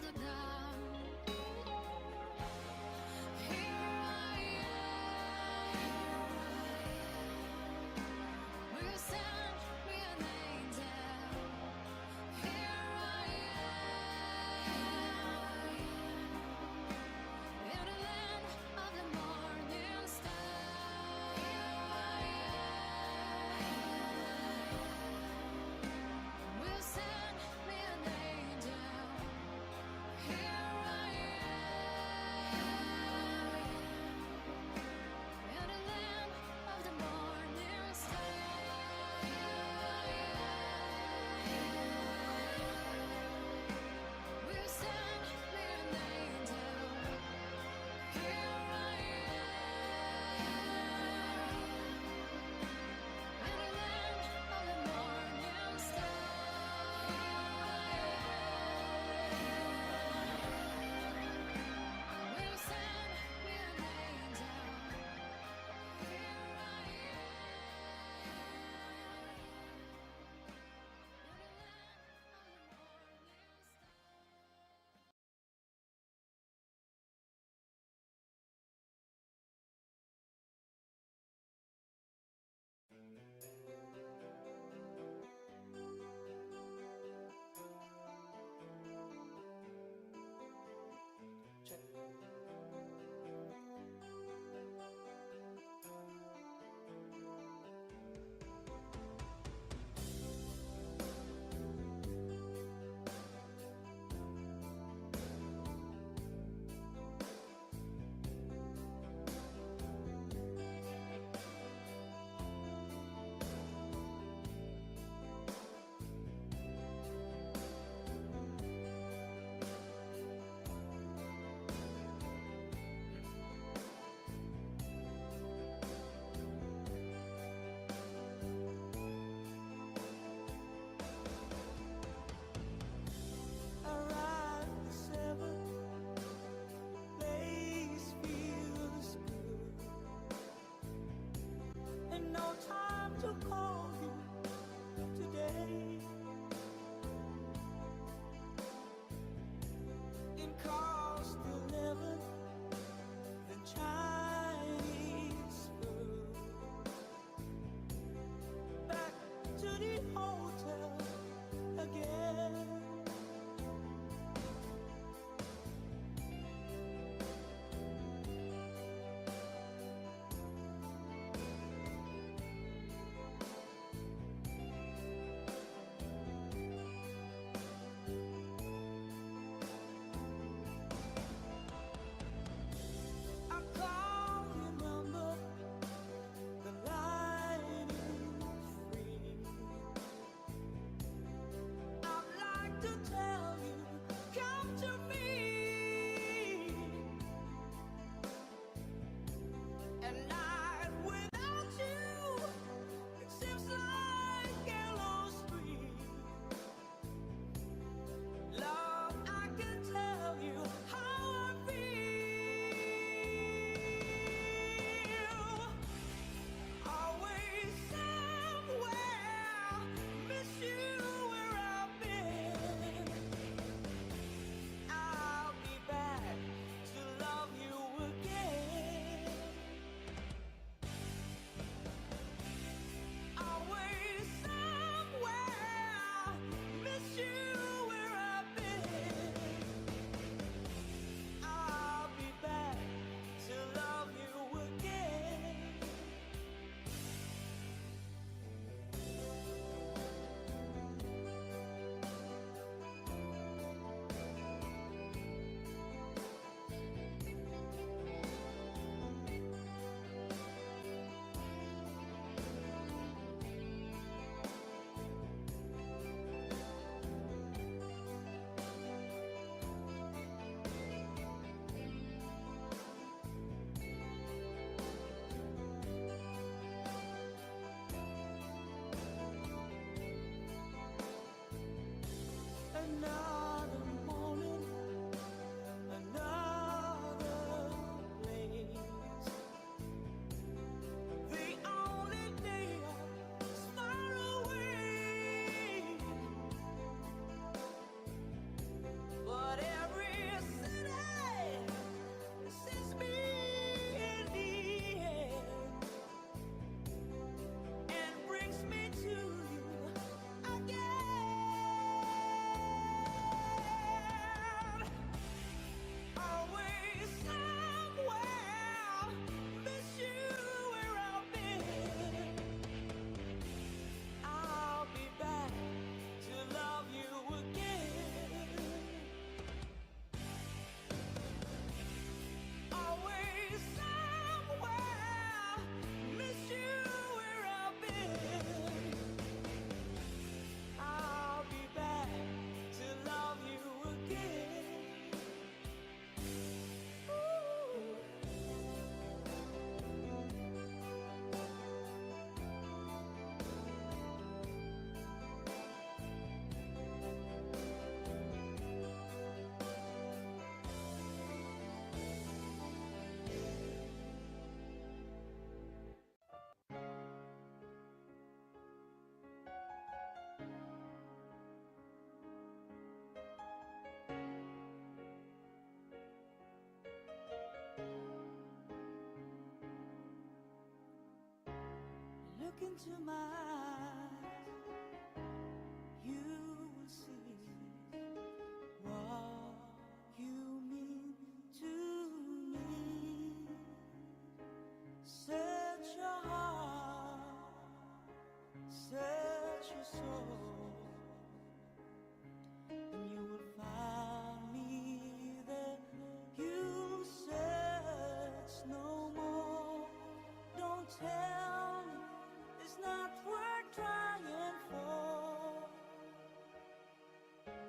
into my eyes, you will see what you mean to me. Search your heart, search your soul, and you will find me there. You'll search no more. Don't tell me it's not worth trying for.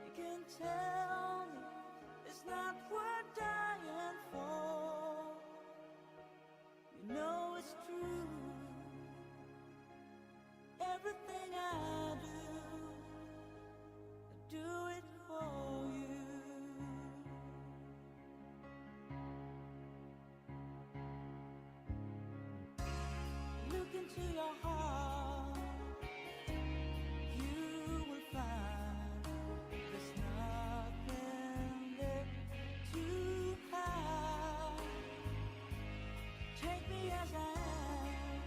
You can tell me it's not worth dying for. You know it's true. Everything I do it for you. Look into your heart, you will find there's nothing there to hide. Take me as I am,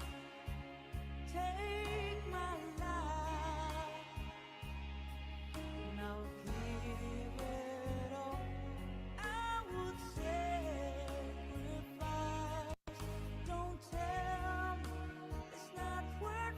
take my life, and I'll give it all. I would sacrifice. Don't tell me it's not worth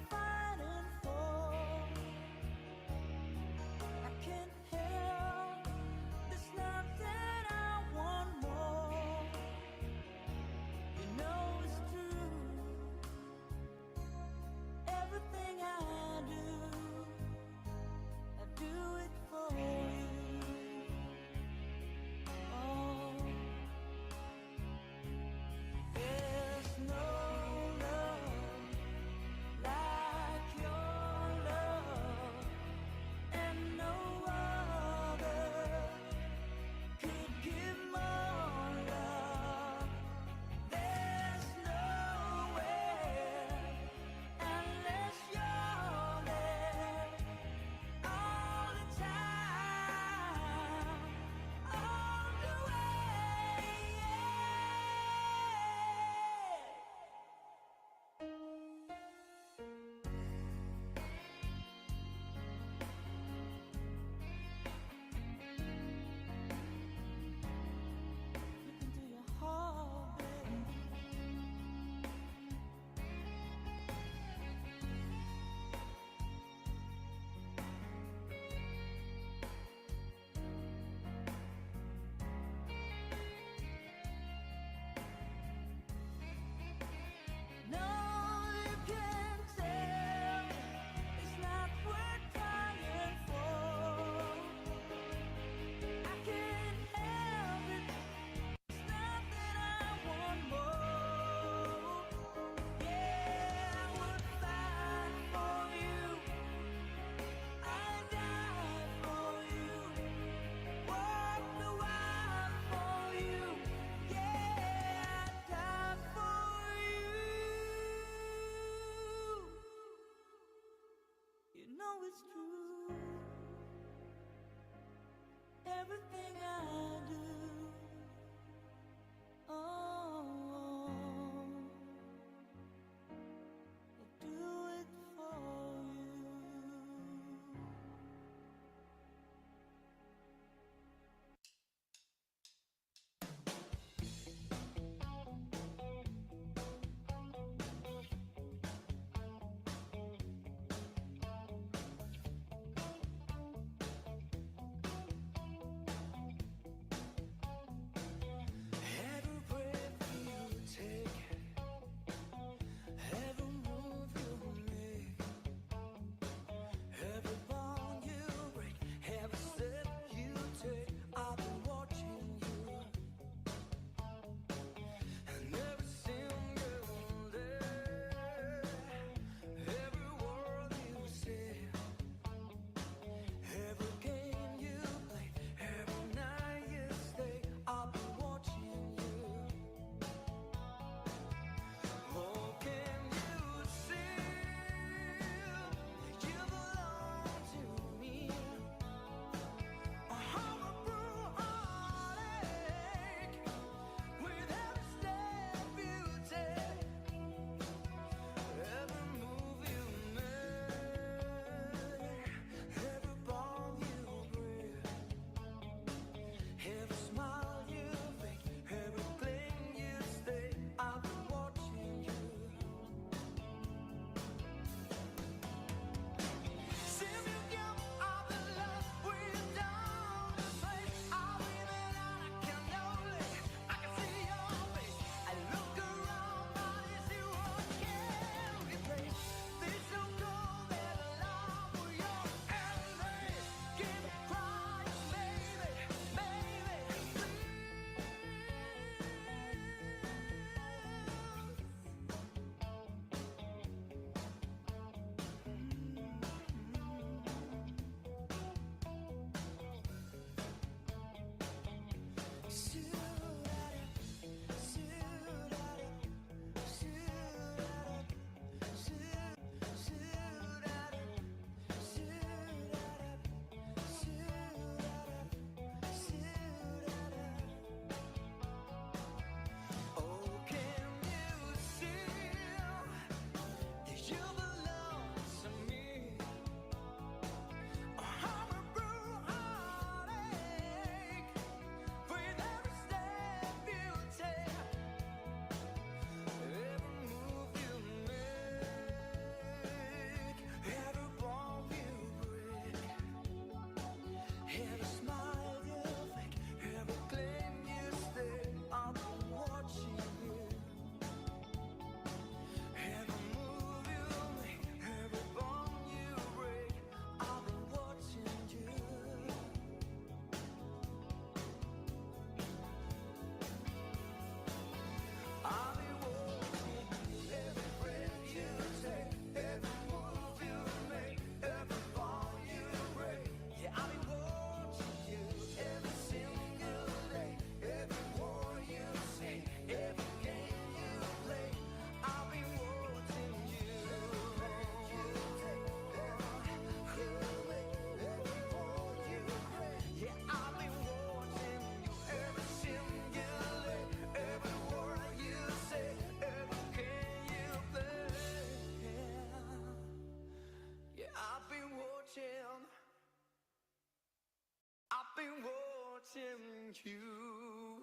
be watching you.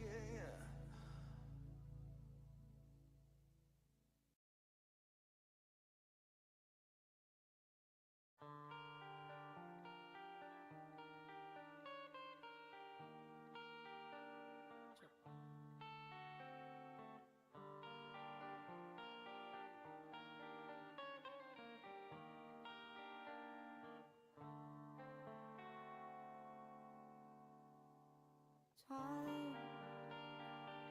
Yeah. Time,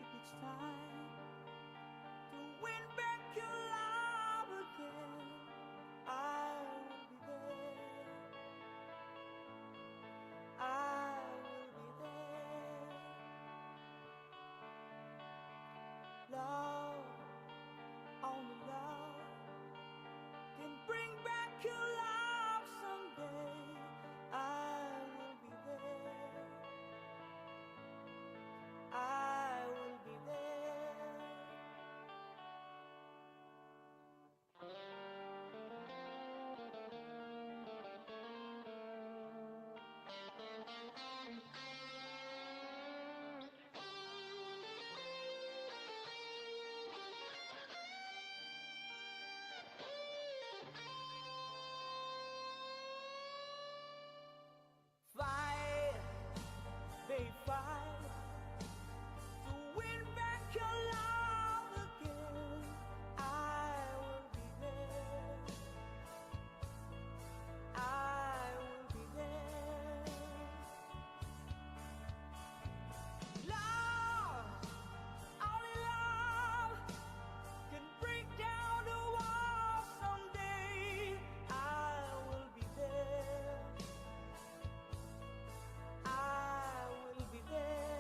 it's time to win back your love again. I will be there. I will be there. Love, only love can bring back your love someday. I will be there. I will be there. Fight, they fight to win back your love again. I will be there. I will be there. Love, only love can break down the walls someday. I will be there. I will be there.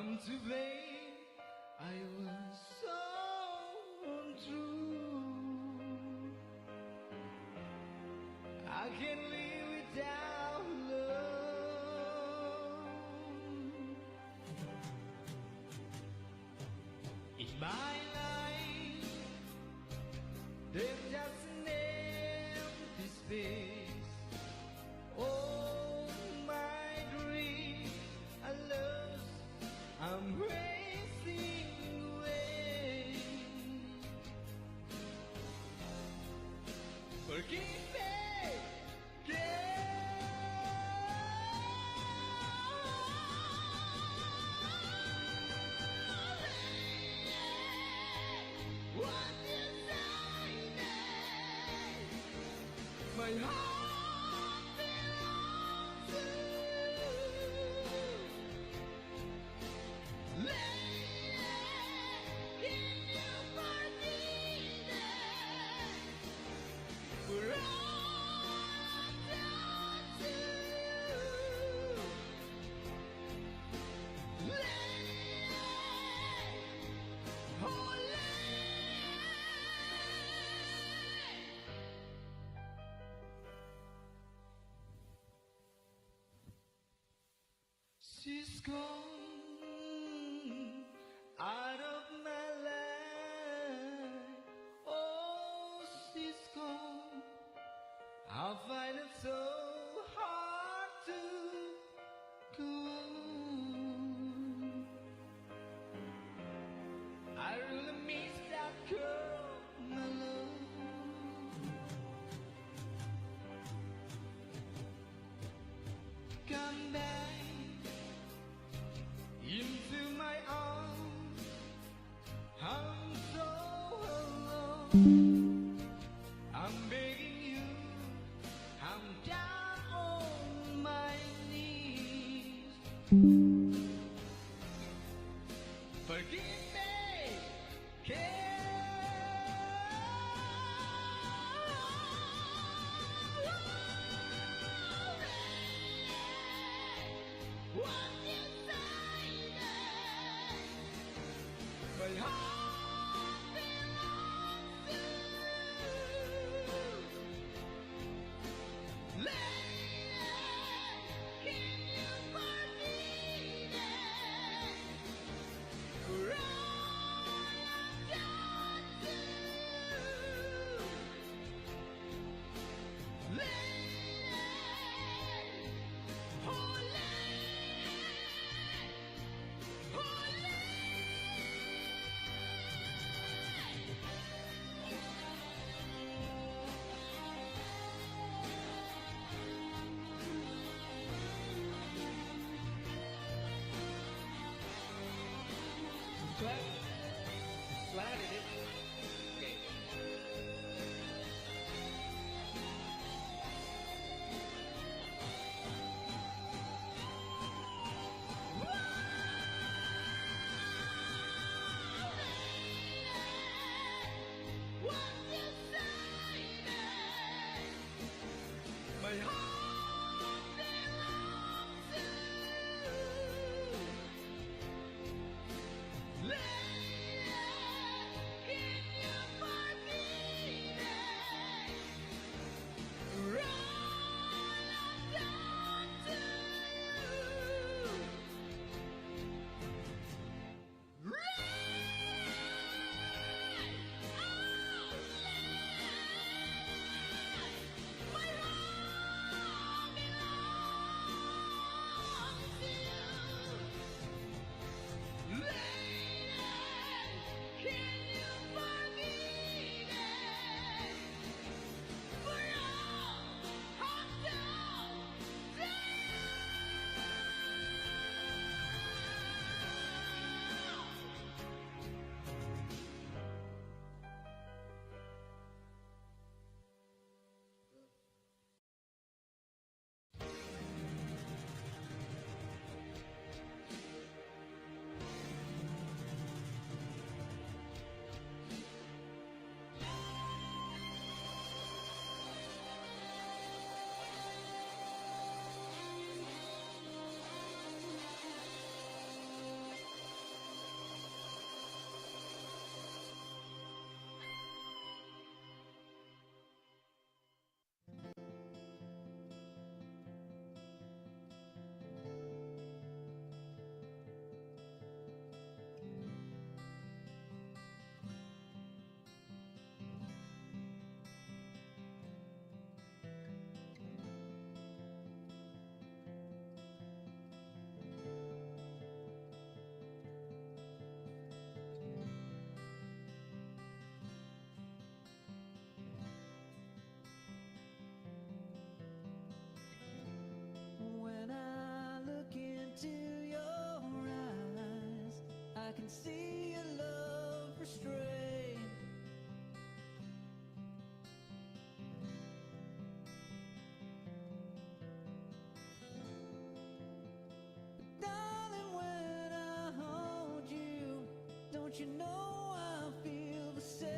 I'm to blame. I was so untrue. I can't live without love. In my life, there's just an empty space. Oh, my dreams are lost. I'm racing away. Forgive me, what decided my heart belongs to you. Lady, can you forgive me for all I've done to you? Lady, oh she's gone out of my life. Oh, she's gone. I find it so hard to go on. I really miss that girl, my love. Come back into my arms. I'm so alone. I'm begging you. I'm down on my knees. Forgive me, what you say, my heart belongs to you. Lady, can you forgive Don't you know I feel the same?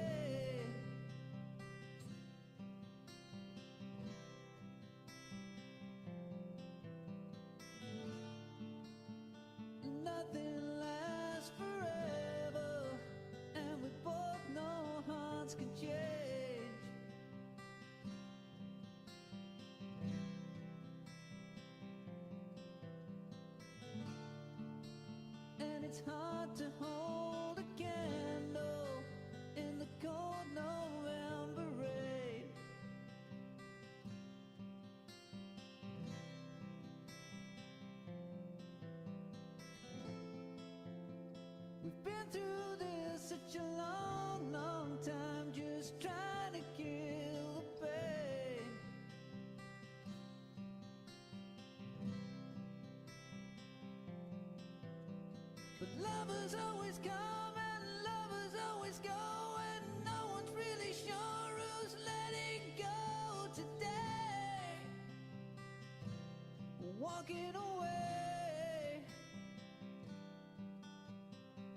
Nothing lasts forever, and we both know hearts can change. And it's hard to hold a candle in the cold November rain. We've been through this such a long, long time, just trying to kill the pain. But lovers always come and lovers always go, and no one's really sure who's letting go today. Walking away.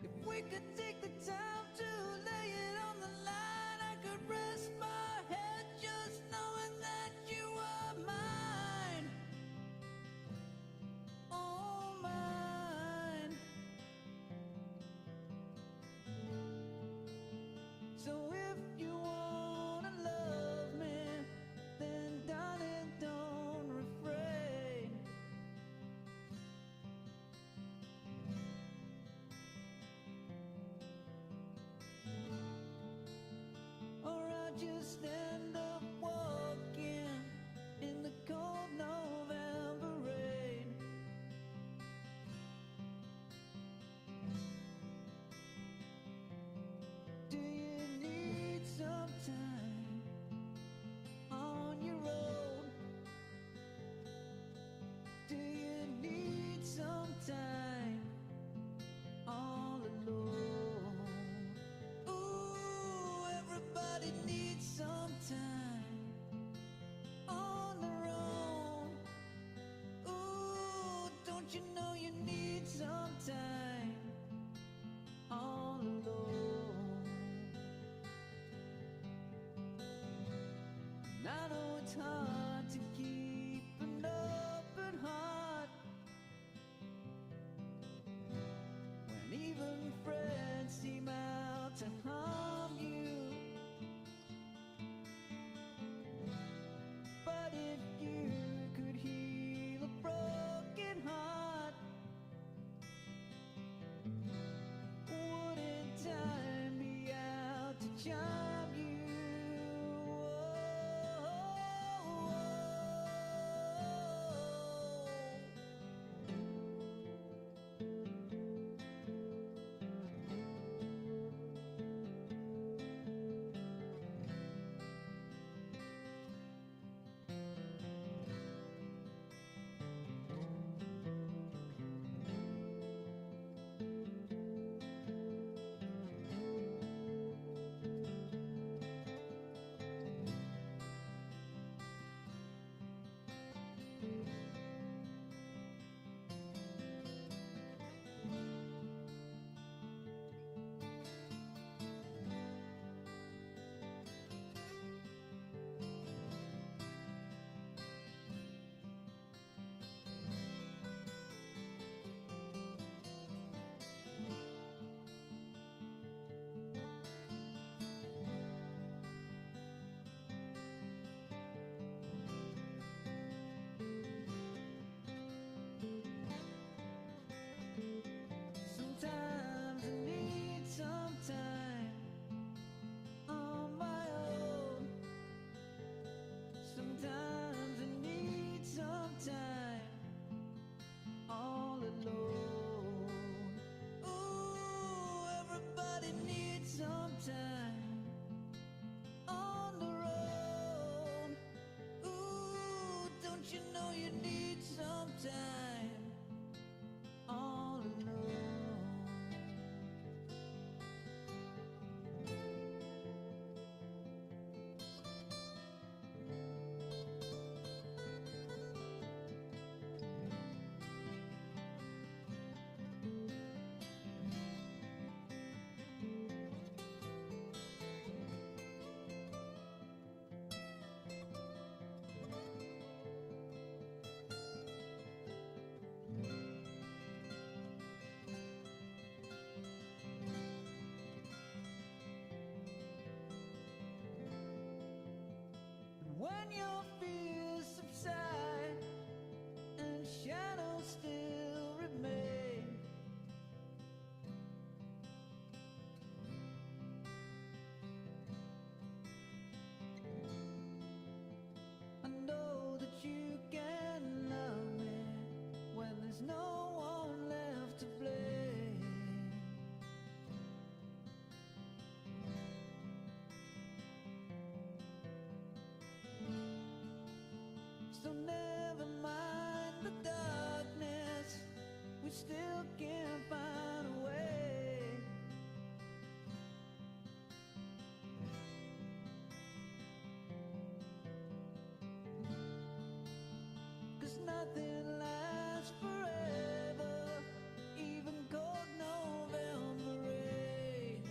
If we could take the time to lay it on the line, I could rest my head just knowing that you are mine. Oh, mine. So if you wanna love me, then darling, don't refrain. Or I just end up walking in the cold November rain. Do you need some time on your own? Do you need some time all alone? Ooh, everybody needs some time on their own. Ooh, don't you know you need some time all alone? And I know it's hard to keep an open heart when even friends seem out to harm you. But if you could heal a broken heart, wouldn't time be out to charm you? Sometimes I need some time on my own. Sometimes I need some time all alone. Ooh, everybody needs some time on their own. Ooh, don't you know you need some time all alone? when your fears subside and shadows still remain. I know that you can love me when there's no one left to blame. So never mind the darkness, we still can find a way. Cause nothing lasts forever, even cold November rain.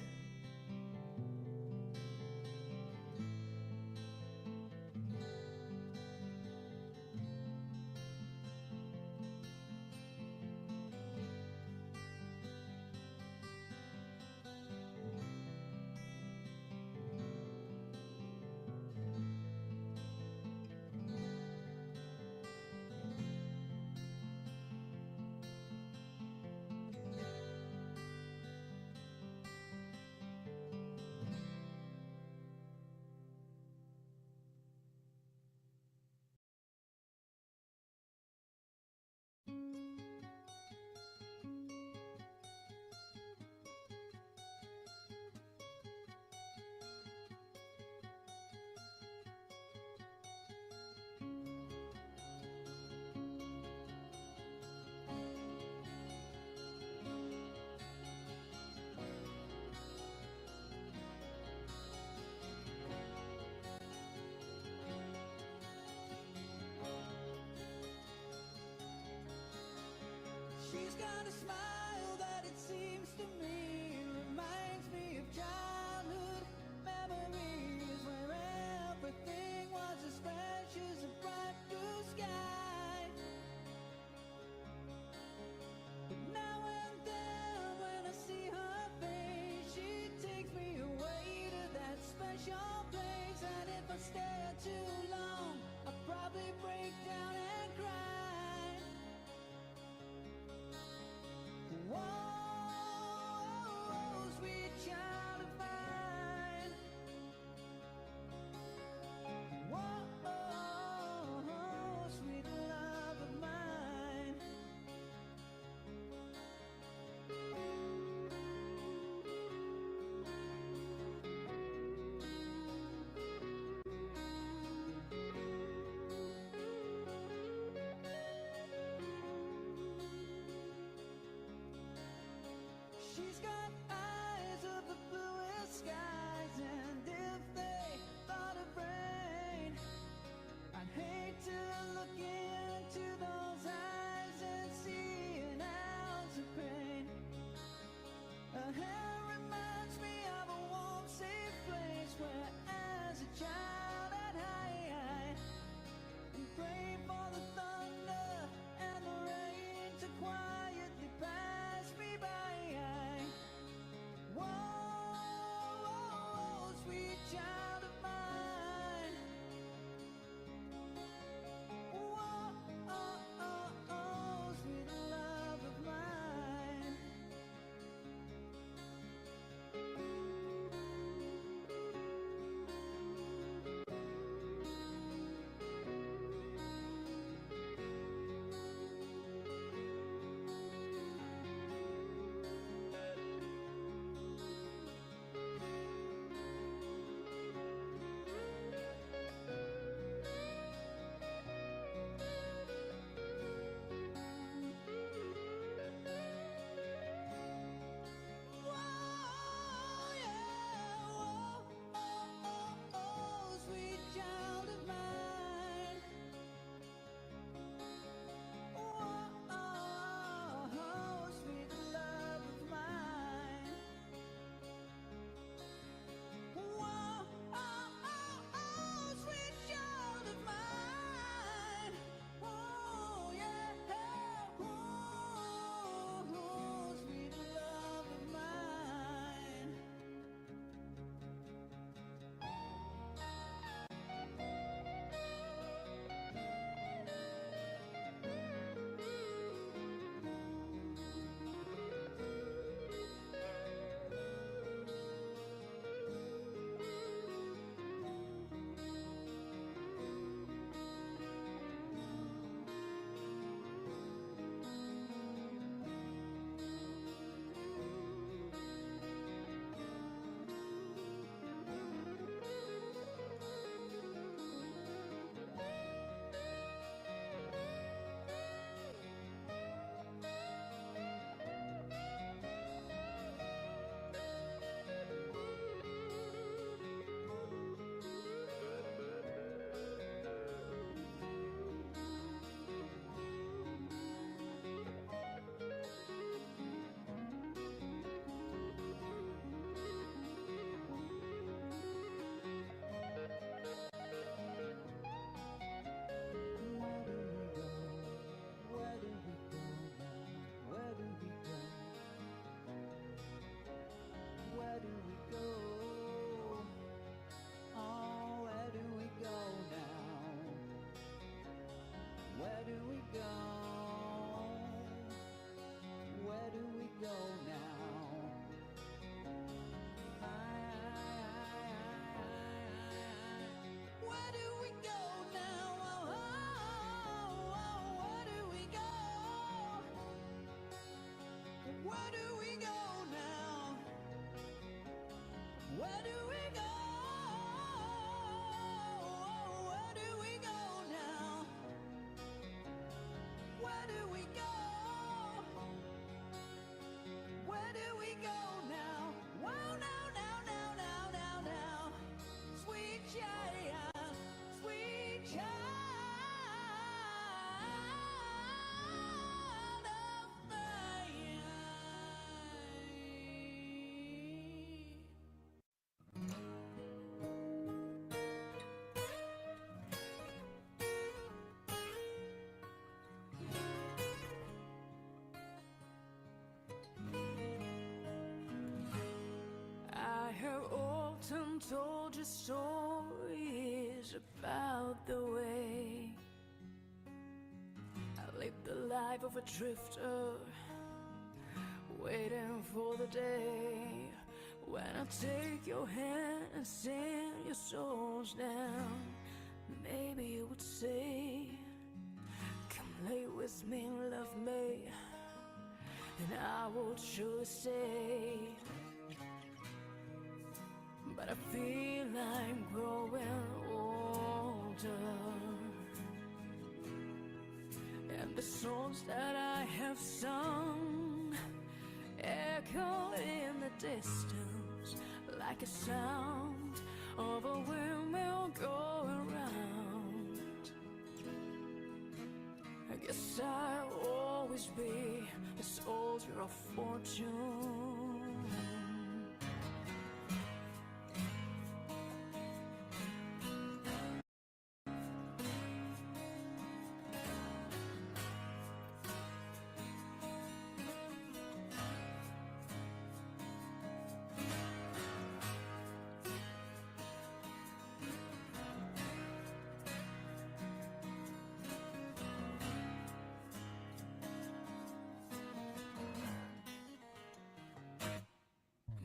Where do we go now? Where do we go? Where do we go now? Where do we go? Where do we go now? Wow, now. Sweet child, sweet child of mine. I have often told you stories about the way I lived the life of a drifter, waiting for the day when I take your hand and sing your souls down. Maybe you would say, come lay with me, love me, and I would surely say, but I feel I'm growing older, and the songs that I have sung echo in the distance like a sound of a windmill going round. I guess I'll always be a soldier of fortune.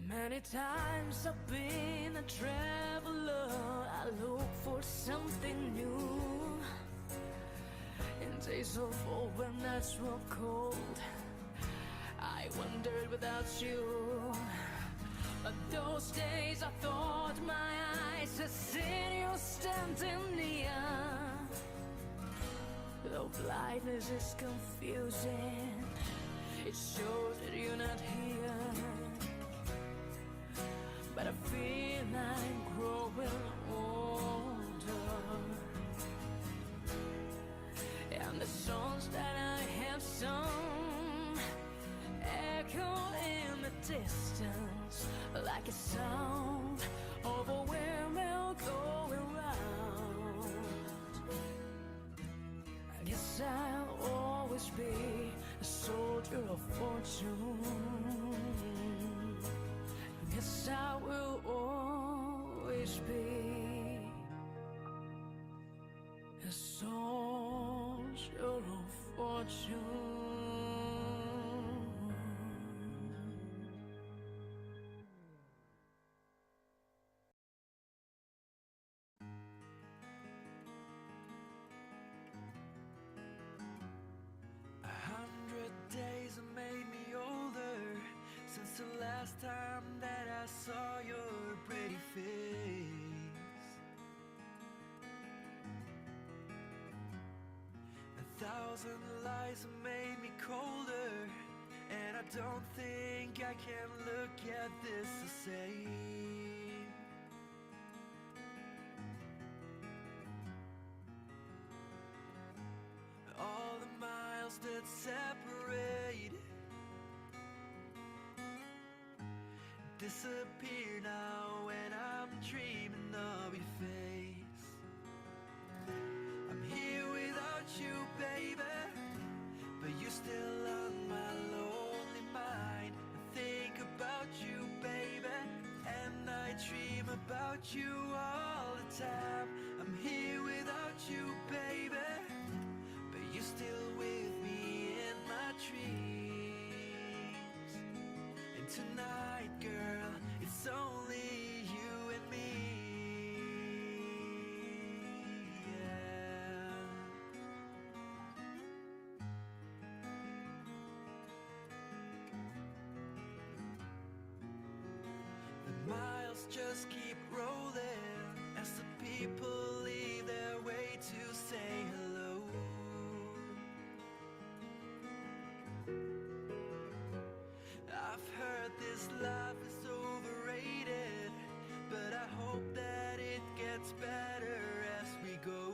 Many times I've been a traveler, I look for something new. In days of old when nights were cold, I wandered without you. But those days I thought my eyes had seen you standing near. Though blindness is confusing, it shows that you're not here. But I feel I'm growing older, and the songs that I have sung echo in the distance like a sound of a windmill going round. I guess I'll always be a soldier of fortune. Yes, I will always be a soldier of fortune. A 100 days have made me older since the last time that I saw your pretty face. 1,000 lies have made me colder, and I don't think I can look at this the same. All the miles that separate disappear now when I'm dreaming of your face. I'm here without you, baby, but you're still on my lonely mind. I think about you, baby, and I dream about you all the time. I'm here without you, baby, but you're still with me in my dreams. And tonight, girl, it's only you and me. Yeah. miles just keep rolling as the people leave their way to say hello. I've heard this life is overrated, but I hope that it gets better as we go.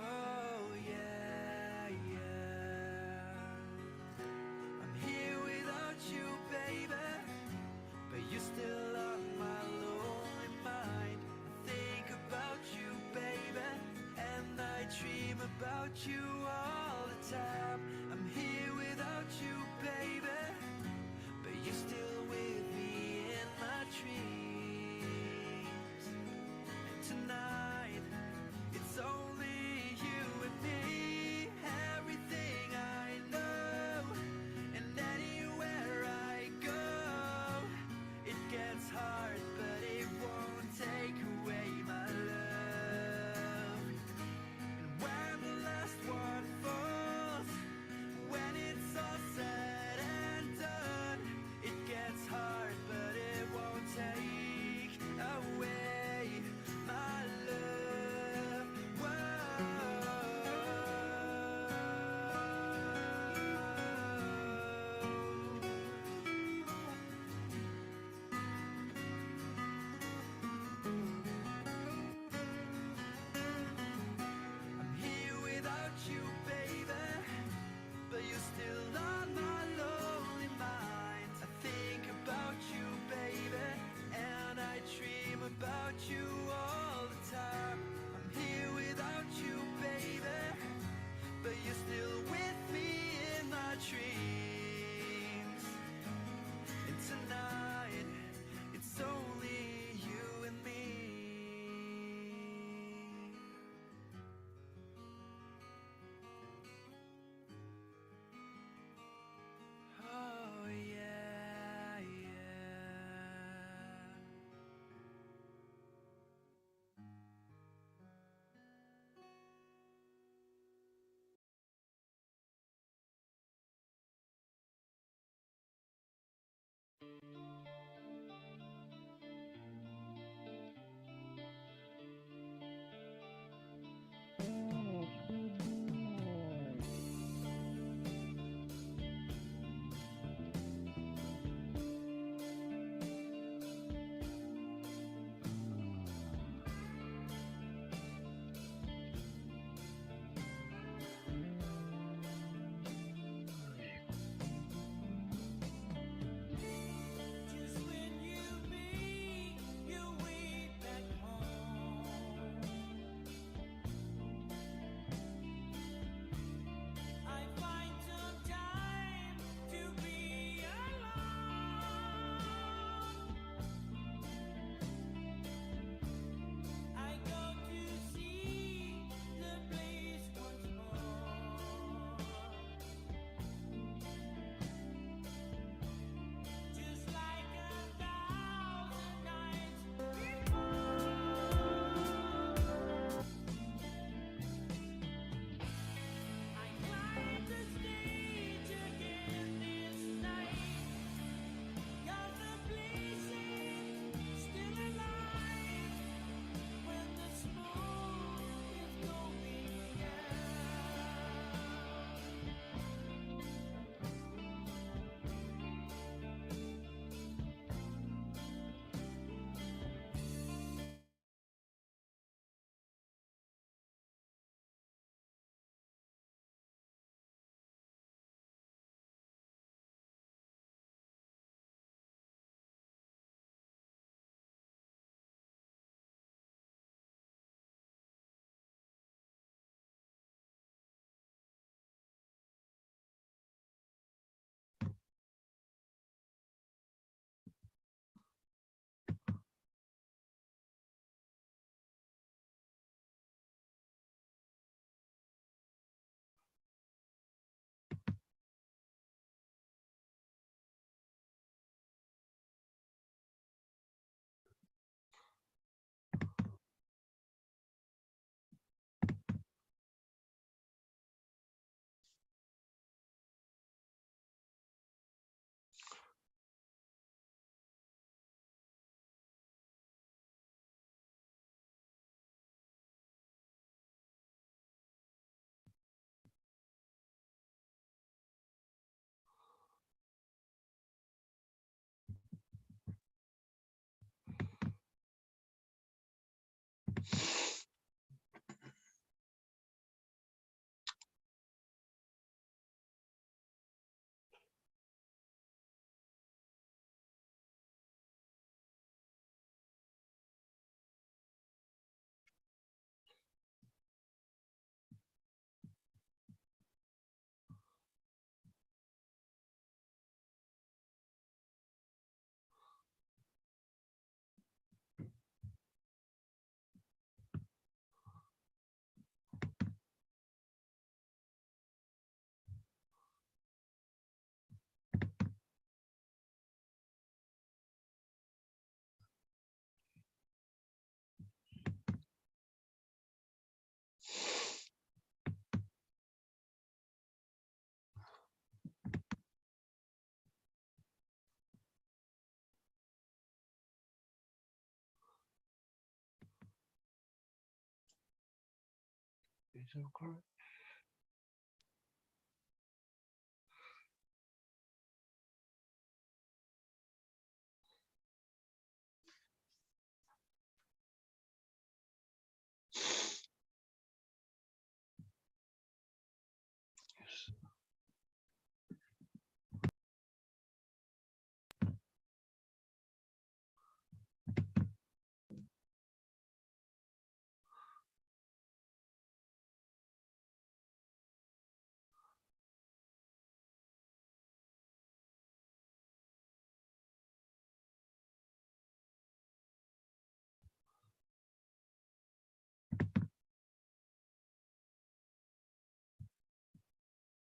Oh yeah, yeah. I'm here without you, baby, but you're still on my lonely mind. I think about you, baby, and I dream about you all the time. I'm here without you, baby, but you're still with me in my dreams. And tonight, it's only you and me, everything I know, and anywhere I go. It gets hard, but it won't take away my love. And when the last one falls, when it's all said and done, it gets hard, but it won't take away my love. I'm here without you, baby, but you're still on my lonely mind. I think about you, baby, and I dream about you all the time. I'm here without you, baby, but you're still with me in my dreams. And tonight, it's only you and me. Oh yeah, yeah.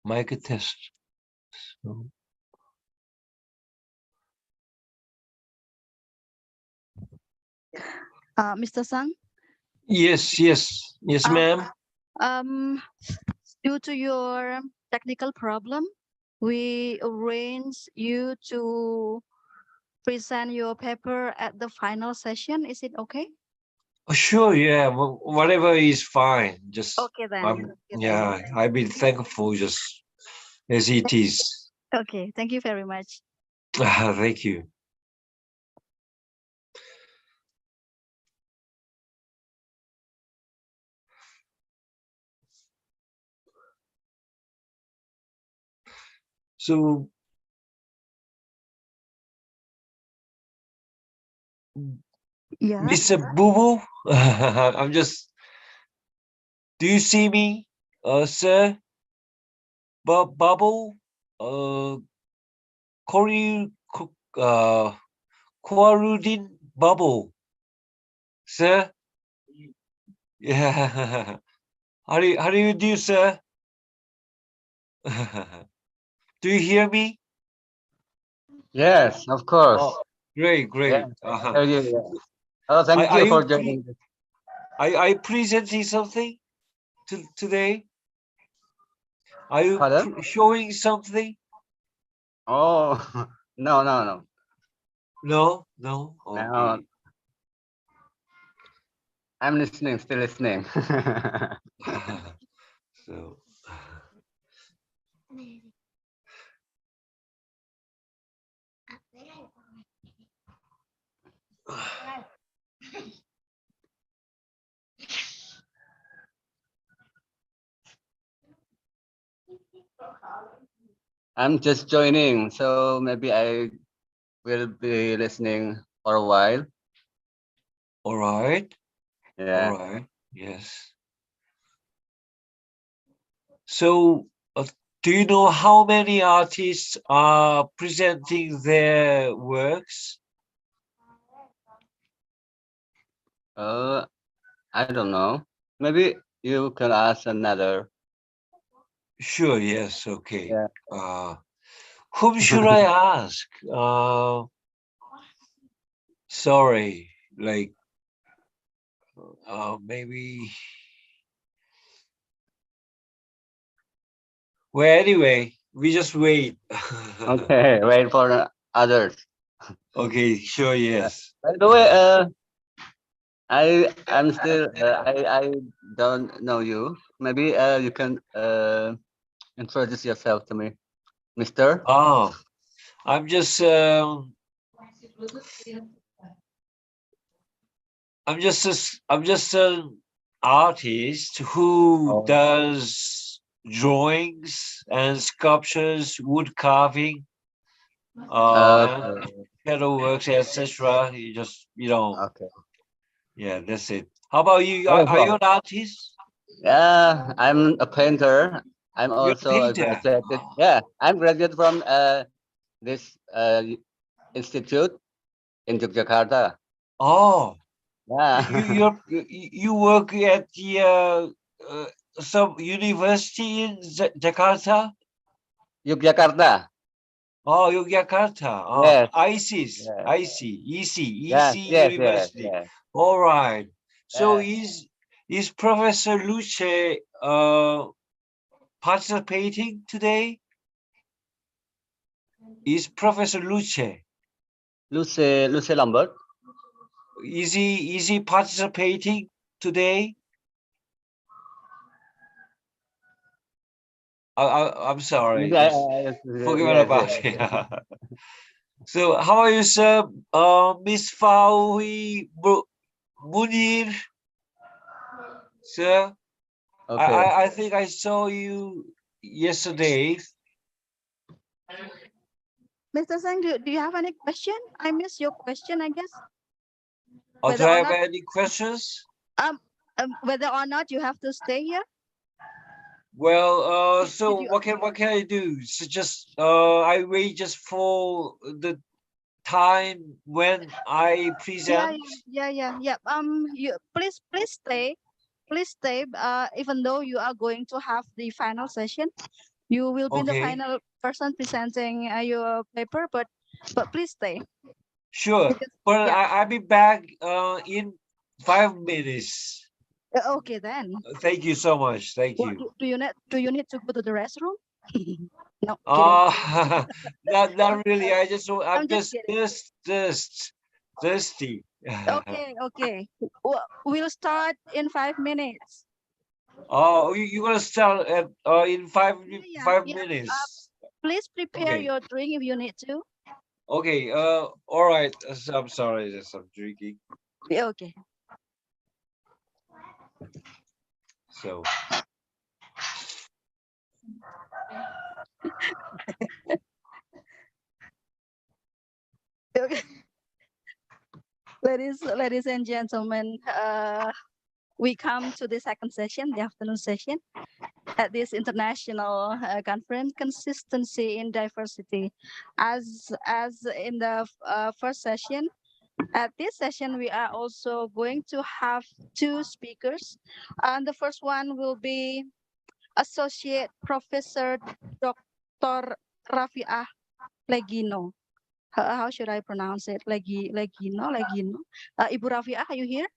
Mic test. So, Mr. Sang, yes, uh, ma'am. due to your technical problem, we arrange you to present your paper at the final session. Is it okay? Oh, sure, yeah. Whatever is fine. Just, Okay then. Okay then. yeah, I've been thankful just as it is. Okay, thank you very much. Thank you. So, Yeah. Mr. Boo Boo, I'm just. Do you see me, sir? Bubble, Kori, Quarudin Bubble, sir. Yeah. How do you do, sir? Do you hear me? Yes, of course. Oh, great. Yeah, I heard you, yeah. Oh, thank Are you you for joining. Are you presenting something today? Are you Pardon? showing something? Oh, no, no, no. No. No, Okay. I'm listening, still listening. So. I'm just joining, so maybe I will be listening for a while. All right. Yeah. All right. Yes. So, do you know how many artists are presenting their works? I don't know. Maybe you can ask another. Sure. Yes. Okay. Yeah. Whom should I ask? Sorry. Like, maybe. Well, anyway, we just wait. Okay, wait for others. Okay. Sure. Yes. By the way, I'm still I don't know you. Maybe you can introduce yourself to me, Mister. Oh, I'm just a, I'm just an artist who does drawings and sculptures, wood carving, and shadow works, etc. You know. Okay. Yeah, that's it. How about you? Oh, Are you an artist? yeah, I'm a painter. I'm You're a also a painter. graduated. Yeah, I'm graduate from this institute in Yogyakarta. Oh, Yeah. you work at the some university in Jakarta? Yogyakarta. Oh, Yogyakarta. Oh, Yes. ISIS. Yeah. I see. Yes. EC Yes. Yes. University. Yes. All right. So Yeah. is Professor Luce participating today? Is Professor Luce? Luce Lambert. Is he participating today? I'm sorry. Yeah, Just forgive me yes, about yes, it. yes. So how are you, sir? Miss Fawi Munir, sir. Okay. I think I saw you yesterday. Mr. Sang, do you have any question? I missed your question, I guess. Or do Whether I or have not, any questions? whether or not you have to stay here. Well, Did so you? what can I do? So just I wait just for the time when I present. Yeah. You please stay. Please stay. Even though you are going to have the final session, you will be the Okay, final person presenting your paper. But please stay sure. because But yeah. I'll be back in 5 minutes. Okay then. Thank you so much. Thank What you. do you need to go to the restroom? No, kidding. Not really. I'm I'm just kidding. just thirsty. Okay. We'll start in 5 minutes. Oh, you gonna start at in five Yeah. minutes. Please prepare Okay. your drink if you need to. Okay. All right. I'm sorry. Just I'm drinking. Yeah, okay. So. Okay. Ladies and gentlemen, we come to the second session, the afternoon session, at this international conference, consistency in diversity. As in the first session, at this session we are also going to have two speakers, and the first one will be Associate Professor Dr. Rafiah Legino. How should I pronounce it? Legino. Ibu Rafiah, are you here?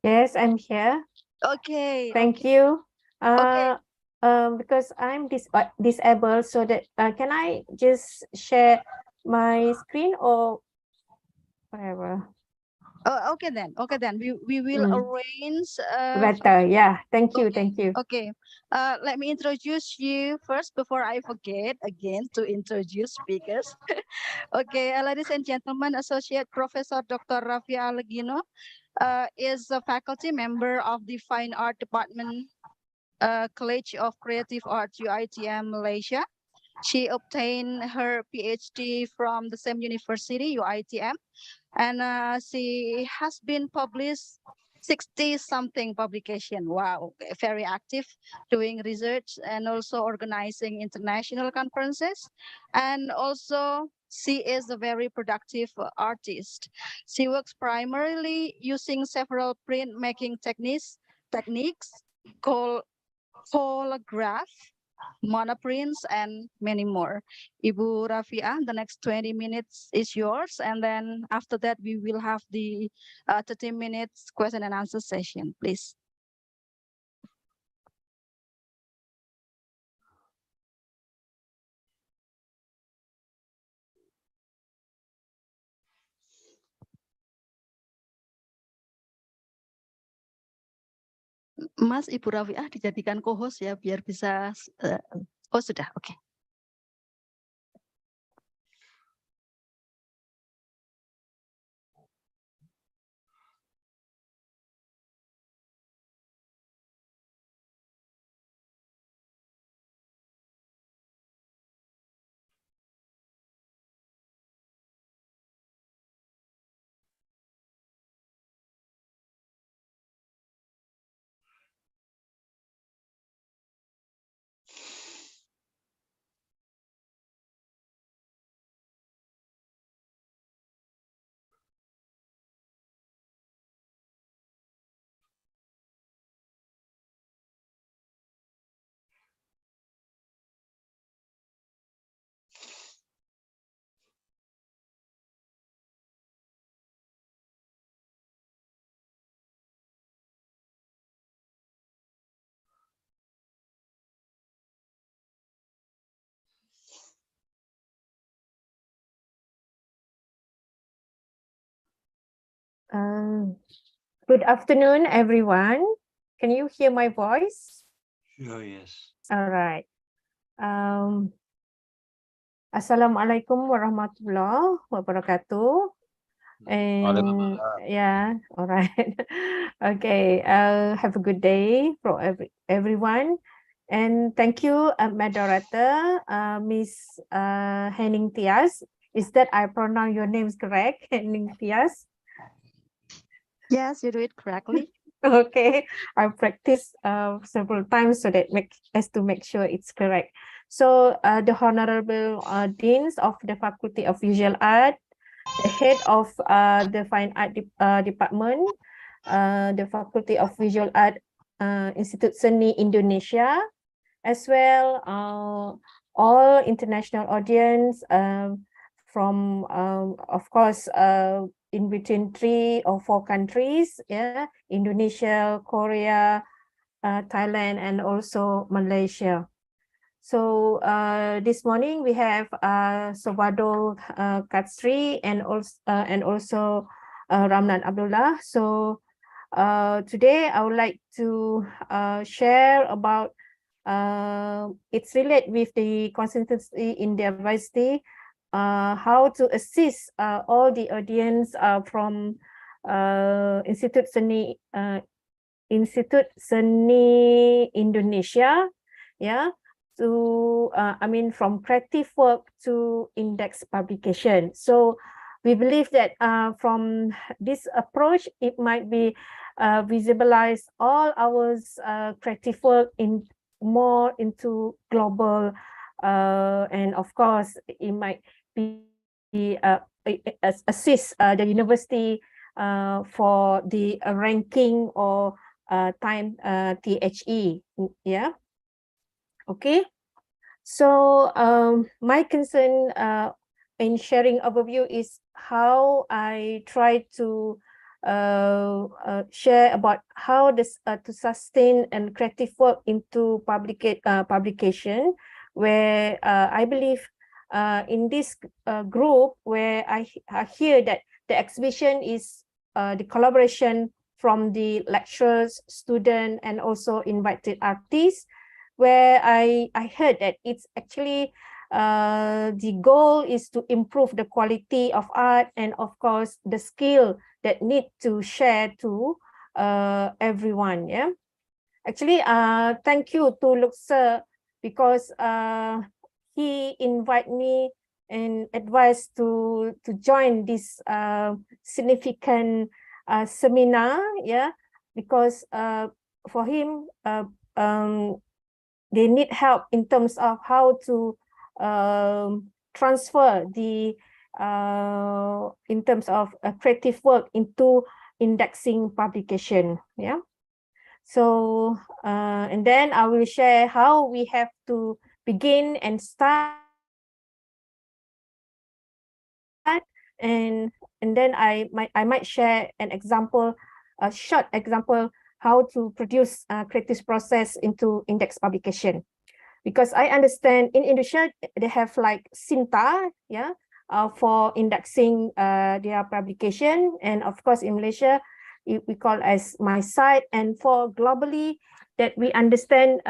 Yes, I'm here. Okay. Thank you. Okay. Because I'm disabled, so that can I just share my screen or whatever? Okay then. We will arrange. Better, yeah. Thank you. Okay. Let me introduce you first before I forget again to introduce speakers. Okay, ladies and gentlemen, Associate Professor Dr. Rafiah Legino is a faculty member of the Fine Art Department, College of Creative Arts, UITM Malaysia. She obtained her PhD from the same university, UITM, and she has been published 60 something publication. Wow, very active doing research and also organizing international conferences. And also she is a very productive artist. She works primarily using several printmaking techniques called holograph, monoprints, and many more. Ibu Rafiah, the next 20 minutes is yours. And then after that, we will have the 30 minutes question and answer session, please. Mas, Ibu Rafiah dijadikan co-host ya, biar bisa, oh sudah, oke. Good afternoon, everyone. Can you hear my voice? Sure, yes. All right. Um, Assalamualaikum warahmatullahi wabarakatuh. And yeah, all right. Okay, have a good day for everyone. And thank you, moderator, Miss Henning Tias. Is that I pronounce your names correct, Henning Tias? Yes, you do it correctly. Okay, I practiced several times so that to make sure it's correct. So the Honorable Deans of the Faculty of Visual Art, the head of the Fine Art Department, the Faculty of Visual Art, Institute Seni Indonesia, as well all international audience from of course in between 3 or 4 countries, yeah, Indonesia, Korea, Thailand, and also Malaysia. So this morning we have Salvador Katsri and also Ramlan Abdullah. So today I would like to share about it's related with the consistency in diversity, how to assist all the audience from Institute Seni Indonesia, yeah, to I mean from creative work to index publication. So we believe that from this approach, it might be visualize all our creative work in more into global, and of course it might be assist the university for the ranking or time THE, yeah. Okay, so my concern in sharing overview is how I try to share about how this to sustain and creative work into publication, where I believe in this group where I hear that the exhibition is the collaboration from the lecturers, student, and also invited artists, where I heard that it's actually the goal is to improve the quality of art and of course the skill that need to share to everyone. Yeah, actually thank you to Luc Sir, because he invite me and advised to join this significant seminar, yeah, because for him they need help in terms of how to transfer the in terms of creative work into indexing publication, yeah. So and then I will share how we have to begin and start, and then I might share an example, a short example, how to produce a creative process into index publication. Because I understand in Indonesia they have like Sinta, yeah, for indexing their publication, and of course in Malaysia we call as MySite, and for globally that we understand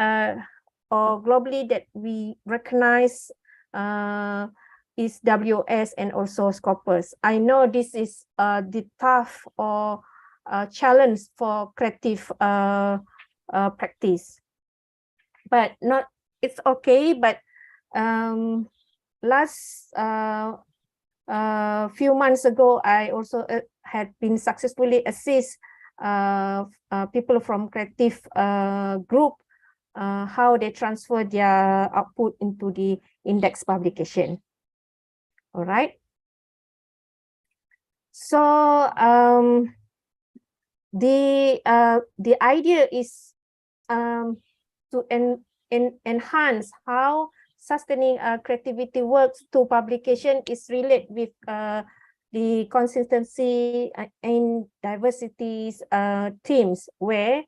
or globally that we recognize is WS and also Scopus. I know this is the tough or challenge for creative practice, but not, it's okay. But last few months ago, I also had been successfully assist people from creative group how they transfer their output into the index publication. All right. So the idea is to enhance how sustaining creativity works to publication is related with the consistency in diversities themes, where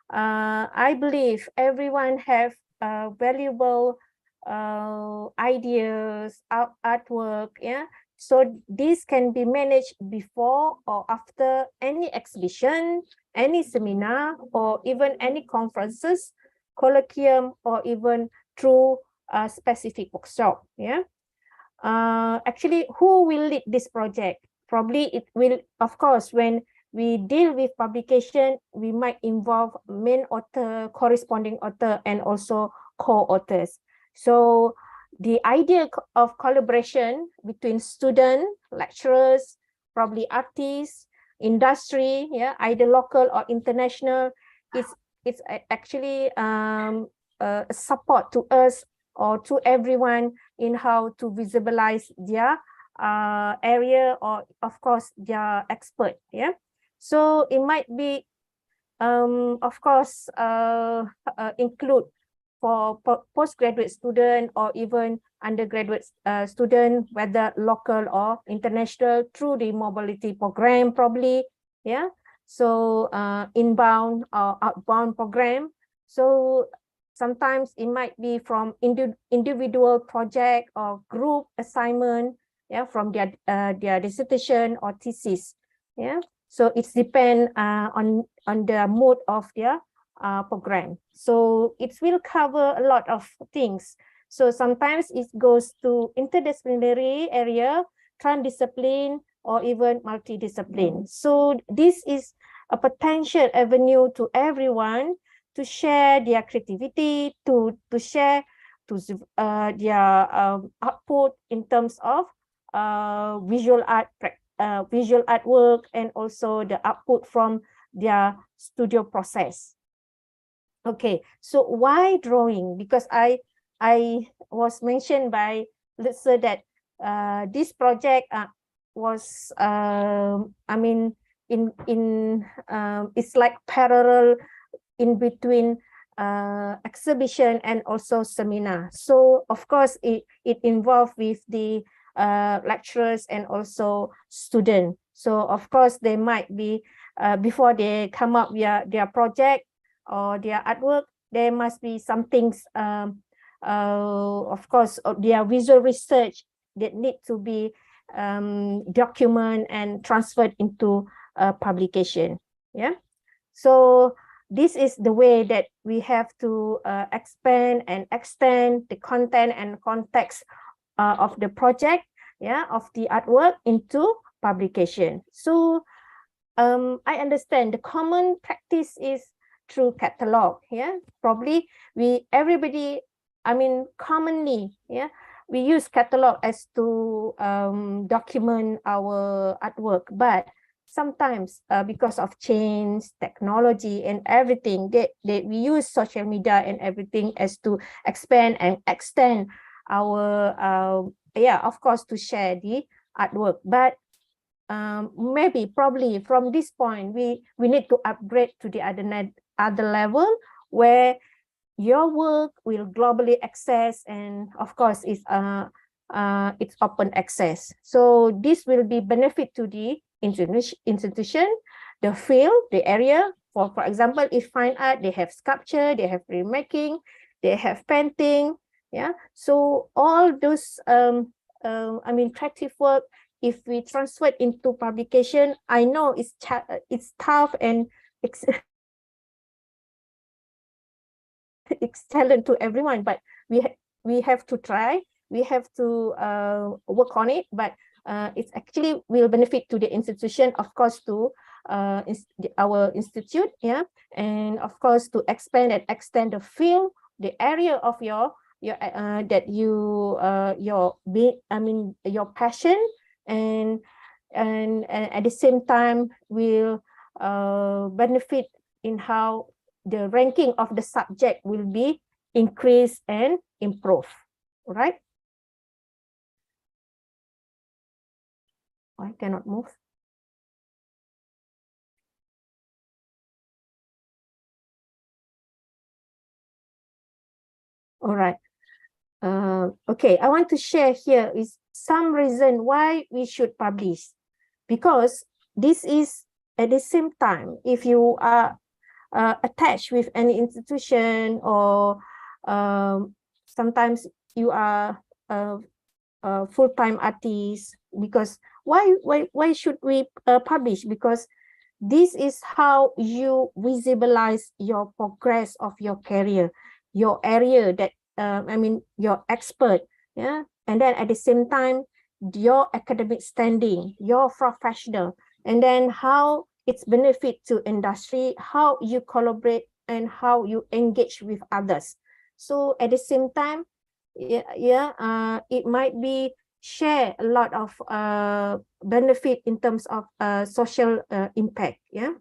I believe everyone have valuable ideas, artwork, yeah. So this can be managed before or after any exhibition, any seminar, or even any conferences, colloquium, or even through specific workshop. Yeah. Actually, who will lead this project? Probably it will, of course, when we deal with publication, we might involve main author, corresponding author, and also co-authors. So the idea of collaboration between student, lecturers, probably artists, industry, yeah, either local or international, it's actually a support to us or to everyone in how to visualize their area, or of course their expert. Yeah, so it might be of course include for postgraduate student or even undergraduate student, whether local or international, through the mobility program probably. Yeah, so inbound or outbound program. So sometimes it might be from individual project or group assignment, yeah, from their dissertation or thesis. Yeah, so it's depend on the mode of their program. So it will cover a lot of things. So sometimes it goes to interdisciplinary area, transdiscipline, or even multidiscipline. So this is a potential avenue to everyone to share their creativity, to share their output in terms of visual artwork, and also the output from their studio process. Okay, so why drawing? Because I was mentioned by Lutzer that this project was I mean it's like parallel in between exhibition and also seminar. So of course it involved with the lecturers and also student. So of course they might be before they come up with their project or their artwork, there must be some things of course their visual research that need to be documented and transferred into publication. Yeah, so this is the way that we have to expand and extend the content and context of the project, yeah, of the artwork into publication. So I understand the common practice is through catalog. Yeah, probably everybody, I mean commonly, yeah, we use catalog as to document our artwork, but sometimes because of change, technology and everything, we use social media and everything as to expand and extend our yeah, of course, to share the artwork. But maybe probably from this point we need to upgrade to the other level where your work will globally access, and of course it's open access. So this will be benefit to the institution, the field, the area. For example, if fine art, they have sculpture, they have printmaking, they have painting. Yeah, so all those I mean creative work, if we transfer it into publication, I know it's tough and it's challenge to everyone, but we have to try, we have to work on it. But it's actually will benefit to the institution, of course, to our institute, yeah, and of course to expand and extend the field, the area of your that you your passion, and at the same time will benefit in how the ranking of the subject will be increased and improved, right? I cannot move. All right. Okay, I want to share here is some reason why we should publish, because this is at the same time, if you are attached with any institution, or sometimes you are a full-time artist, because why should we publish? Because this is how you visualize your progress of your career, your area that I mean, your expert, yeah, and then at the same time, your academic standing, your professional, and then how it's benefit to industry, how you collaborate and how you engage with others. So at the same time, it might be share a lot of benefit in terms of social impact, yeah.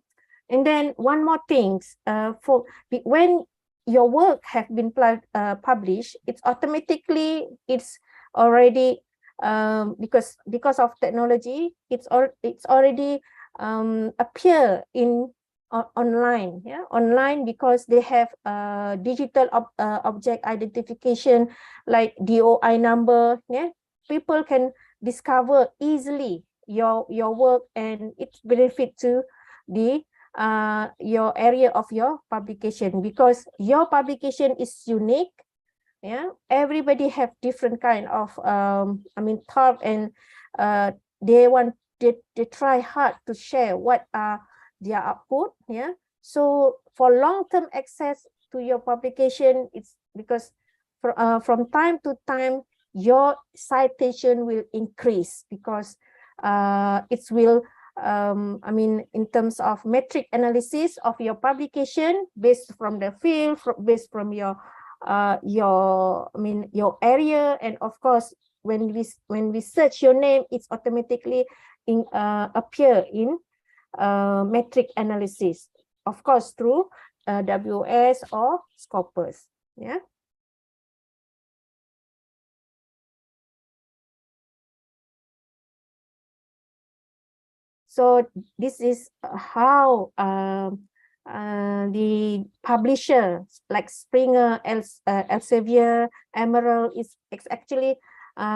And then one more things, when your work have been published, it's automatically, it's already because of technology, it's already appear in online, yeah, online, because they have digital object identification like DOI number, yeah. People can discover easily your work, and it's benefit to the your area of your publication, because your publication is unique, yeah. Everybody have different kind of I mean, thought, and they try hard to share what are their output, yeah. So for long-term access to your publication, it's because from time to time your citation will increase, because it will I mean, in terms of metric analysis of your publication based from the field, based from your I mean, your area, and of course when we search your name, it's automatically appear in metric analysis, of course through WS or Scopus, yeah. So this is how the publisher like Springer, Elsevier, Emerald is actually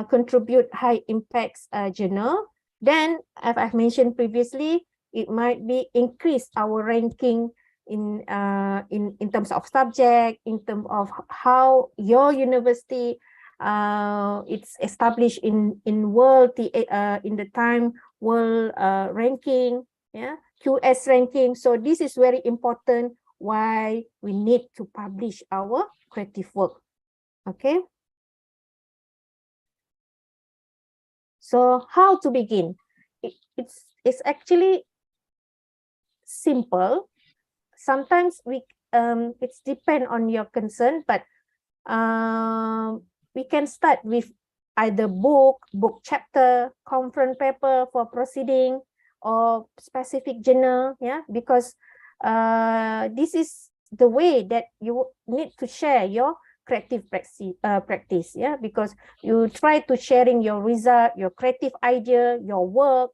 contribute high impacts journal. Then, as I've mentioned previously, it might be increase our ranking in terms of subject, in terms of how your university it's established in world in the time world ranking, yeah, QS ranking. So this is very important why we need to publish our creative work. Okay. So how to begin? It's actually simple. Sometimes it's depend on your concern, but we can start with either book chapter, conference paper for proceeding, or specific journal, yeah, because this is the way that you need to share your creative practice, yeah, because you try to sharing your result, your creative idea, your work,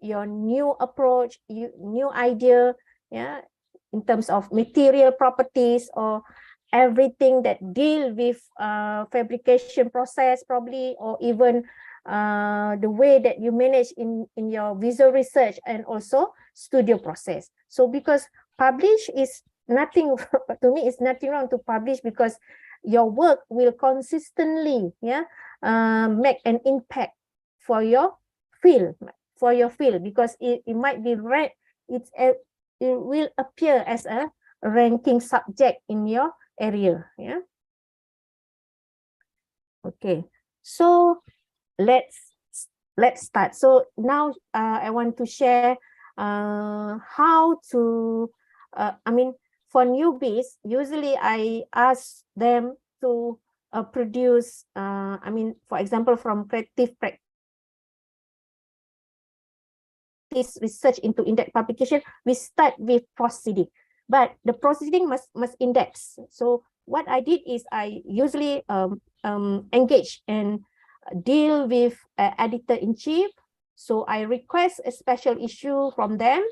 your new approach, new idea, yeah, in terms of material properties or everything that deal with fabrication process probably, or even the way that you manage in your visual research and also studio process. So because publish is nothing to me, it's nothing wrong to publish, because your work will consistently, yeah, make an impact for your field, because it might be it will appear as a ranking subject in your area, yeah. Okay, so let's start. So now I want to share how to I mean, for newbies, usually I ask them to produce I mean, for example, from creative practice research into index publication, we start with proceeding, but the proceeding must index. So what I did is I usually engage and deal with editor-in-chief. So I request a special issue from them,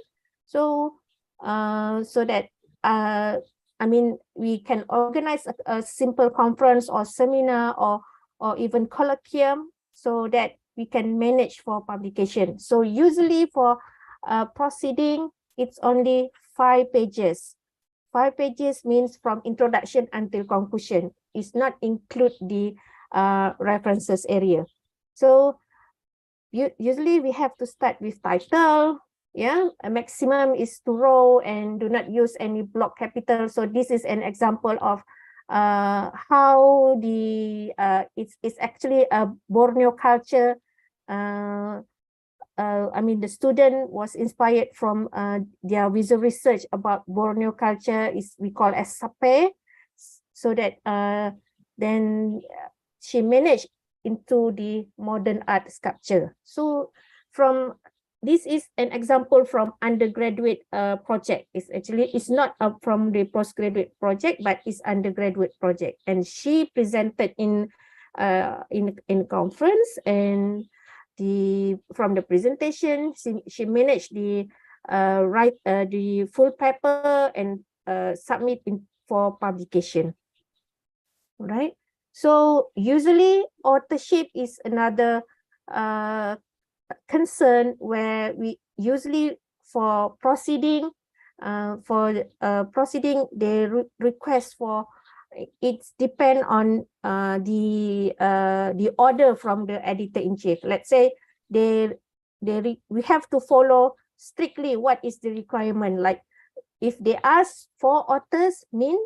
so so that I mean, we can organize a simple conference or seminar or even colloquium, so that we can manage for publication. So usually for proceeding, it's only 5 pages. 5 pages means from introduction until conclusion. It's not include the references area. So usually we have to start with title, yeah, a maximum is 2 rows and do not use any block capital. So this is an example of how the it's actually a Borneo culture. I mean, the student was inspired from their visual research about Borneo culture is we call as Sape, so that then she managed into the modern art sculpture. So from this is an example from undergraduate project. It's not from the postgraduate project, but it's undergraduate project, and she presented in conference, and from the presentation she managed the write the full paper and submit for publication. Right. So usually authorship is another concern where we usually for proceeding they request for it's depend on the order from the editor-in-chief. Let's say we have to follow strictly what is the requirement. Like if they ask 4 authors, mean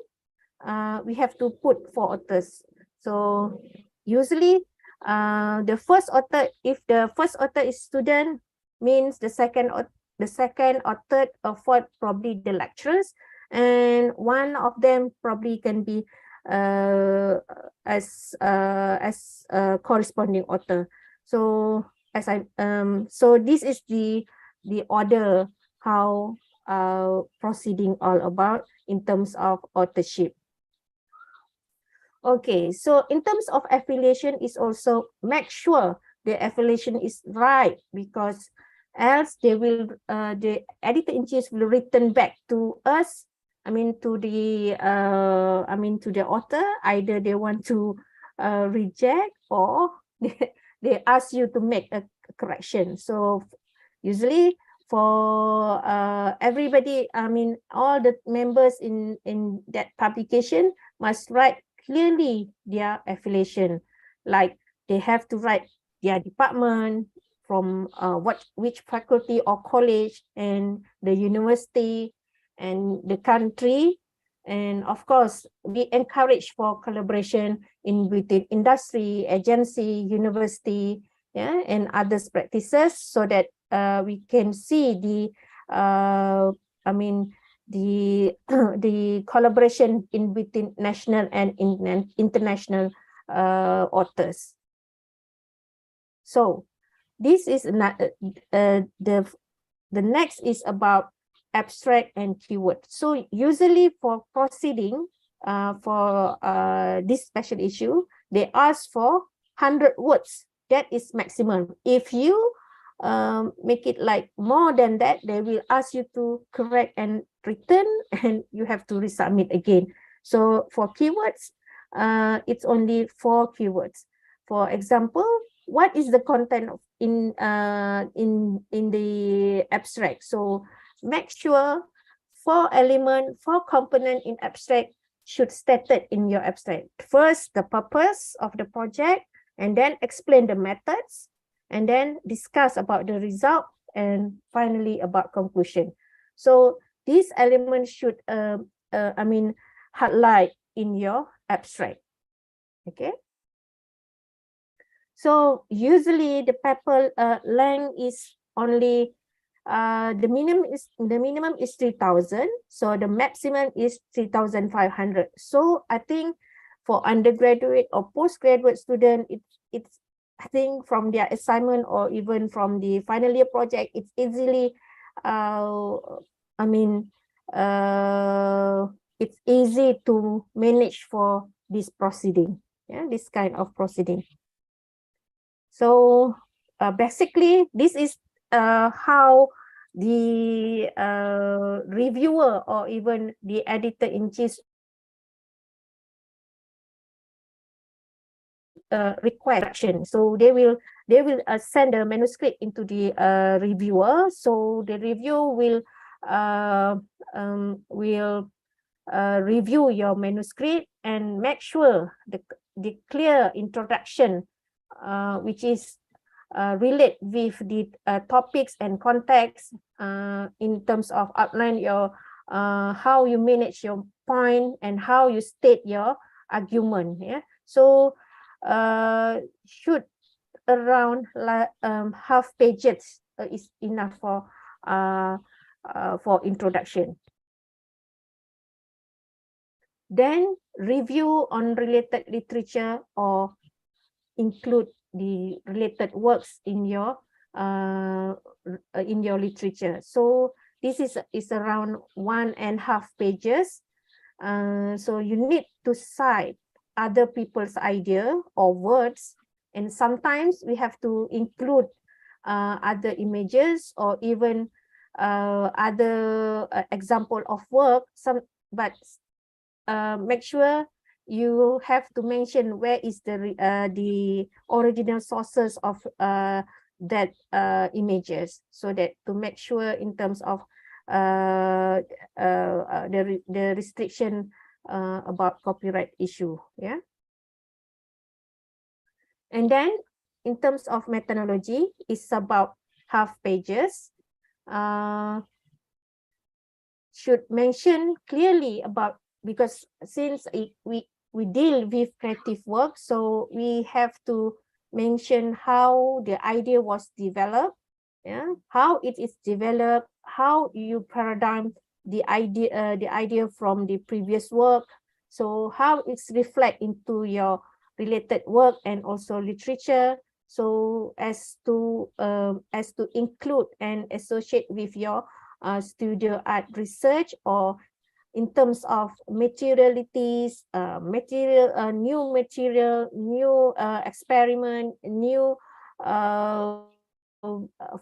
we have to put 4 authors. So usually the first author, if the first author is student, means the second or third or fourth probably the lecturers, and one of them probably can be as corresponding author. So so this is the order how proceeding all about in terms of authorship. Okay, so in terms of affiliation is also make sure the affiliation is right, because else they will the editor-in-chief will return back to us, to the author. Either they want to reject or they ask you to make a correction. So usually for everybody, all the members in that publication must write clearly their affiliation, like they have to write their department, from which faculty or college, and the university and the country. And of course we encourage for collaboration in between industry, agency, university, and others practices, so that we can see the the collaboration in between national and international authors. So this is the next is about abstract and keyword. So usually for proceeding for this special issue, they ask for 100 words. That is maximum. If you make it like more than that, they will ask you to correct and return, and you have to resubmit again. So for keywords, it's only 4 keywords. For example, what is the content of in the abstract? So make sure 4 component in abstract should stated in your abstract. First, the purpose of the project, and then explain the methods, and then discuss about the result, and finally about conclusion. So these elements should highlight in your abstract. Okay. So usually the paper length is only the minimum is 3,000. So the maximum is 3,500. So I think for undergraduate or postgraduate student, it's I think from their assignment or even from the final year project, it's easily it's easy to manage for this proceeding, this kind of proceeding. So basically, this is how the reviewer or even the editor-in-chief request. So they will send a manuscript into the reviewer. So the reviewer will review your manuscript and make sure the clear introduction, which is relate with the topics and context in terms of outline your how you manage your point and how you state your argument. Yeah, so should around half pages is enough for introduction. Then review on related literature or include the related works in your literature. So this is around 1.5 pages. So you need to cite other people's idea or words, and sometimes we have to include other images or even other example of work. But make sure you have to mention where is the original sources of that images, so that to make sure in terms of the restriction about copyright issue. Yeah. And then in terms of methodology, it's about half pages. Should mention clearly about, because since we deal with creative work, so we have to mention how the idea was developed, yeah, how it is developed, how you paradigm the idea from the previous work, so how it's reflect into your related work and also literature, so as to include and associate with your studio art research, or in terms of materialities, new material, new experiment, new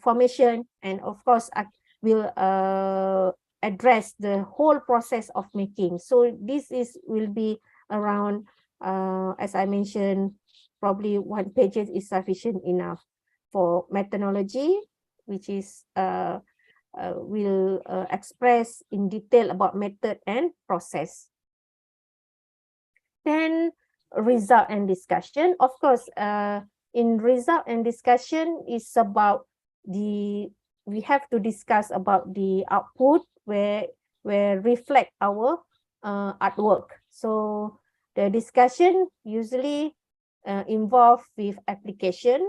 formation, and of course I will address the whole process of making. So this will be around, as I mentioned, probably 1 page is sufficient enough for methodology, which is will express in detail about method and process. Then result and discussion. Of course, in result and discussion is about we have to discuss about the output where reflect our artwork. So the discussion usually involve with application,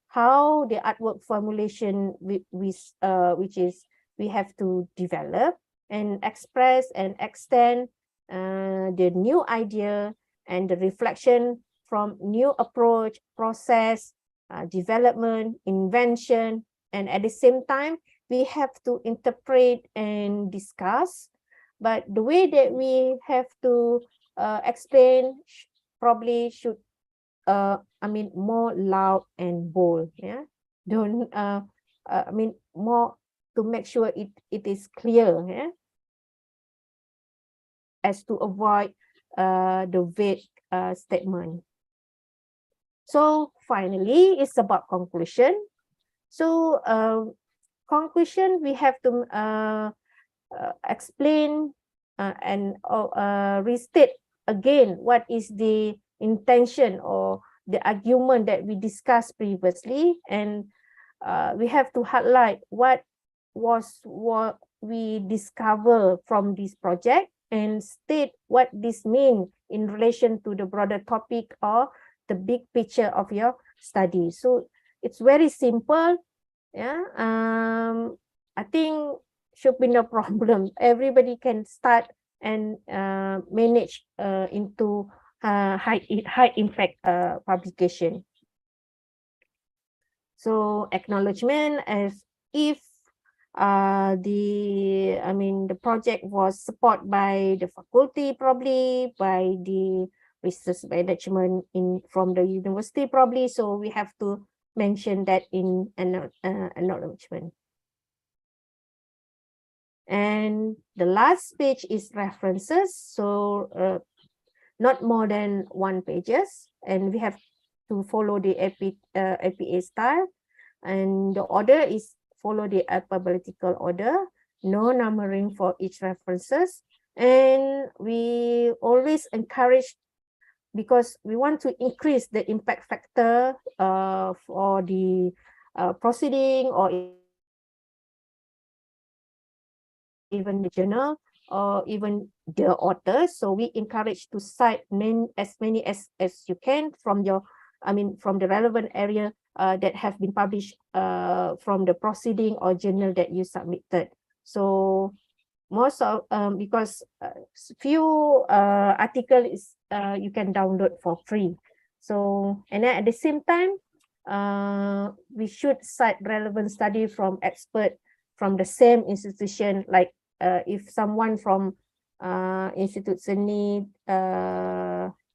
how the artwork formulation which is we have to develop and express and extend the new idea and the reflection from new approach, process, development, invention, and at the same time, we have to interpret and discuss. But the way that we have to explain probably should, I mean, more loud and bold. Yeah, don't I mean, more to make sure it is clear. Yeah, as to avoid the vague statement. So finally, it's about conclusion. So conclusion, we have to explain and restate again what is the intention or the argument that we discussed previously, and we have to highlight what we discover from this project and state what this means in relation to the broader topic or the big picture of your study. So it's very simple. Yeah, I think should be no problem. Everybody can start and manage into high impact publication. So acknowledgement as if the project was supported by the faculty, probably by the research management from the university, probably. So we have to mention that in acknowledgement. And the last page is references. So not more than 1 pages, and we have to follow the APA style, and the order is follow the alphabetical order, no numbering for each references, and we always encourage, because we want to increase the impact factor for the proceeding or even the journal, or even the authors. So we encourage to cite as many as you can from your, from the relevant area that have been published from the proceeding or journal that you submitted. So most of because few article is you can download for free. So and then at the same time, we should cite relevant study from expert from the same institution. Like if someone from Institute Seni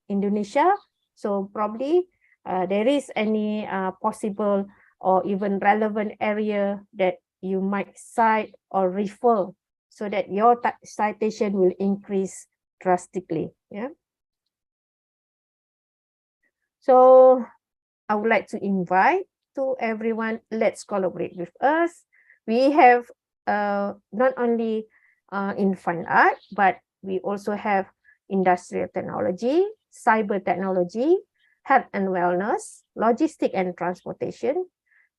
Indonesia, so probably there is any possible or even relevant area that you might cite or refer, so that your citation will increase drastically. Yeah. So I would like to invite to everyone, let's collaborate with us. We have not only in fine art, but we also have industrial technology, cyber technology, health and wellness, logistic and transportation,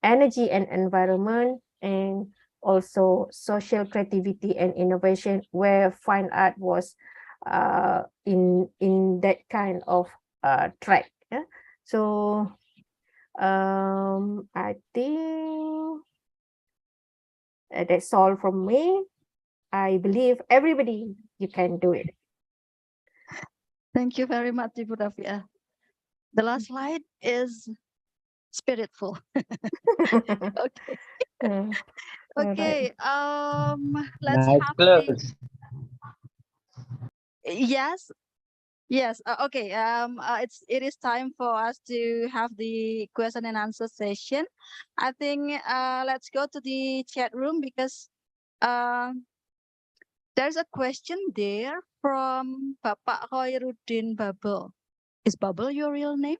energy and environment, and also social creativity and innovation, where fine art was in that kind of track. Yeah? So I think that's all from me. I believe everybody, you can do it. Thank you very much, Ibu Rafia. The last slide is spiritful. Okay. Okay. Let's Nice have clothes. yes. Yes. Okay. It is time for us to have the question and answer session. I think let's go to the chat room because there's a question there from Bapak Khairuddin Babel. Is Babel your real name?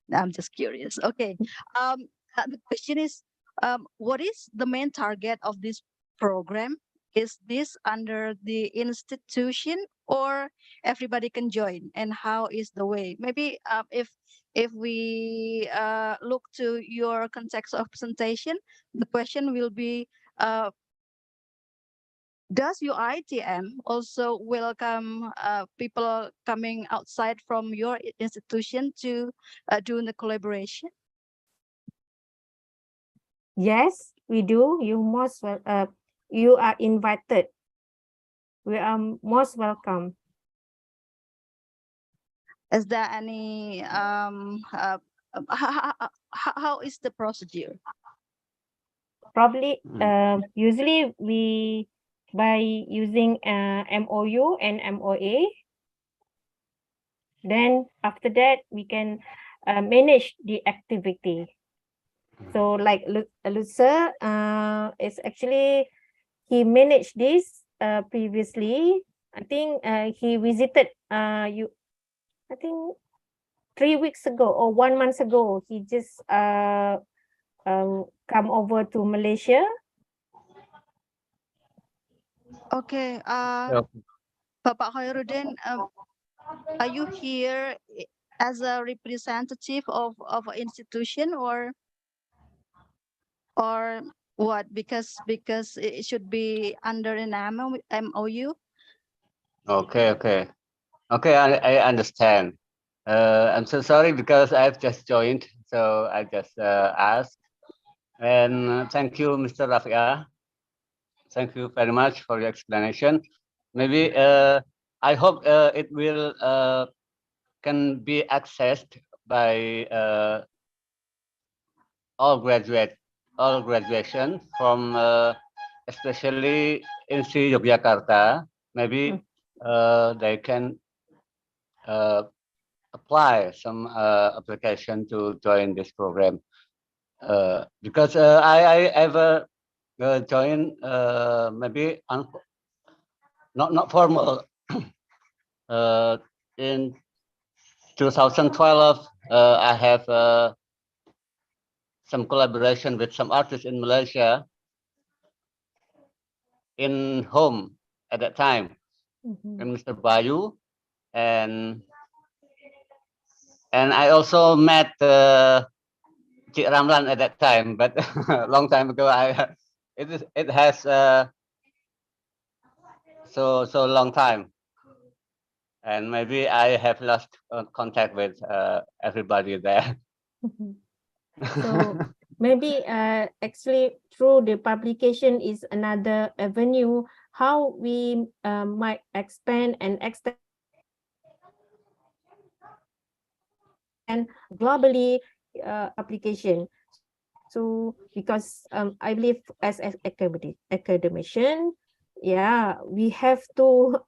I'm just curious. Okay. The question is, what is the main target of this program? Is this under the institution or everybody can join? And how is the way? Maybe if we look to your context of presentation, the question will be, does UITM also welcome people coming outside from your institution to do the collaboration? Yes, we do. You are invited. We are most welcome. Is there any how is the procedure? Probably usually we by using MOU and MOA. Then after that we can manage the activity. So like Lutzer is actually, he managed this previously. I think he visited you, I think 3 weeks ago or 1 month ago. He just come over to Malaysia. Okay. Bapak Khairuddin, are you here as a representative of an institution or what? Because it should be under an MOU. Okay. I understand. I'm so sorry because I've just joined, so I just asked. And thank you, Mr. Rafia. Thank you very much for your explanation. Maybe I hope it will can be accessed by all graduation from especially in Yogyakarta. Maybe they can apply some application to join this program because I ever join maybe not formal in 2012 I have some collaboration with some artists in Malaysia in home at that time, and Mr. Bayu, and I also met Cik Ramlan at that time, but a long time ago. It has so long time, and maybe I have lost contact with everybody there. So maybe actually through the publication is another avenue how we might expand and extend globally application. So because I believe as academician, yeah, we have to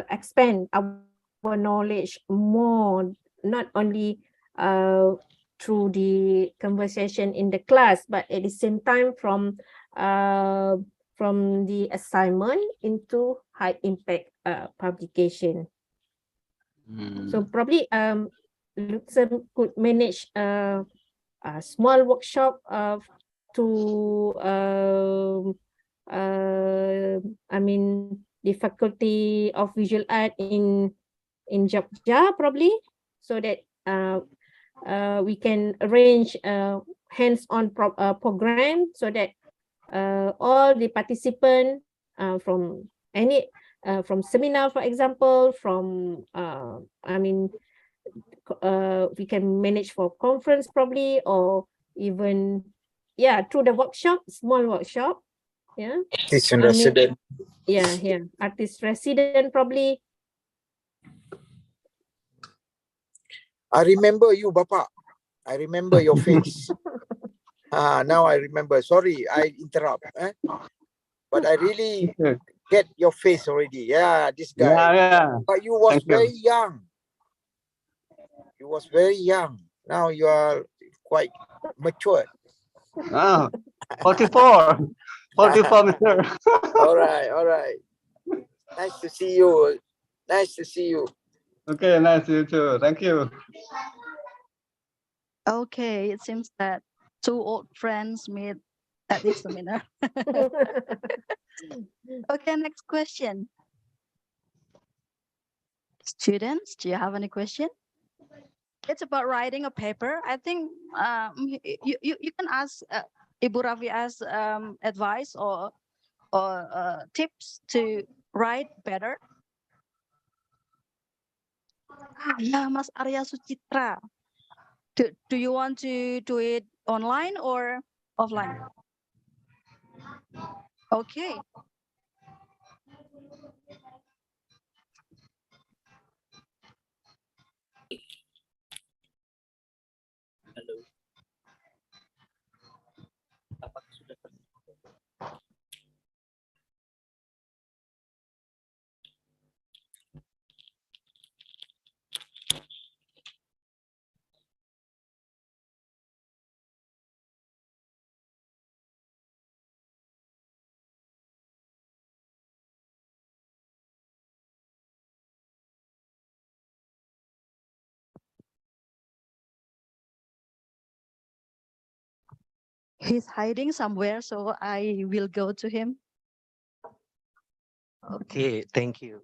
expand our knowledge more, not only through the conversation in the class, but at the same time from the assignment into high impact publication. So probably Luxem could manage a small workshop to the Faculty of Visual Art in Jogja probably, so that we can arrange a hands-on program so that all the participants from any from seminar, for example, from we can manage for conference probably, or even through the workshop, small workshop. Artist and resident. Artist resident probably. I remember you, Bapak. I remember your face. Now I remember. Sorry, I interrupt. But I really get your face already. Yeah, this guy. Yeah. But you was Thank you. very young. You was very young. Now you are quite matured. Oh, 44. 44, Mr. All right. Nice to see you. Nice to see you. Okay, nice to you too. Thank you. Okay, it seems that two old friends meet at this seminar. Okay, next question. Students, do you have any question? It's about writing a paper. I think you can ask Ibu Rafi as advice or tips to write better. Yeah, Mas Arya Sucitra. Do you want to do it online or offline? Okay. Halo. Apakah sudah He's hiding somewhere, so I will go to him. Okay, thank you.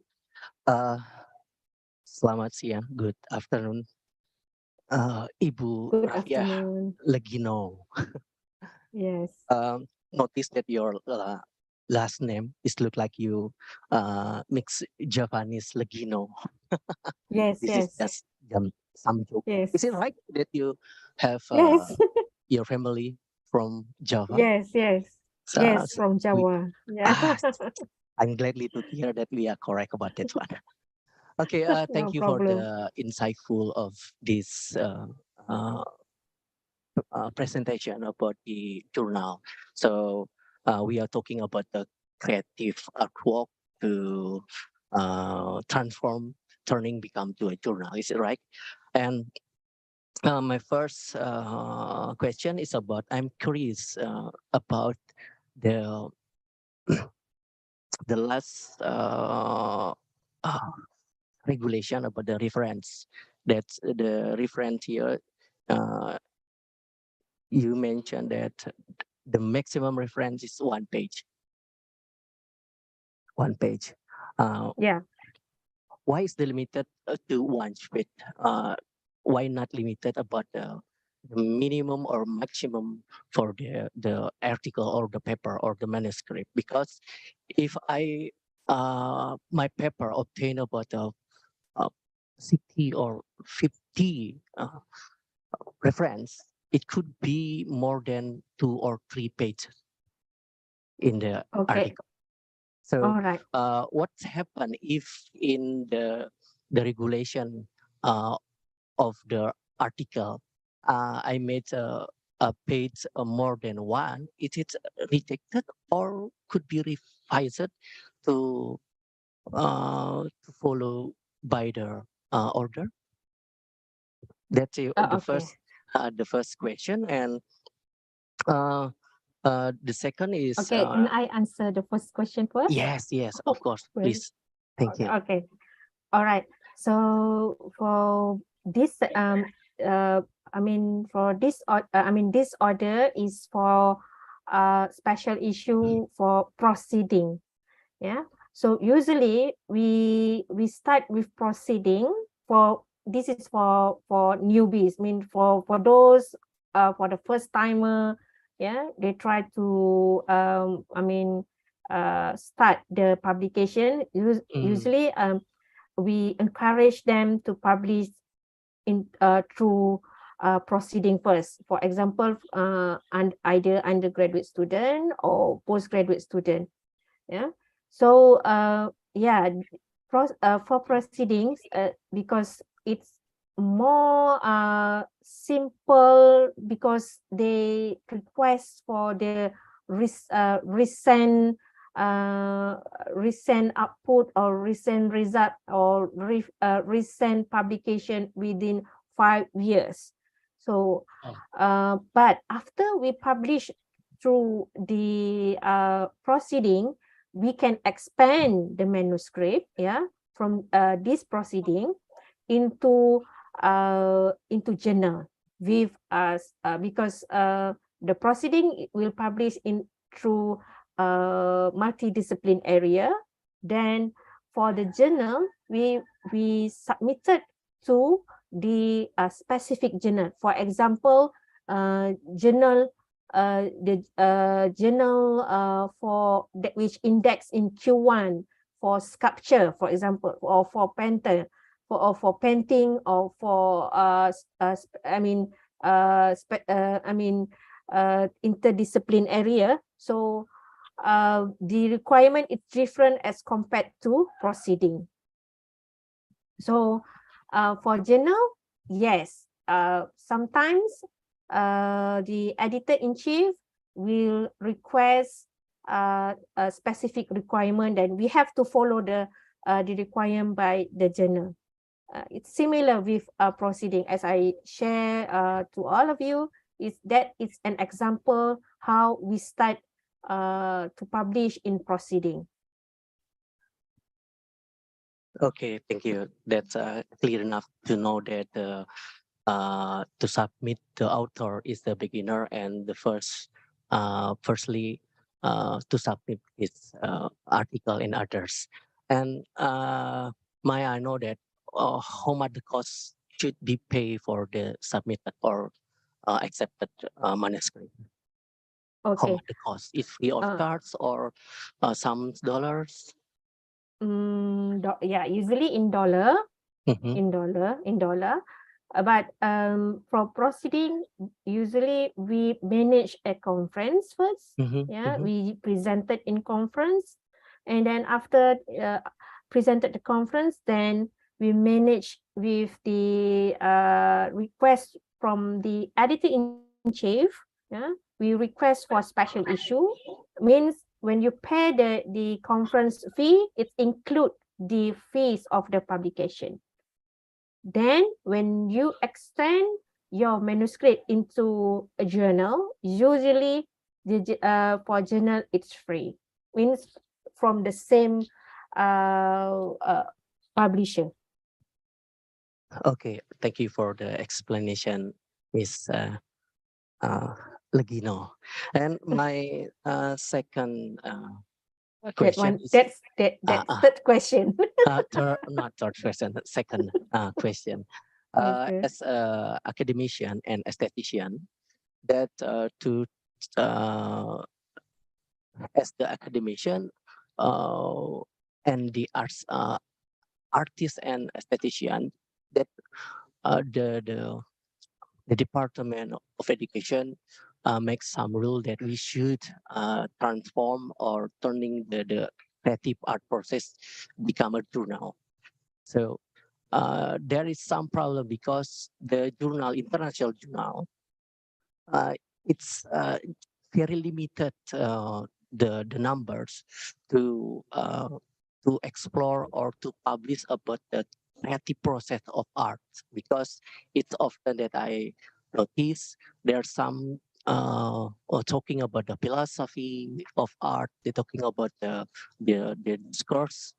Selamat siang, good afternoon. Ibu Good Rafia afternoon. Legino. Yes. Notice that your last name is look like you mix Japanese Legino. Yes, This is yes. just some joke. Yes. Is it right that you have Yes. your family from Java? Yes, So, yes, from Java. Yeah. I'm gladly to hear that we are correct about that one. Okay, No thank you for problem. the insightful of this presentation about the journal. So we are talking about the creative artwork to become to a journal. Is it right? And my first question is about, I'm curious about the the last regulation about the reference. That's the reference here. You mentioned that the maximum reference is 1 page. 1 page. Yeah. Why is the limited to 1 page? Why not limited about the minimum or maximum for the article or the paper or the manuscript. Because if I my paper obtain about 60 or 50 reference, it could be more than 2 or 3 pages in the Okay. article. So All right. what's happened if in the regulation of the article I made a page more than one? Is it rejected or could be revised to follow by the order? That's Okay. the first question, and the second is Okay. Can I answer the first question first? yes, of course, Well, please. Thank you. Okay. All right. So for this, I mean, for this, this order is for special issue for proceeding. Yeah. So usually we start with proceeding for this is for newbies. I mean for those for the first timer. Yeah, they try to start the publication. Usually we encourage them to publish in through proceeding first. For example, either undergraduate student or postgraduate student. Yeah. So for proceedings, because it's more simple, because they request for the recent output or recent result or recent publication within 5 years. So but after we publish through the proceeding, we can expand the manuscript, yeah, from this proceeding into journal with us because the proceeding will publish in through multidiscipline area. Then for the journal, we submitted to the specific journal. For example, journal for that which index in Q1 for sculpture, for example, or for painter, for painting, or for interdiscipline area. So the requirement is different as compared to proceeding. So for journal, yes, sometimes the editor-in-chief will request a specific requirement, and we have to follow the requirement by the journal. It's similar with proceeding, as I share to all of you. It's an example how we start to publish in proceeding. Okay, thank you. That's clear enough to know that to submit the author is the beginner, and the firstly to submit his article and others. And may I know that how much the cost should be paid for the submitted or accepted manuscript? How Okay. much the cost? Is free of charge or some dollars? Yeah, usually in dollar. Mhm. in dollar. But for proceeding, usually we manage a conference first. Yeah, we presented in conference, and then after presented the conference, then we manage with the request from the editor-in-chief. Yeah, we request for special issue. Means when you pay the conference fee, it include the fees of the publication. Then when you extend your manuscript into a journal, usually for journal it's free. Means from the same publisher. Okay, thank you for the explanation, Miss Legino. And my second That question one, is that's third question. not third question, second question. Okay. As a academician and aesthetician, that as the academician and the artist and aesthetician, that the Department of Education makes some rule that we should transform or turning the creative art process become a journal. So there is some problem because the journal, international journal, it's very limited the numbers to explore or to publish about the creative process of art, because it's often that I notice there's some or talking about the philosophy of art. They're talking about the discourse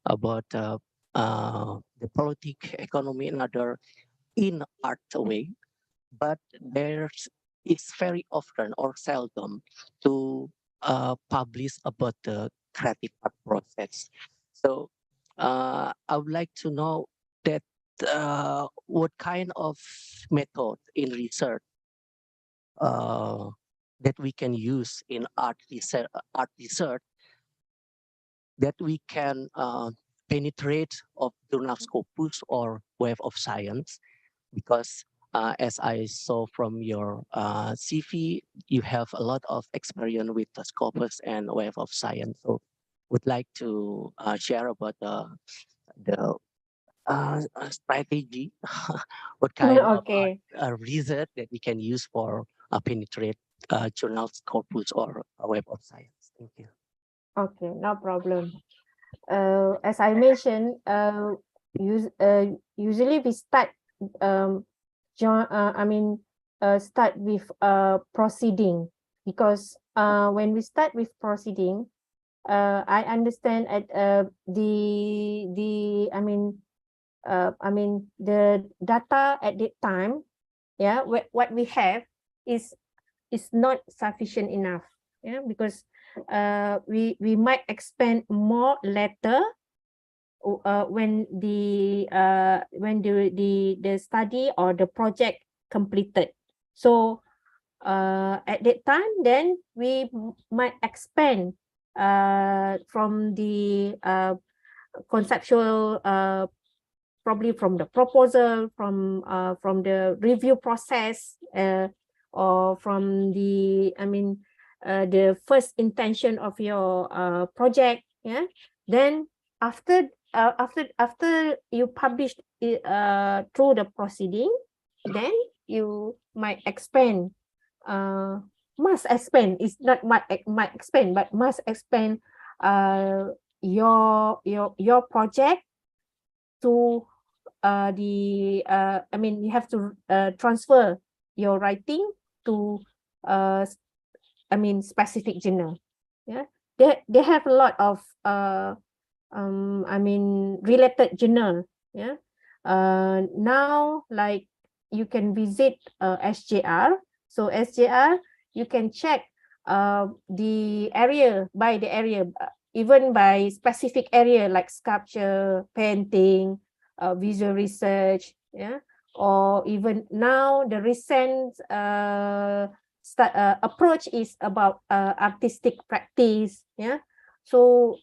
about the politic, economy, and other in art way, but there's it's very often or seldom to publish about the creative art process. So I would like to know that what kind of method in research that we can use in art research that we can penetrate of journal scopus or web of science, because as I saw from your CV, you have a lot of experience with the Scopus and Web of Science. So would like to share about the strategy, what kind of Okay. research that we can use for penetrate journal Scopus or Web of Science. Thank you. Okay, no problem. As I mentioned, usually we start start with proceeding, because when we start with proceeding, I understand at the data at that time, yeah, what we have is not sufficient enough, yeah, because we might expand more later when the study or the project completed. So at that time, then we might expand from the conceptual, probably from the proposal, from the review process, or from the first intention of your project, yeah. Then after you publish it through the proceeding, then you might expand, must expand, it's not might expand, but must expand your project to you have to transfer your writing to specific journal, yeah. They have a lot of related journal, yeah. Now, like, you can visit SJR. So SJR, you can check the area, by the area, even by specific area like sculpture, painting, visual research, yeah. Or even now the recent approach is about artistic practice, yeah. So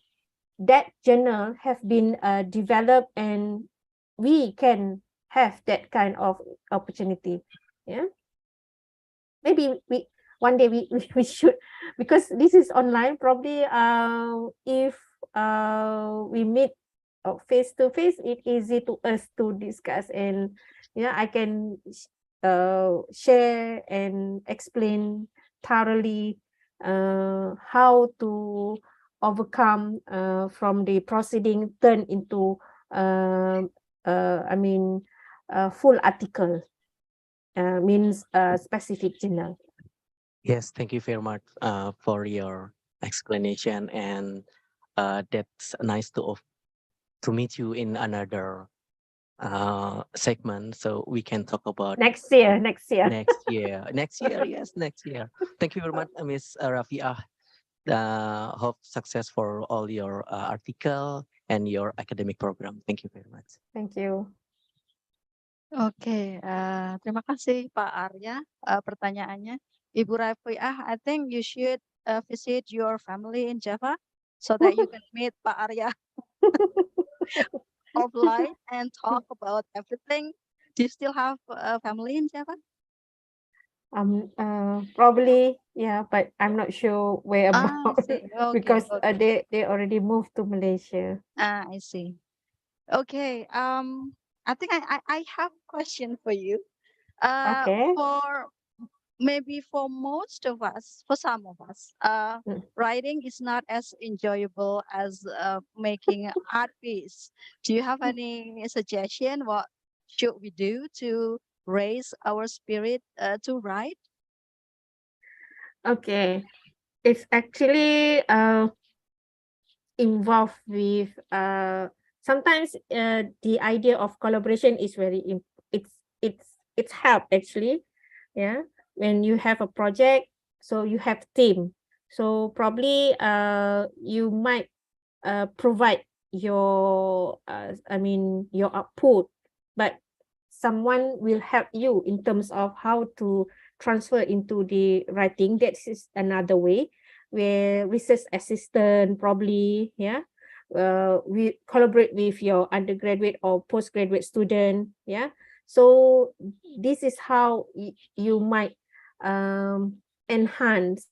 that journal have been developed, and we can have that kind of opportunity, yeah. Maybe one day we should, because this is online, probably if we meet face to face, it's easy to us to discuss, and yeah, I can share and explain thoroughly how to overcome from the proceeding turn into full article, means specific journal. Yes, thank you very much for your explanation, and that's nice to meet you in another segment, so we can talk about Next year. next year, yes, next year. Thank you very much, Ms. Rafiah. Hope success for all your article and your academic program. Thank you very much. Thank you. Oke, terima kasih Pak Arya pertanyaannya. Ibu Rafiah, I think you should visit your family in Java so that you can meet Pak Arya offline and talk about everything. Do you still have a family in Java? Probably, yeah, but I'm not sure where I about see. Okay, because okay. they already moved to Malaysia. I see. Okay, I think I have a question for you. Okay. For maybe for most of us, for some of us, Mm. writing is not as enjoyable as making art piece. Do you have any suggestion? What should we do to raise our spirit to write? Okay, it's actually involved with sometimes the idea of collaboration is it's help actually, yeah, when you have a project, so you have team, so probably you might provide your your output, but someone will help you in terms of how to transfer into the writing. That is another way where research assistant probably, yeah, we collaborate with your undergraduate or postgraduate student, yeah. So this is how you might enhance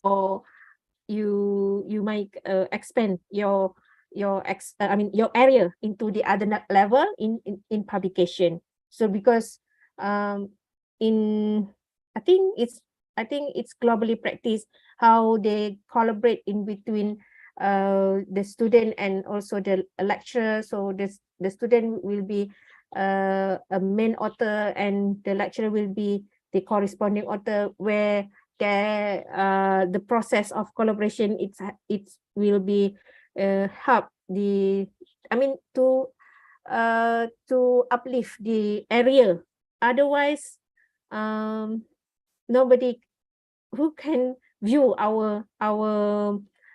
or you might expand your your area into the other level in publication. So because um in I think it's globally practiced how they collaborate in between the student and also the lecturer. So the student will be a main author and the lecturer will be the corresponding author, where the process of collaboration it will be help the to uplift the area. Otherwise nobody who can view our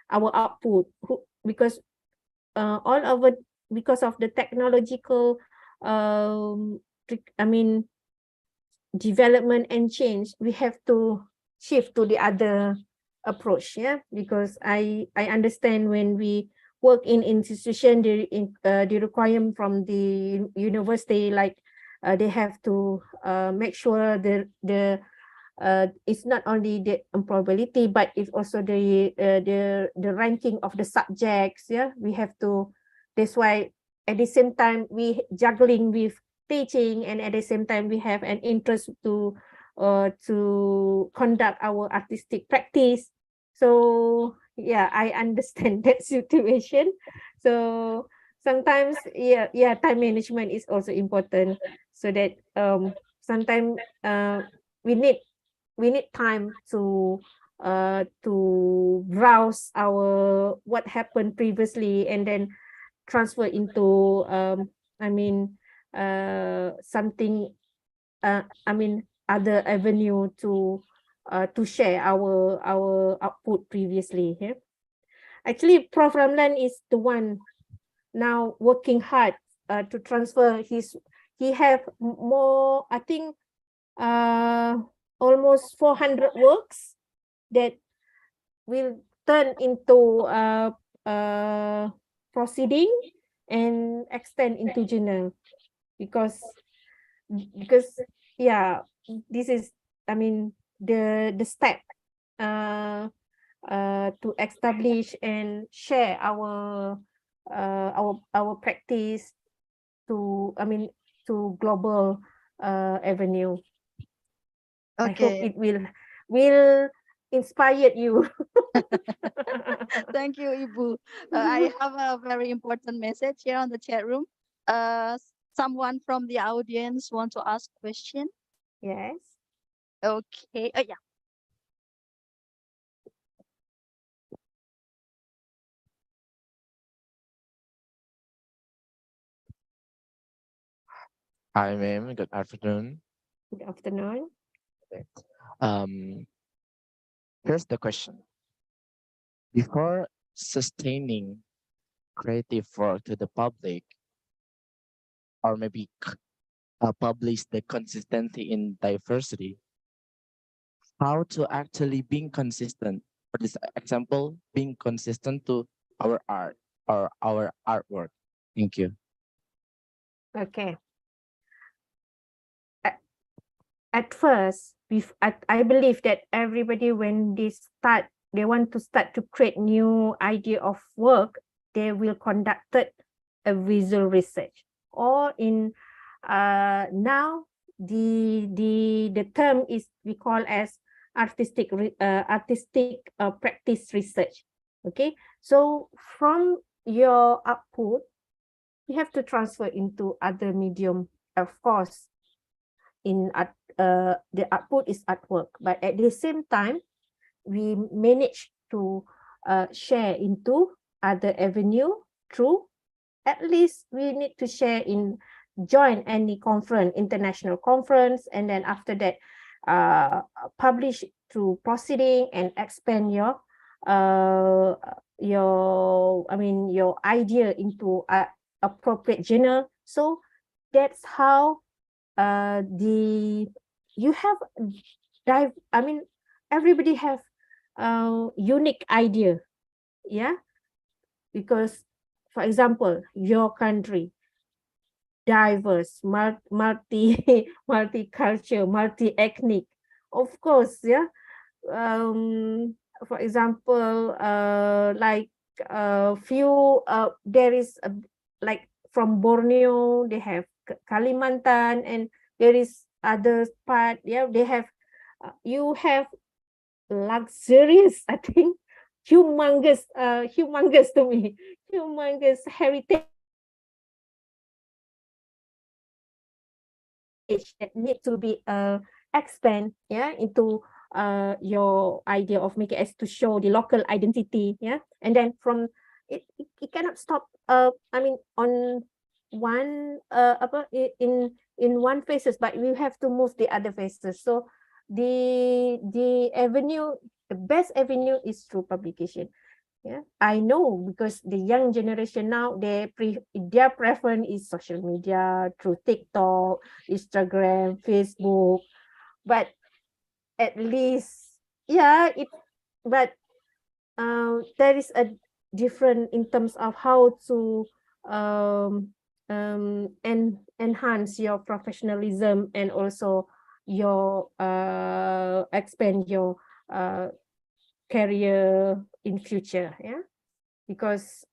output, who, because all over, because of the technological um development and change, we have to shift to the other approach, yeah, because I understand when we work in institution, the requirement from the university, like they have to make sure it's not only the employability, but it's also the ranking of the subjects, yeah, we have to. That's why at the same time we juggling with teaching, and at the same time we have an interest to conduct our artistic practice. So yeah, I understand that situation. So sometimes, yeah, time management is also important, so that sometimes we need time to browse our what happened previously, and then transfer into something other avenue to share our output previously, yeah. Actually, Prof Ramlan is the one now working hard to transfer he have more, I think almost 400 works that will turn into proceeding and extend into journal, because yeah, this is the step to establish and share our practice to to global avenue. I hope Okay. it will inspire you. Thank you, Ibu. I have a very important message here on the chat room. Someone from the audience want to ask question. Yes. Okay. Yeah. Hi, ma'am. Good afternoon. Good afternoon. Um, Here's the question. Before sustaining creative work to the public, or maybe publish the consistency in diversity. How to actually being consistent. For this example, being consistent to our art or our artwork. Thank you. Okay. At first, I believe that everybody, when they want to start to create new idea of work, they will conduct a visual research. Or in now the term is we call as artistic practice research. Okay, so from your output, you have to transfer into other medium. Of course, in art, the output is artwork, but at the same time, we manage to share into other avenue through, at least we need to share in, join any conference, international conference, and then after that publish through proceeding and expand your your idea into appropriate journal. So that's how you have everybody have unique idea, yeah, because for example, your country diverse, multi multicultural, multi-ethnic, of course, yeah. For example, like there is like from Borneo, they have Kalimantan, and there is other part, yeah, they have you have luxurious, I think, humongous to me, humongous heritage that need to be expand, yeah, into your idea of making as to show the local identity, yeah, and then from it cannot stop. On one in one phases, but we have to move the other phases. So the best avenue is through publication. Yeah, I know, because the young generation now, their preference is social media through TikTok, Instagram, Facebook, but at least, yeah, there is a different in terms of how to enhance your professionalism, and also your expand your career in future, yeah, because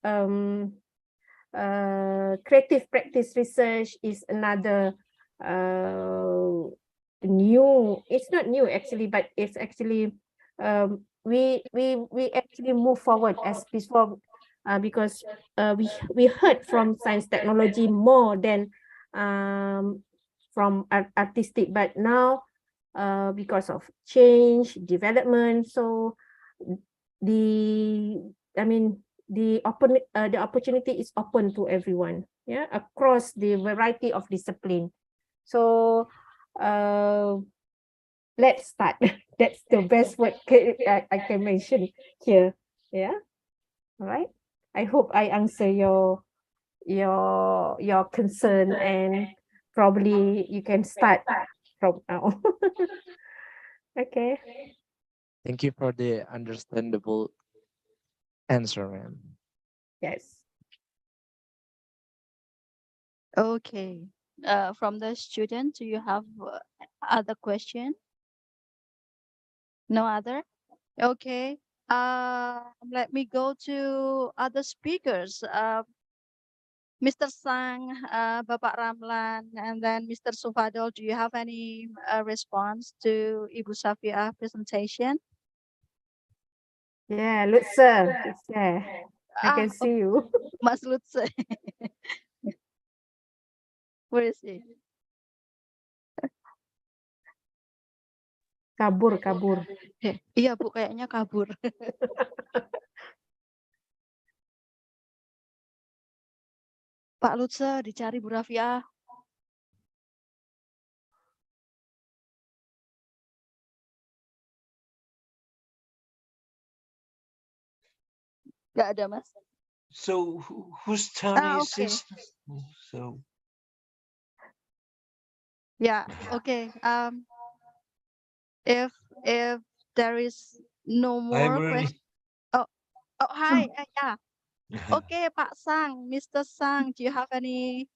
creative practice research is another new, it's not new actually, but it's actually we actually move forward as before, because we heard from science technology more than from artistic, but now because of change development, so the opportunity is open to everyone, yeah, across the variety of discipline. So let's start. That's the best word I can mention here, yeah. All right, I hope I answer your concern, and probably you can start from now. Okay. Thank you for the understandable answer, ma'am. Yes. Okay. From the student, do you have other question? No other? Okay. Let me go to other speakers. Mr. Sang, Bapak Ramlan, and then Mr. Sufadol. Do you have any response to Ibu Safia presentation? Yeah, Lutzer, it's there. I can see you. Mas Lutzer. Where is he? Kabur. Iya Bu, kayaknya kabur. Pak Lutzer, dicari Bu Rafiah. Nggak ada, Mas. So whose turn is Okay. this? So Yeah. Okay. If there is no I'm more really. question. Oh, hi. Yeah. Okay, Pak Sang, Mr. Sang, do you have any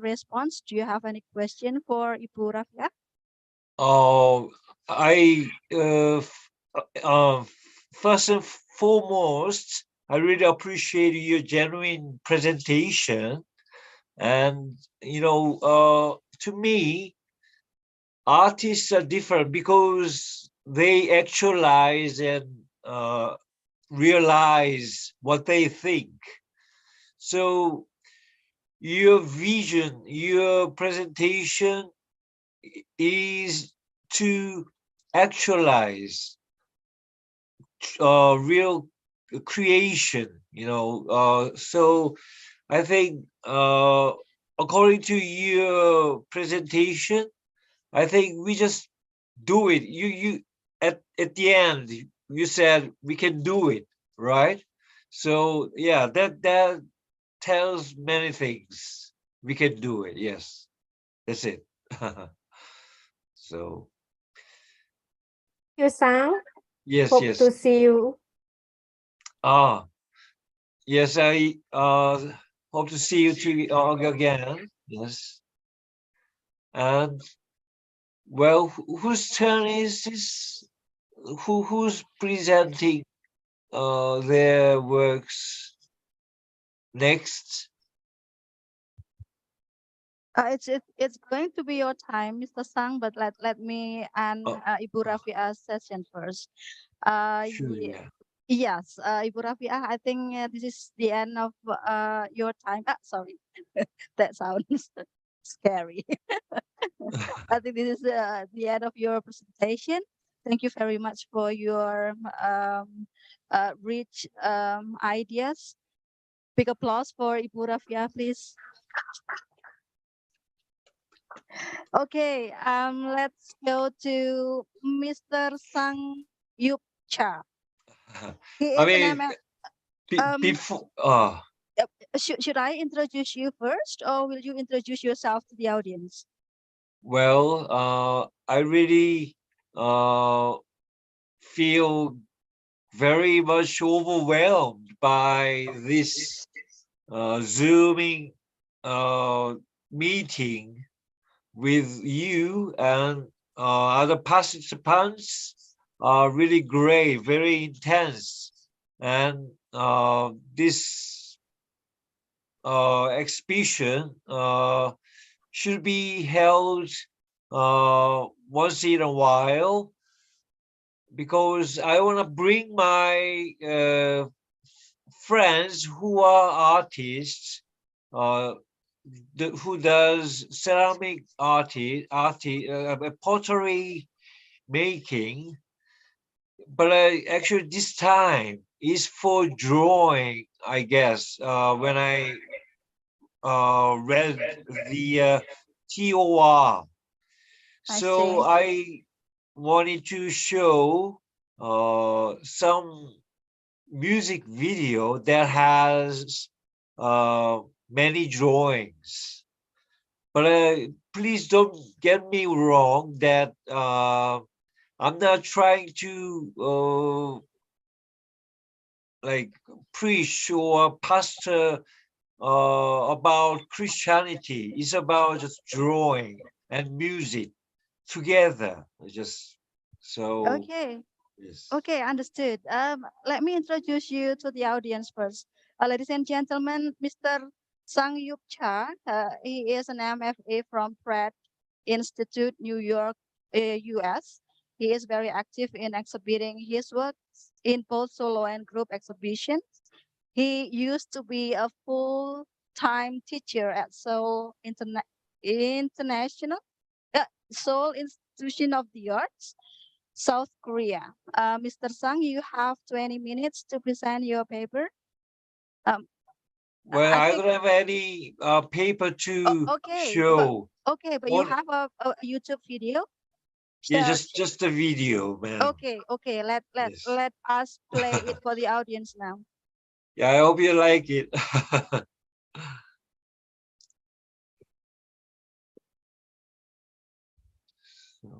response? Do you have any question for Ibu Rafia? Oh, first and foremost, I really appreciate your genuine presentation. And, to me, artists are different because they actualize and realize what they think. So your vision, your presentation is to actualize real creation, so I think according to your presentation, I think we just do it. You at the end you said we can do it, right? So yeah, that tells many things. We can do it. Yes, that's it. So You Sang, yes, hope to yes. see you. Ah, yes. I hope to see you again. Yes, and well, whose turn is this? Who's presenting their works next? It's going to be your time, Mr. Sang, but let me and Oh, Ibu Rafia's session first. sure, yeah. Yes, Ibu Rafia, I think this is the end of your time. Sorry, that sounds scary. I think this is the end of your presentation. Thank you very much for your rich ideas. Big applause for Ibu Rafia, please. Okay, let's go to Mr. Sang Yup Cha. He I is an mean, before. should I introduce you first, or will you introduce yourself to the audience? Well, I really feel very much overwhelmed by this Zooming meeting with you, and other participants are really great, very intense. And this exhibition should be held once in a while, because I want to bring my friends who are artists, uh, who does ceramic pottery making, but actually this time is for drawing, I guess. When I read the TOR, I so see. I wanted to show some music video that has many drawings. But please don't get me wrong that I'm not trying to like preach or pastor about Christianity. It's about just drawing and music together. Just so. Okay. Yes. Okay, understood. Let me introduce you to the audience first. Ladies and gentlemen, Mr. Sang Yup Cha, he is an MFA from Pratt Institute, New York, US. He is very active in exhibiting his works in both solo and group exhibitions. He used to be a full-time teacher at International Seoul Institution of the Arts, South Korea. Mr. Sang, you have 20 minutes to present your paper. Well, I I think don't have any paper to okay, show. but you What? have a YouTube video. Yeah, So, just a video, man. okay. Let Yes. us play it for the audience now. Yeah, I hope you like it. So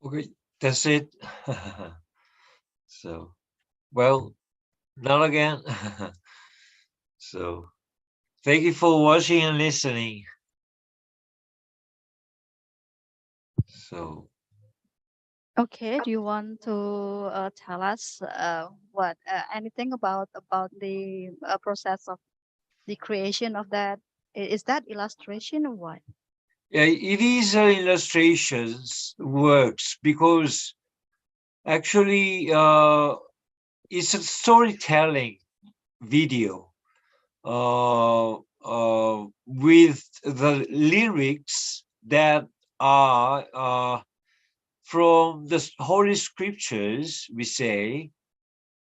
Okay, that's it. So, well, not again. So, thank you for watching and listening. So, Okay, do you want to tell us what anything about the process of the creation of that? Is that illustration or what? yeah, it is illustrations works because actually it's a storytelling video with the lyrics that are from the Holy Scriptures, we say,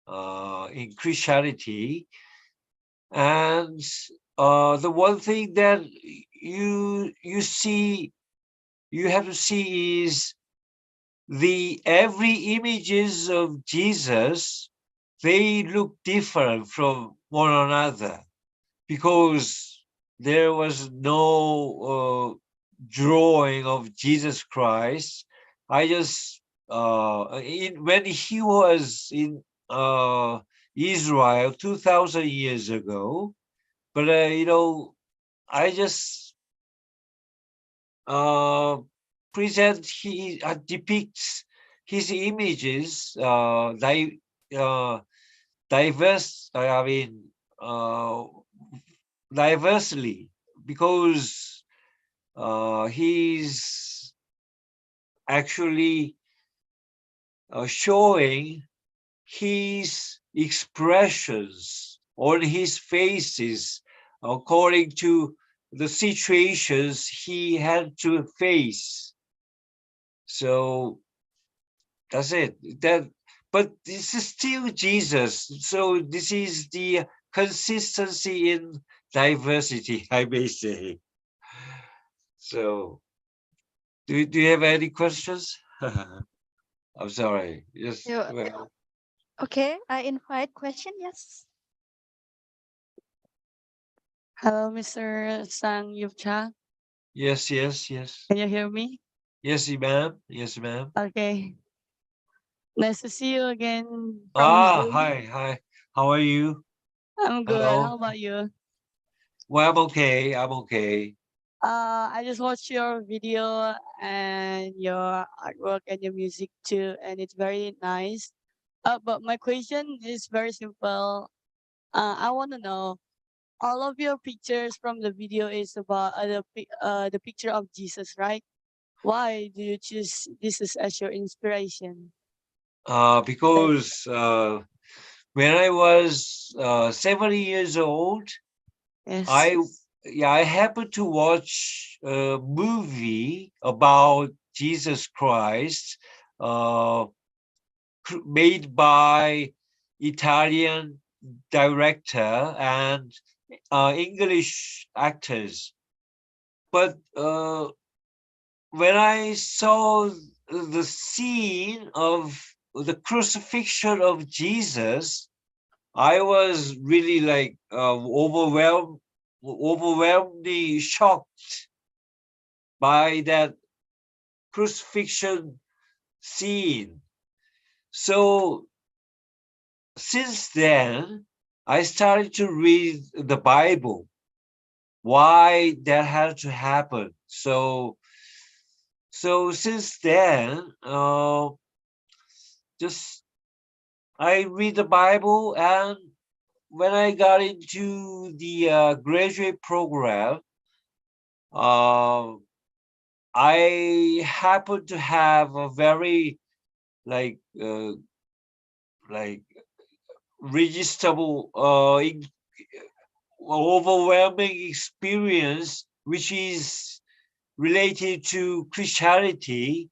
in Christianity. And the one thing that you see, you have to see is the every images of Jesus, they look different from one another because there was no drawing of Jesus Christ. I just when he was in Israel 2,000 years ago, but I just present he depicts his images diverse. I mean diversely because he's actually showing his expressions on his faces according to the situations he had to face. So that's it. But this is still Jesus. So this is the consistency in diversity, I may say. So do you have any questions? I'm sorry. Yes. You, Well, okay, I invite question. Yes. Hello, Mr. Sang Yupcha. yes. Can you hear me? Yes, ma'am. Yes, ma'am. Okay. Nice to see you again from Zoom. Hi. How are you? I'm good. Hello. How about you? Well, I'm okay. I just watched your video and your artwork and your music too, and it's very nice. But my question is very simple. I want to know all of your pictures from the video is about the picture of Jesus, right? Why do you choose this as your inspiration? Because when I was 7 years old, Yes. I happened to watch a movie about Jesus Christ, uh, made by Italian director and English actors. But when I saw the scene of the crucifixion of Jesus, I was really like overwhelmingly shocked by that crucifixion scene. So since then, I started to read the Bible, why that had to happen. So since then, just I read the Bible, and when I got into the graduate program, I happened to have a very like registrable overwhelming experience, which is related to Christianity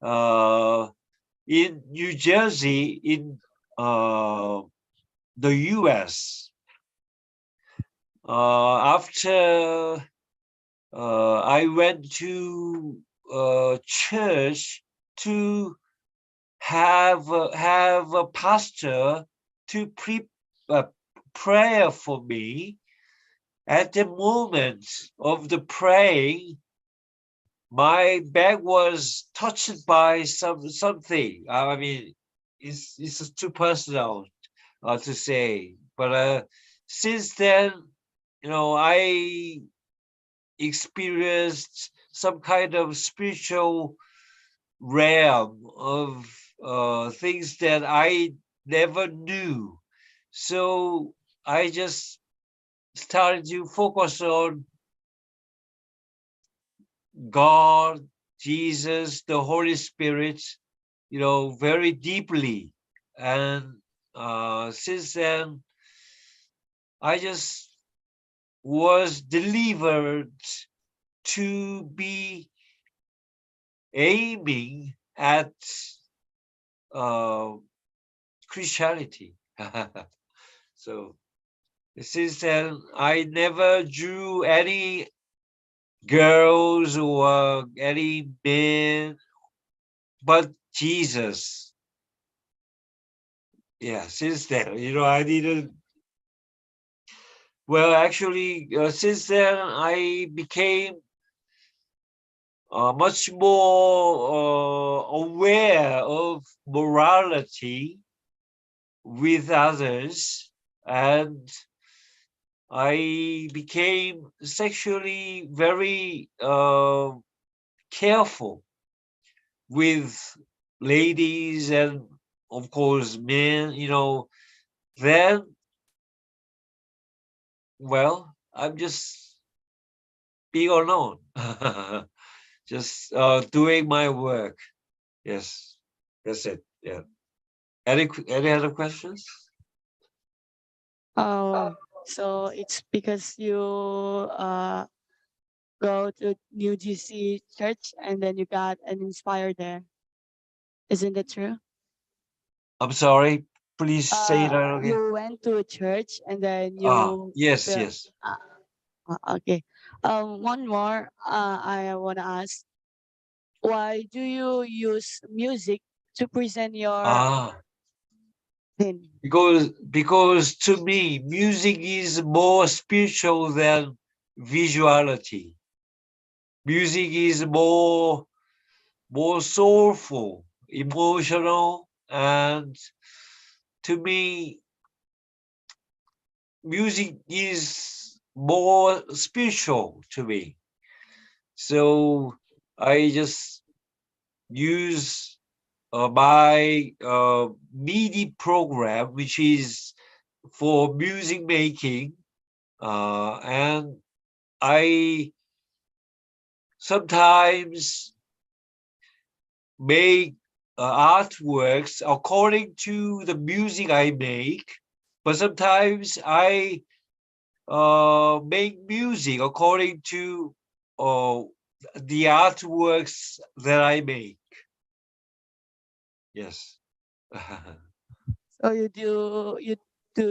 in New Jersey, in the US. After I went to church to have a pastor to prayer for me. At the moment of the praying, my bag was touched by something. I mean, it's just too personal to say. But since then, I experienced some kind of spiritual realm of things that I never knew. So I just started to focus on God, Jesus, the Holy Spirit, very deeply. And since then, I just was delivered to be aiming at Christianity. So since then, I never drew any girls or any men, but Jesus. Yeah, since then, I didn't. Well, actually, since then, I became much more aware of morality with others, and I became sexually very careful with ladies and, of course, men. Then, well, I'm just being unknown, just doing my work. Yes, that's it. Yeah. Any other questions? Oh, so it's because you go to New GC church and then you got an inspired there. Isn't that true? I'm sorry. Please say that again. You went to a church and then Ah, you yes, felt yes. okay. One more. I wanna ask, why do you use music to present your Ah, thing? because to me, music is more spiritual than visuality. Music is more soulful, emotional, and to me, music is more spiritual to me. So I just use my MIDI program, which is for music making, and I sometimes make artworks according to the music I make, but sometimes I make music according to the artworks that I make. Yes. So you do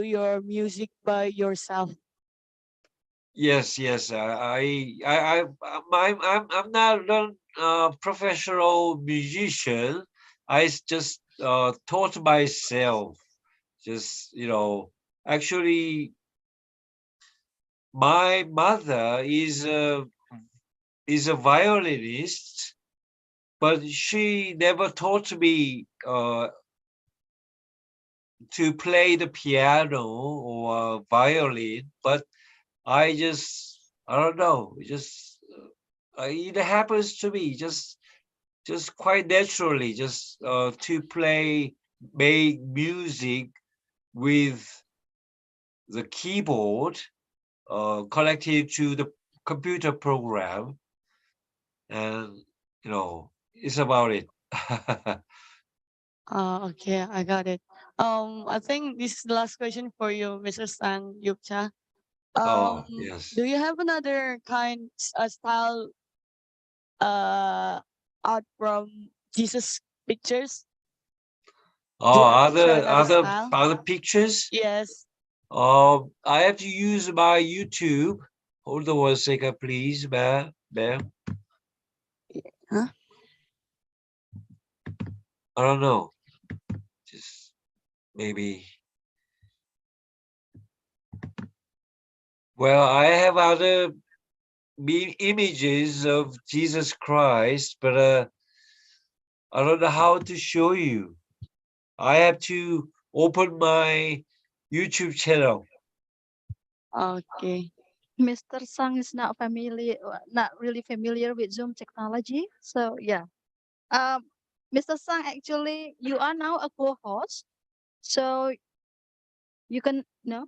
your music by yourself. Yes, yes. I'm not a professional musician. Just taught myself. Just actually, my mother is a violinist, but she never taught me to play the piano or violin. But I don't know, it happens to me just quite naturally, just to make music with the keyboard connected to the computer program, and it's about it. Okay, I got it. I think this is the last question for you, Mr. Stan Yupcha. Oh, yes. Do you have another style art from Jesus pictures? Do Oh, you have to share another other style? other pictures. Yes. I have to use my YouTube. Hold on 1 second, please, ma'am. Huh? I don't know. Just maybe. Well, I have other images of Jesus Christ, but I don't know how to show you. I have to open my YouTube channel. Okay. Mr. Sang is not really familiar with Zoom technology. So yeah. Mr. Sang, actually, you are now a co-host, so you can no.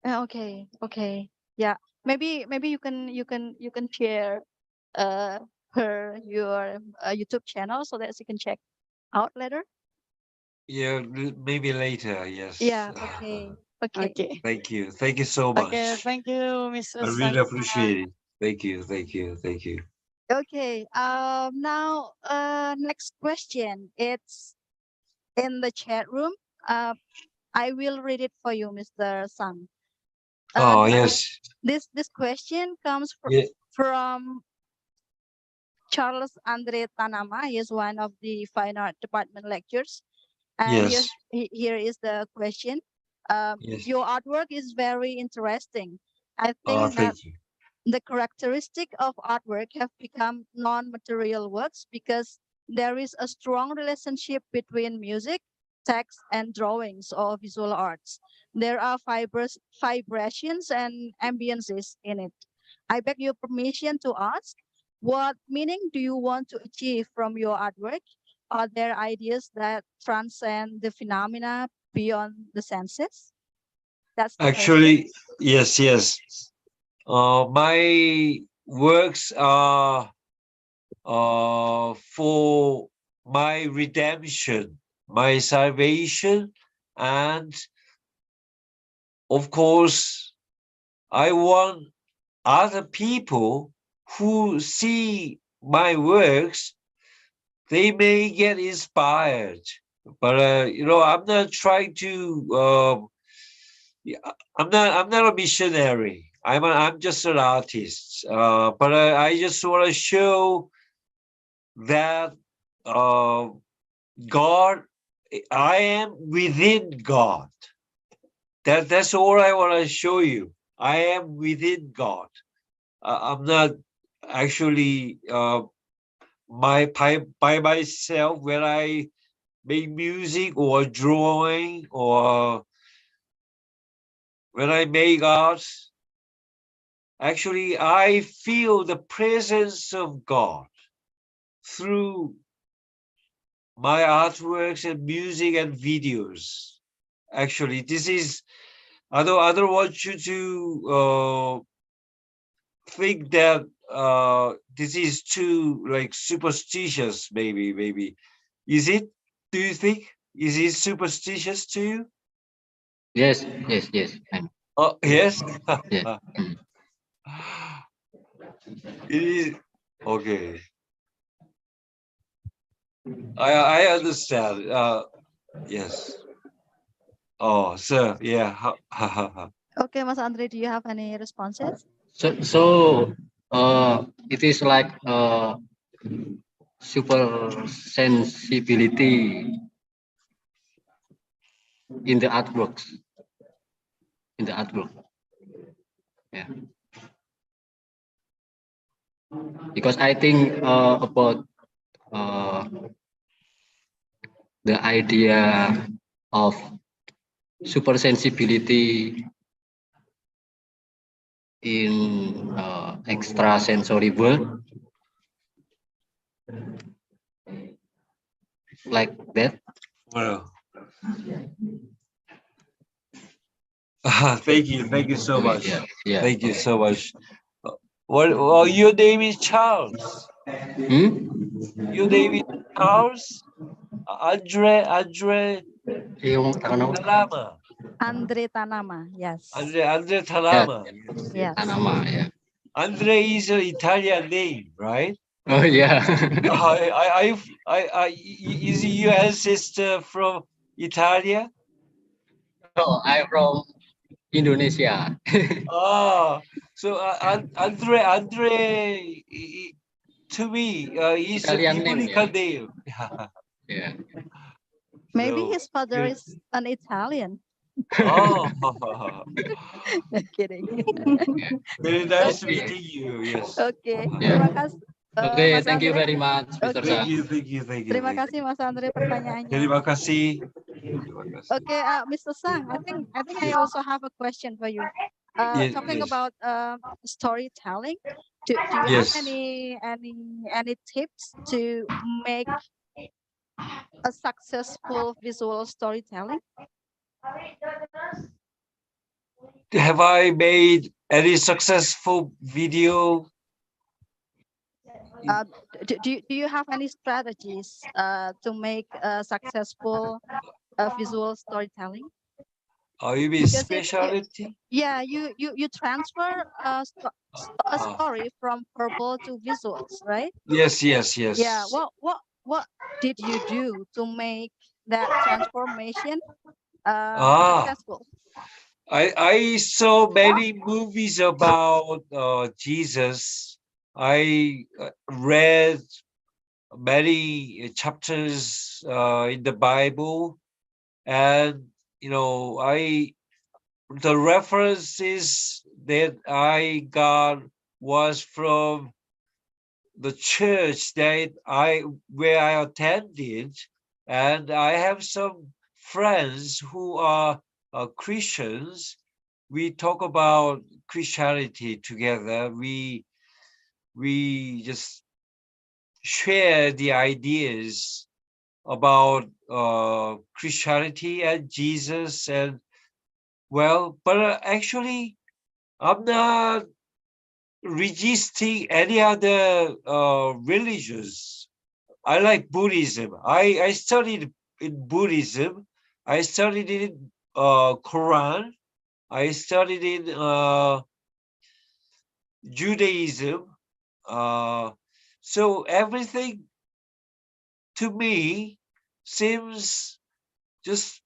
Okay, okay, yeah. Maybe you can share her your YouTube channel so that she can check out later. Yeah, maybe later. Yes. Yeah. Okay. Okay. Okay. Thank you. Thank you so Okay. much. Thank you, Mr. I really Sang. appreciate it. Thank you. Thank you. Thank you. Okay. Now, next question. It's in the chat room. I will read it for you, Mr. Sang. Oh, This yes. this question comes Yeah. from Charles Andre Tanama. He is one of the fine art department lecturers. And Yes. here is the question. Yes. Your artwork is very interesting. I think that Thank you. the characteristic of artwork have become non-material works because there is a strong relationship between music, text, and drawings or visual arts. There are vibrations and ambiances in it. I beg your permission to ask, what meaning do you want to achieve from your artwork? Are there ideas that transcend the phenomena beyond the senses? That's the question. Actually, yes, yes. My works are for my redemption, my salvation, and of course, I want other people who see my works, they may get inspired. But I'm not trying to. I'm not a missionary. I'm just an artist. But I just want to show that God, I am within God. That's all I want to show you. I am within God. I'm not actually by myself when I make music or drawing or when I make art. Actually, I feel the presence of God through my artworks and music and videos. Actually, this is, I don't want you to think that this is too like superstitious, maybe. Is it? Do you think? Is it superstitious to you? Yes. Oh, yes? Yeah. It is, okay. I understand. Yes. Oh, sir, yeah. Okay, Mas Andre, do you have any responses? So it is like super sensibility in the artworks. In the artwork. Yeah. Because I think about the idea of super sensibility in extrasensory world, like that. Well, thank you so much. Yeah. Thank you so much. Well, your name is Charles. Your name is Charles? Andre Tanama. Andre Tanama, yes. Andre Tanama. Yes. Yeah. Andre is an Italian name, right? Oh yeah. Is your ancestor from Italia? No, I'm from Indonesia. So Andre, to me, is a Italian name, biblical yeah. name. Yeah. Maybe So, his father is an Italian. Oh, Kidding. very nice Okay. meeting you. Yes. Oke, Yeah. terima kasih Okay, Mas thank you Andre. very much, Mr. Oke, Sang. Thank you, terima thank kasih you. Mas Andre pertanyaannya. Terima kasih. Terima kasih. Oke, Mr. Sang, I think I also have a question for you. Yes, Talking yes. about storytelling, do you have Yes. any tips to make a successful visual storytelling? Have I made any successful video? Do you have any strategies to make a successful visual storytelling? Oh, you mean Because specialty? yeah, you transfer a Ah. story from verbal to visuals, right? Yes, yes, yes. Yeah. What did you do to make that transformation Ah. successful? I saw many movies about Jesus. I read many chapters in the Bible, and the references that I got was from the church where I attended, and I have some friends who are Christians. We talk about Christianity together. We just share the ideas about Christianity and Jesus, and but actually, I'm not resisting any other religions. I like Buddhism. I studied in Buddhism. I studied in Quran. I studied in Judaism. So everything to me seems just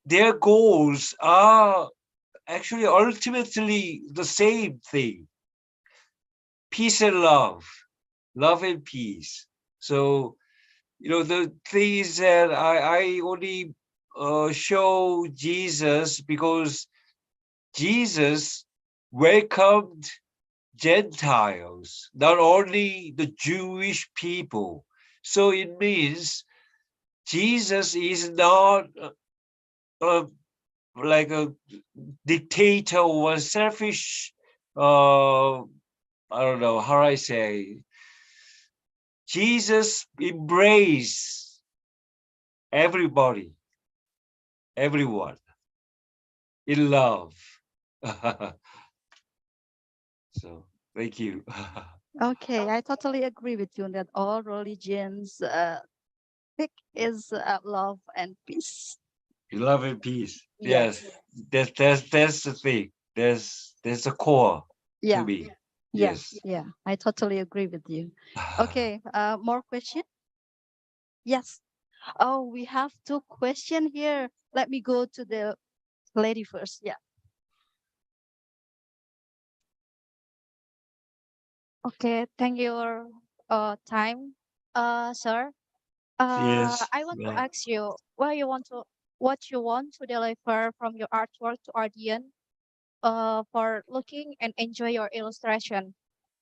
their goals are actually ultimately the same thing: peace and love and peace. So the thing is that I only show Jesus because Jesus welcomed Gentiles, not only the Jewish people. So it means Jesus is not like a dictator or a selfish, I don't know how I say. Jesus embraced everybody, everyone in love. So thank you. Okay, I totally agree with you that all religions pick is love and peace. Love and peace. Yes. Yes. That's the thing. There's a core to Yeah. me. Yeah. Yes. Yeah. I totally agree with you. Okay. More question? Yes. Oh, we have two question here. Let me go to the lady first. Yeah. Okay. Thank you time, sir. Yes. I want to Yeah. ask you what you want to deliver from your artwork to audience for looking and enjoy your illustration.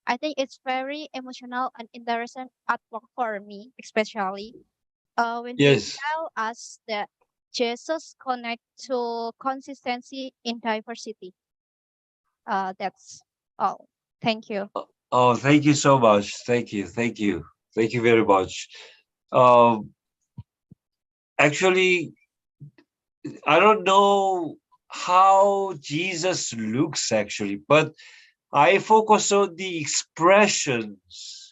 I think it's very emotional and interesting artwork for me, especially when you Yes. tell us that Jesus connect to consistency in diversity. That's all. Thank you. Oh, thank you so much. Thank you. Thank you. Thank you very much. Um, Actually, I don't know how Jesus looks actually, but I focus on the expressions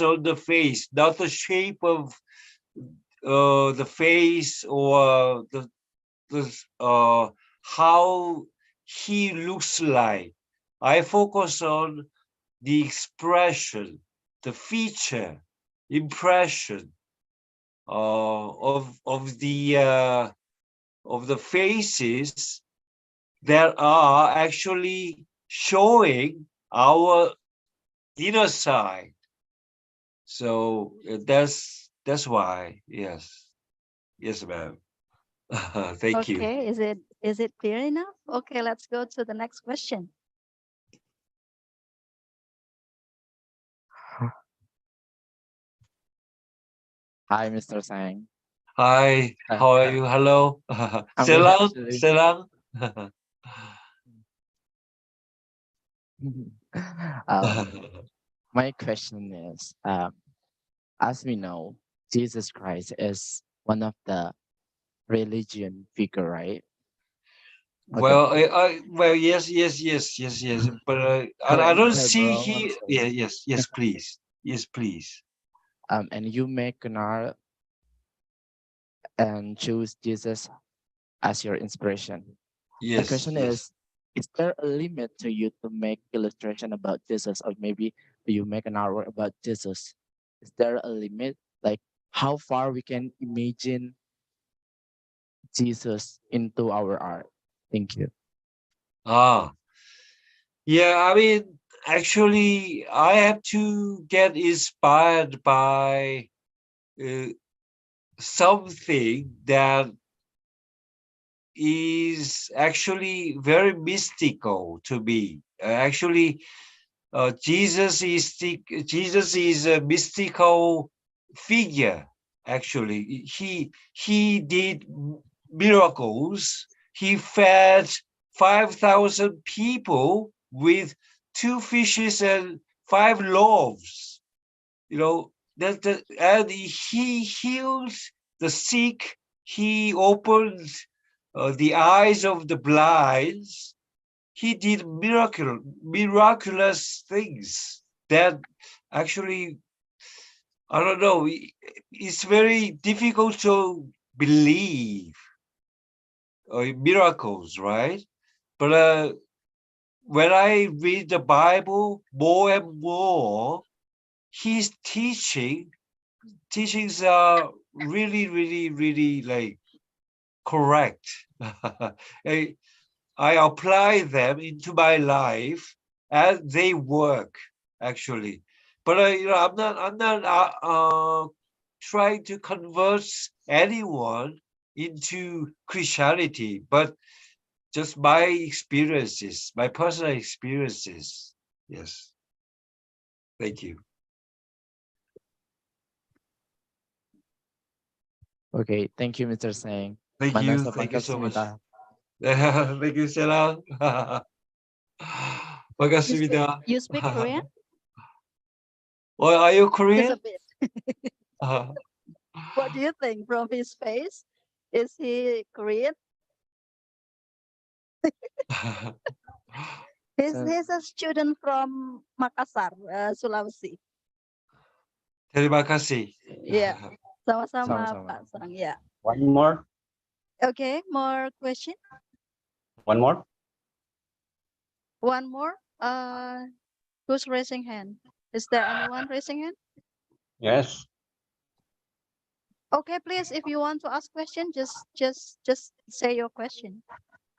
on the face, not the shape of the face or the how he looks like. I focus on the expression, the feature, impression of the faces that are actually showing our inner side. So that's why, yes, ma'am. Thank you. Okay, is it clear enough? Okay, let's go to the next question. Hi, Mr. Sang. Hi, how are you? Hello. I'm good, Selang, actually. Selang. My question is, as we know, Jesus Christ is one of the religion figure, right? Well, well, yes, yes, yes, yes, yes. But I Correct me don't if I'm see wrong, he. also. Yeah, yes, yes, please, yes, please. And you make an art and choose Jesus as your inspiration. The Yes, question yes. is there a limit to you to make illustration about Jesus, or maybe you make an artwork about Jesus? Is there a limit, like how far we can imagine Jesus into our art? Thank you. Ah, yeah. I mean, actually, I have to get inspired by something that is actually very mystical to me. Actually, Jesus is a mystical figure. Actually, he did miracles. He fed 5,000 people with 2 fishes and 5 loaves. You know that, and he healed the sick. He opened the eyes of the blind. He did miraculous things that actually, I don't know, it's very difficult to believe miracles, right? But when I read the Bible more and more, his teachings are really, really, really like correct. I apply them into my life and they work actually. But I'm not trying to convert anyone into Christianity, but just my experiences, my personal experiences. Yes. Thank you. Okay, thank you, Mr. Sang. Thank you. Thank you so much. Thank you, Selang. Makasih, You speak Korean? Well, are you Just Korean? a bit. What do you think from his face? Is he Korean? He's a student from Makassar, Sulawesi. Terima kasih. Yeah. Sama-sama, Sama-sama. Pak Sang. Yeah. One more. Okay, more question? One more. One more? Who's raising hand? Is there anyone raising hand? Yes. Okay, please, if you want to ask question, just say your question.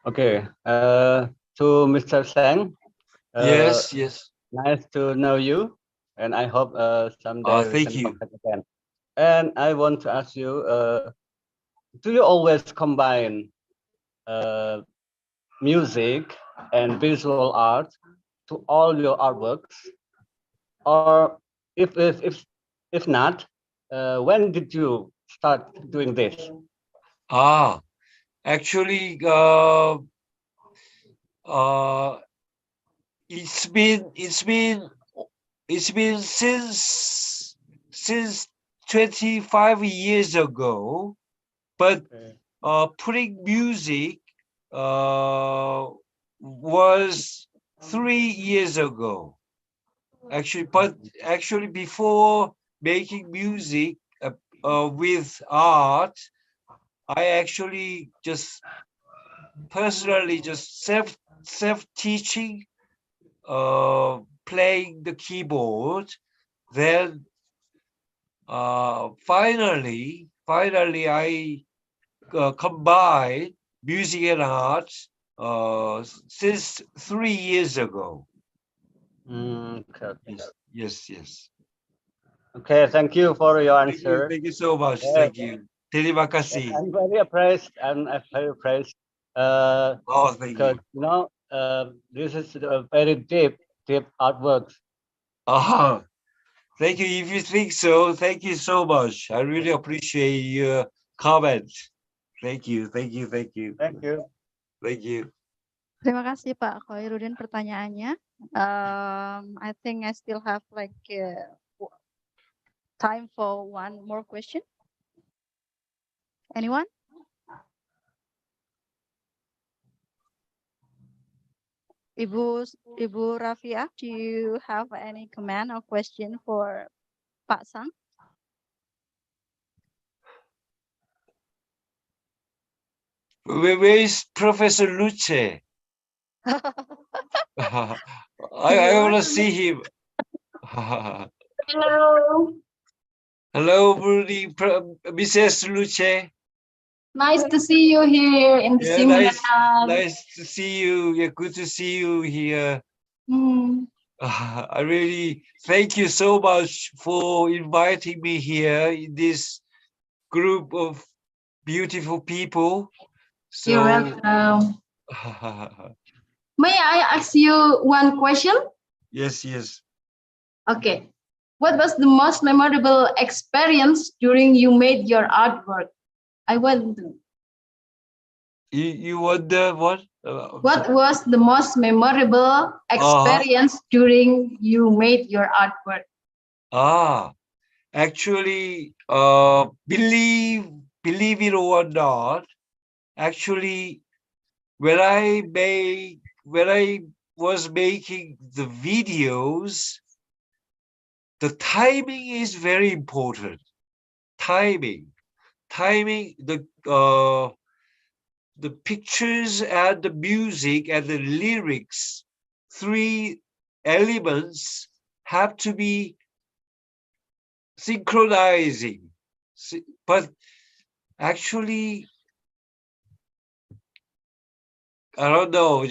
Okay. To Mr. Sang. Yes, yes. Nice to know you, and I hope someday we Thank can you. contact again. And I want to ask you, do you always combine music and visual art to all your artworks, or if not, when did you start doing this? Actually, it's been since 25 years ago, but putting music was 3 years ago. Actually, but actually before making music with art, I actually just personally just self teaching, playing the keyboard. Then finally I combine music and art since 3 years ago. Okay. Yes. Okay, thank you for your answer. Thank you so much. Yeah. Thank you. Terima Yes, kasih. I'm very impressed. I'm very impressed. Oh, thank Because you. this is a very deep artwork. Oh, thank you. If you think so, thank you so much. I really appreciate your comment. Thank you, thank you, thank you. Thank you. Thank you. Terima kasih Pak Khairuddin pertanyaannya. I think I still have like time for one more question. Anyone? Ibu Rafiah, do you have any comment or question for Pak Sang? Where is Professor Luce? I want to see him. Hello. Hello, Mrs. Luce. Nice to see you here in the Yeah, seminar. nice to see you. Yeah, good to see you here. Mm. I really thank you so much for inviting me here in this group of beautiful people. You're welcome. May I ask you one question? Yes, yes. Okay. What was the most memorable experience during you made your artwork? I want to. You wonder what? What was the most memorable experience during you made your artwork? Actually, believe it or not, actually, when I was making the videos, the timing is very important. Timing, the pictures and the music and the lyrics, three elements have to be synchronizing. But actually, I don't know,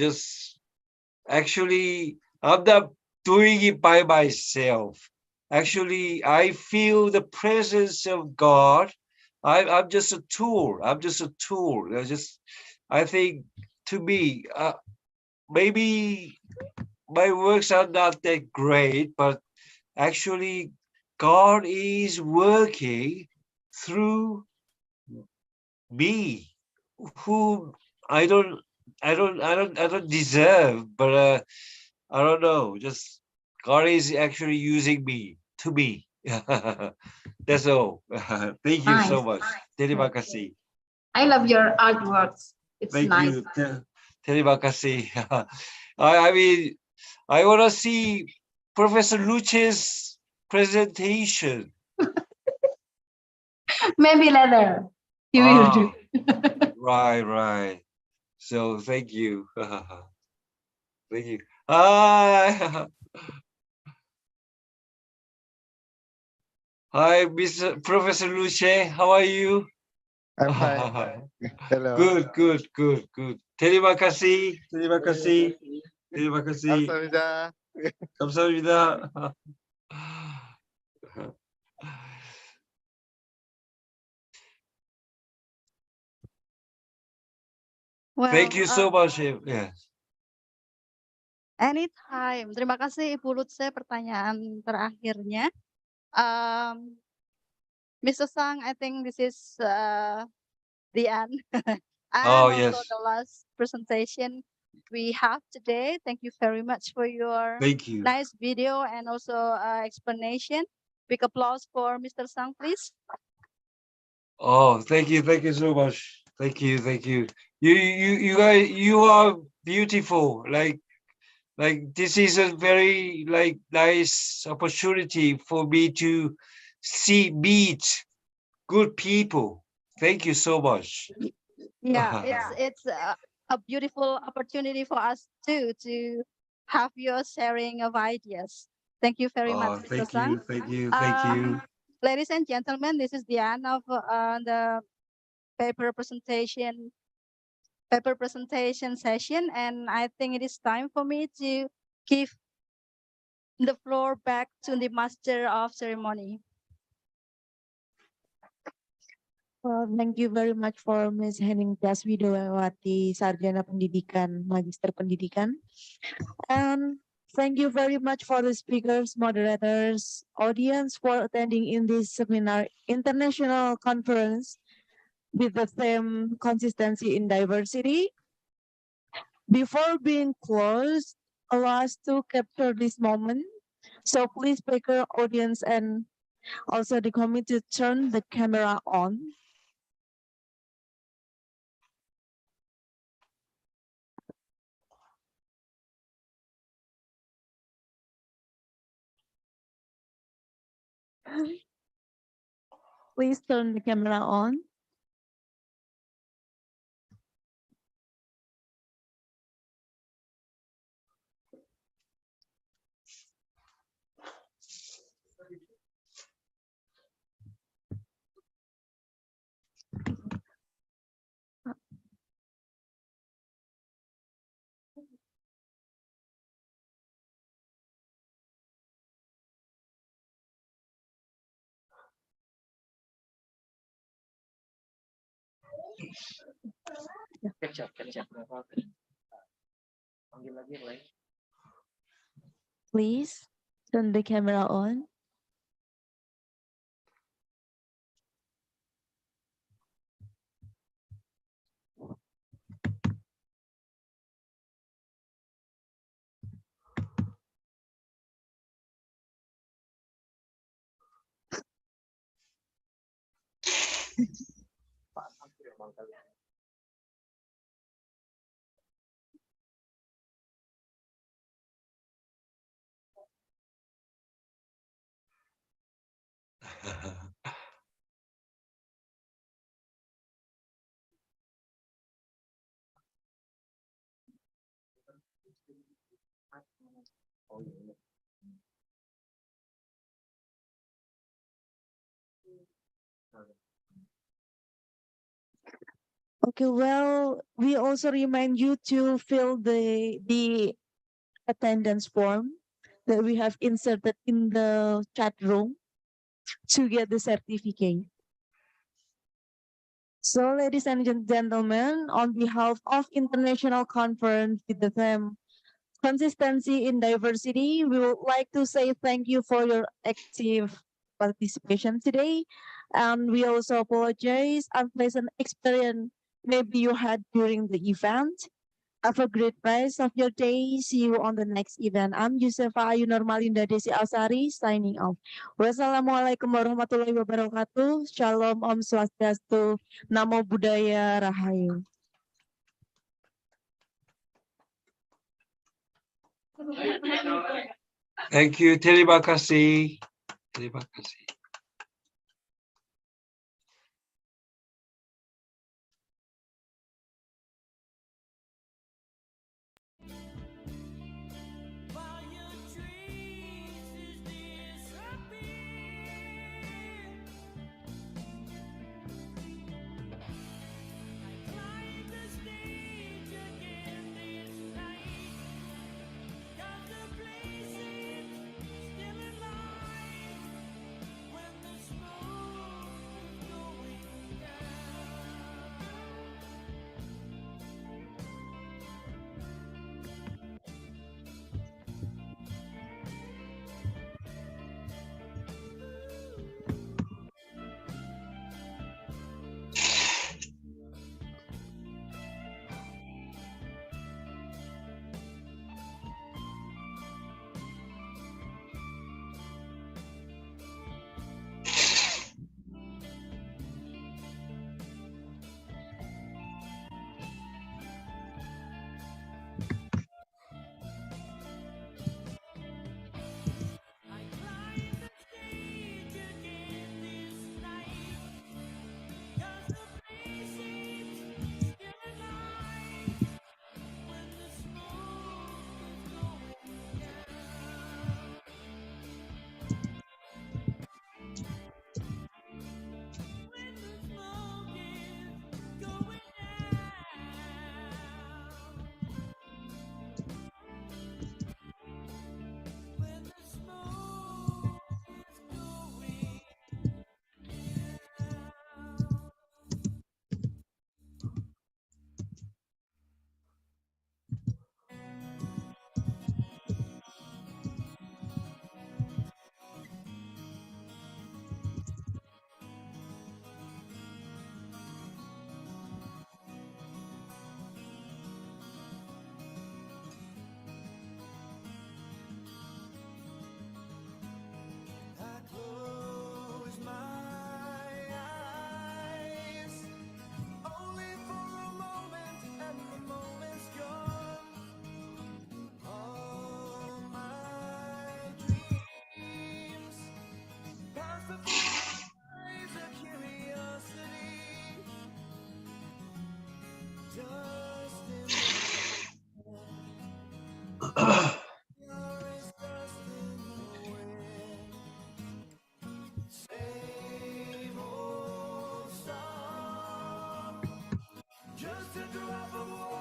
actually, I'm not doing it by myself. Actually, I feel the presence of God. I'm just a tool. I think to me, maybe my works are not that great, but actually God is working through me, who I don't deserve, but I don't know. Just God is actually using me to be. That's all. Thank you so much. Terima kasih. I love your artworks. It's Thank nice. you. Terima kasih. I mean, I want to see Professor Luce's presentation. Maybe later. You will do. Right. So thank you. Thank you. Hi. Hi, Mr. Professor Luce. How are you? I'm fine. Hello. Good. Terima kasih. Kamsahamnida. Kamsahamnida. Thank you so much. Yes. Anytime. Terima kasih Ibu Lutse pertanyaan terakhirnya. Mr. Sang, I think this is the end. And also yes. the last presentation we have today. Thank you very much for your Thank you. nice video and also explanation. Big applause for Mr. Sang, please. Oh, thank you so much. Thank you. You guys, you are beautiful. Like this is a very nice opportunity for me to meet good people. Thank you so much. Yeah, it's a beautiful opportunity for us too to have your sharing of ideas. Thank you very much, Mr. Sang. Thank you. Ladies and gentlemen, this is the end of the paper presentation session, and I think it is time for me to give the floor back to the master of ceremony. Well, thank you very much for Ms. Henning Tiaswidowati, Sarjana Pendidikan, Magister Pendidikan. And thank you very much for the speakers, moderators, audience for attending in this seminar, international conference with the theme Consistency in Diversity. Before being closed, allow us to capture this moment. So please, speaker, audience, and also the committee turn the camera on. Please turn the camera on. Please turn the camera on. Okay, well, we also remind you to fill the attendance form that we have inserted in the chat room to get the certificate. So, ladies and gentlemen, on behalf of International Conference with the theme Consistency in Diversity, we would like to say thank you for your active participation today. And we also apologize unpleasant experience maybe you had during the event. Have a great rest of your day. See you on the next event. I'm Yusefa Ayu Normalinda Desi Alsari signing off. Wassalamualaikum warahmatullahi wabarakatuh. Shalom, Om Swastiastu, Namo Buddhaya, Rahayu. Thank you. Terima kasih. Terima kasih. Contemplation still in life. center of a war.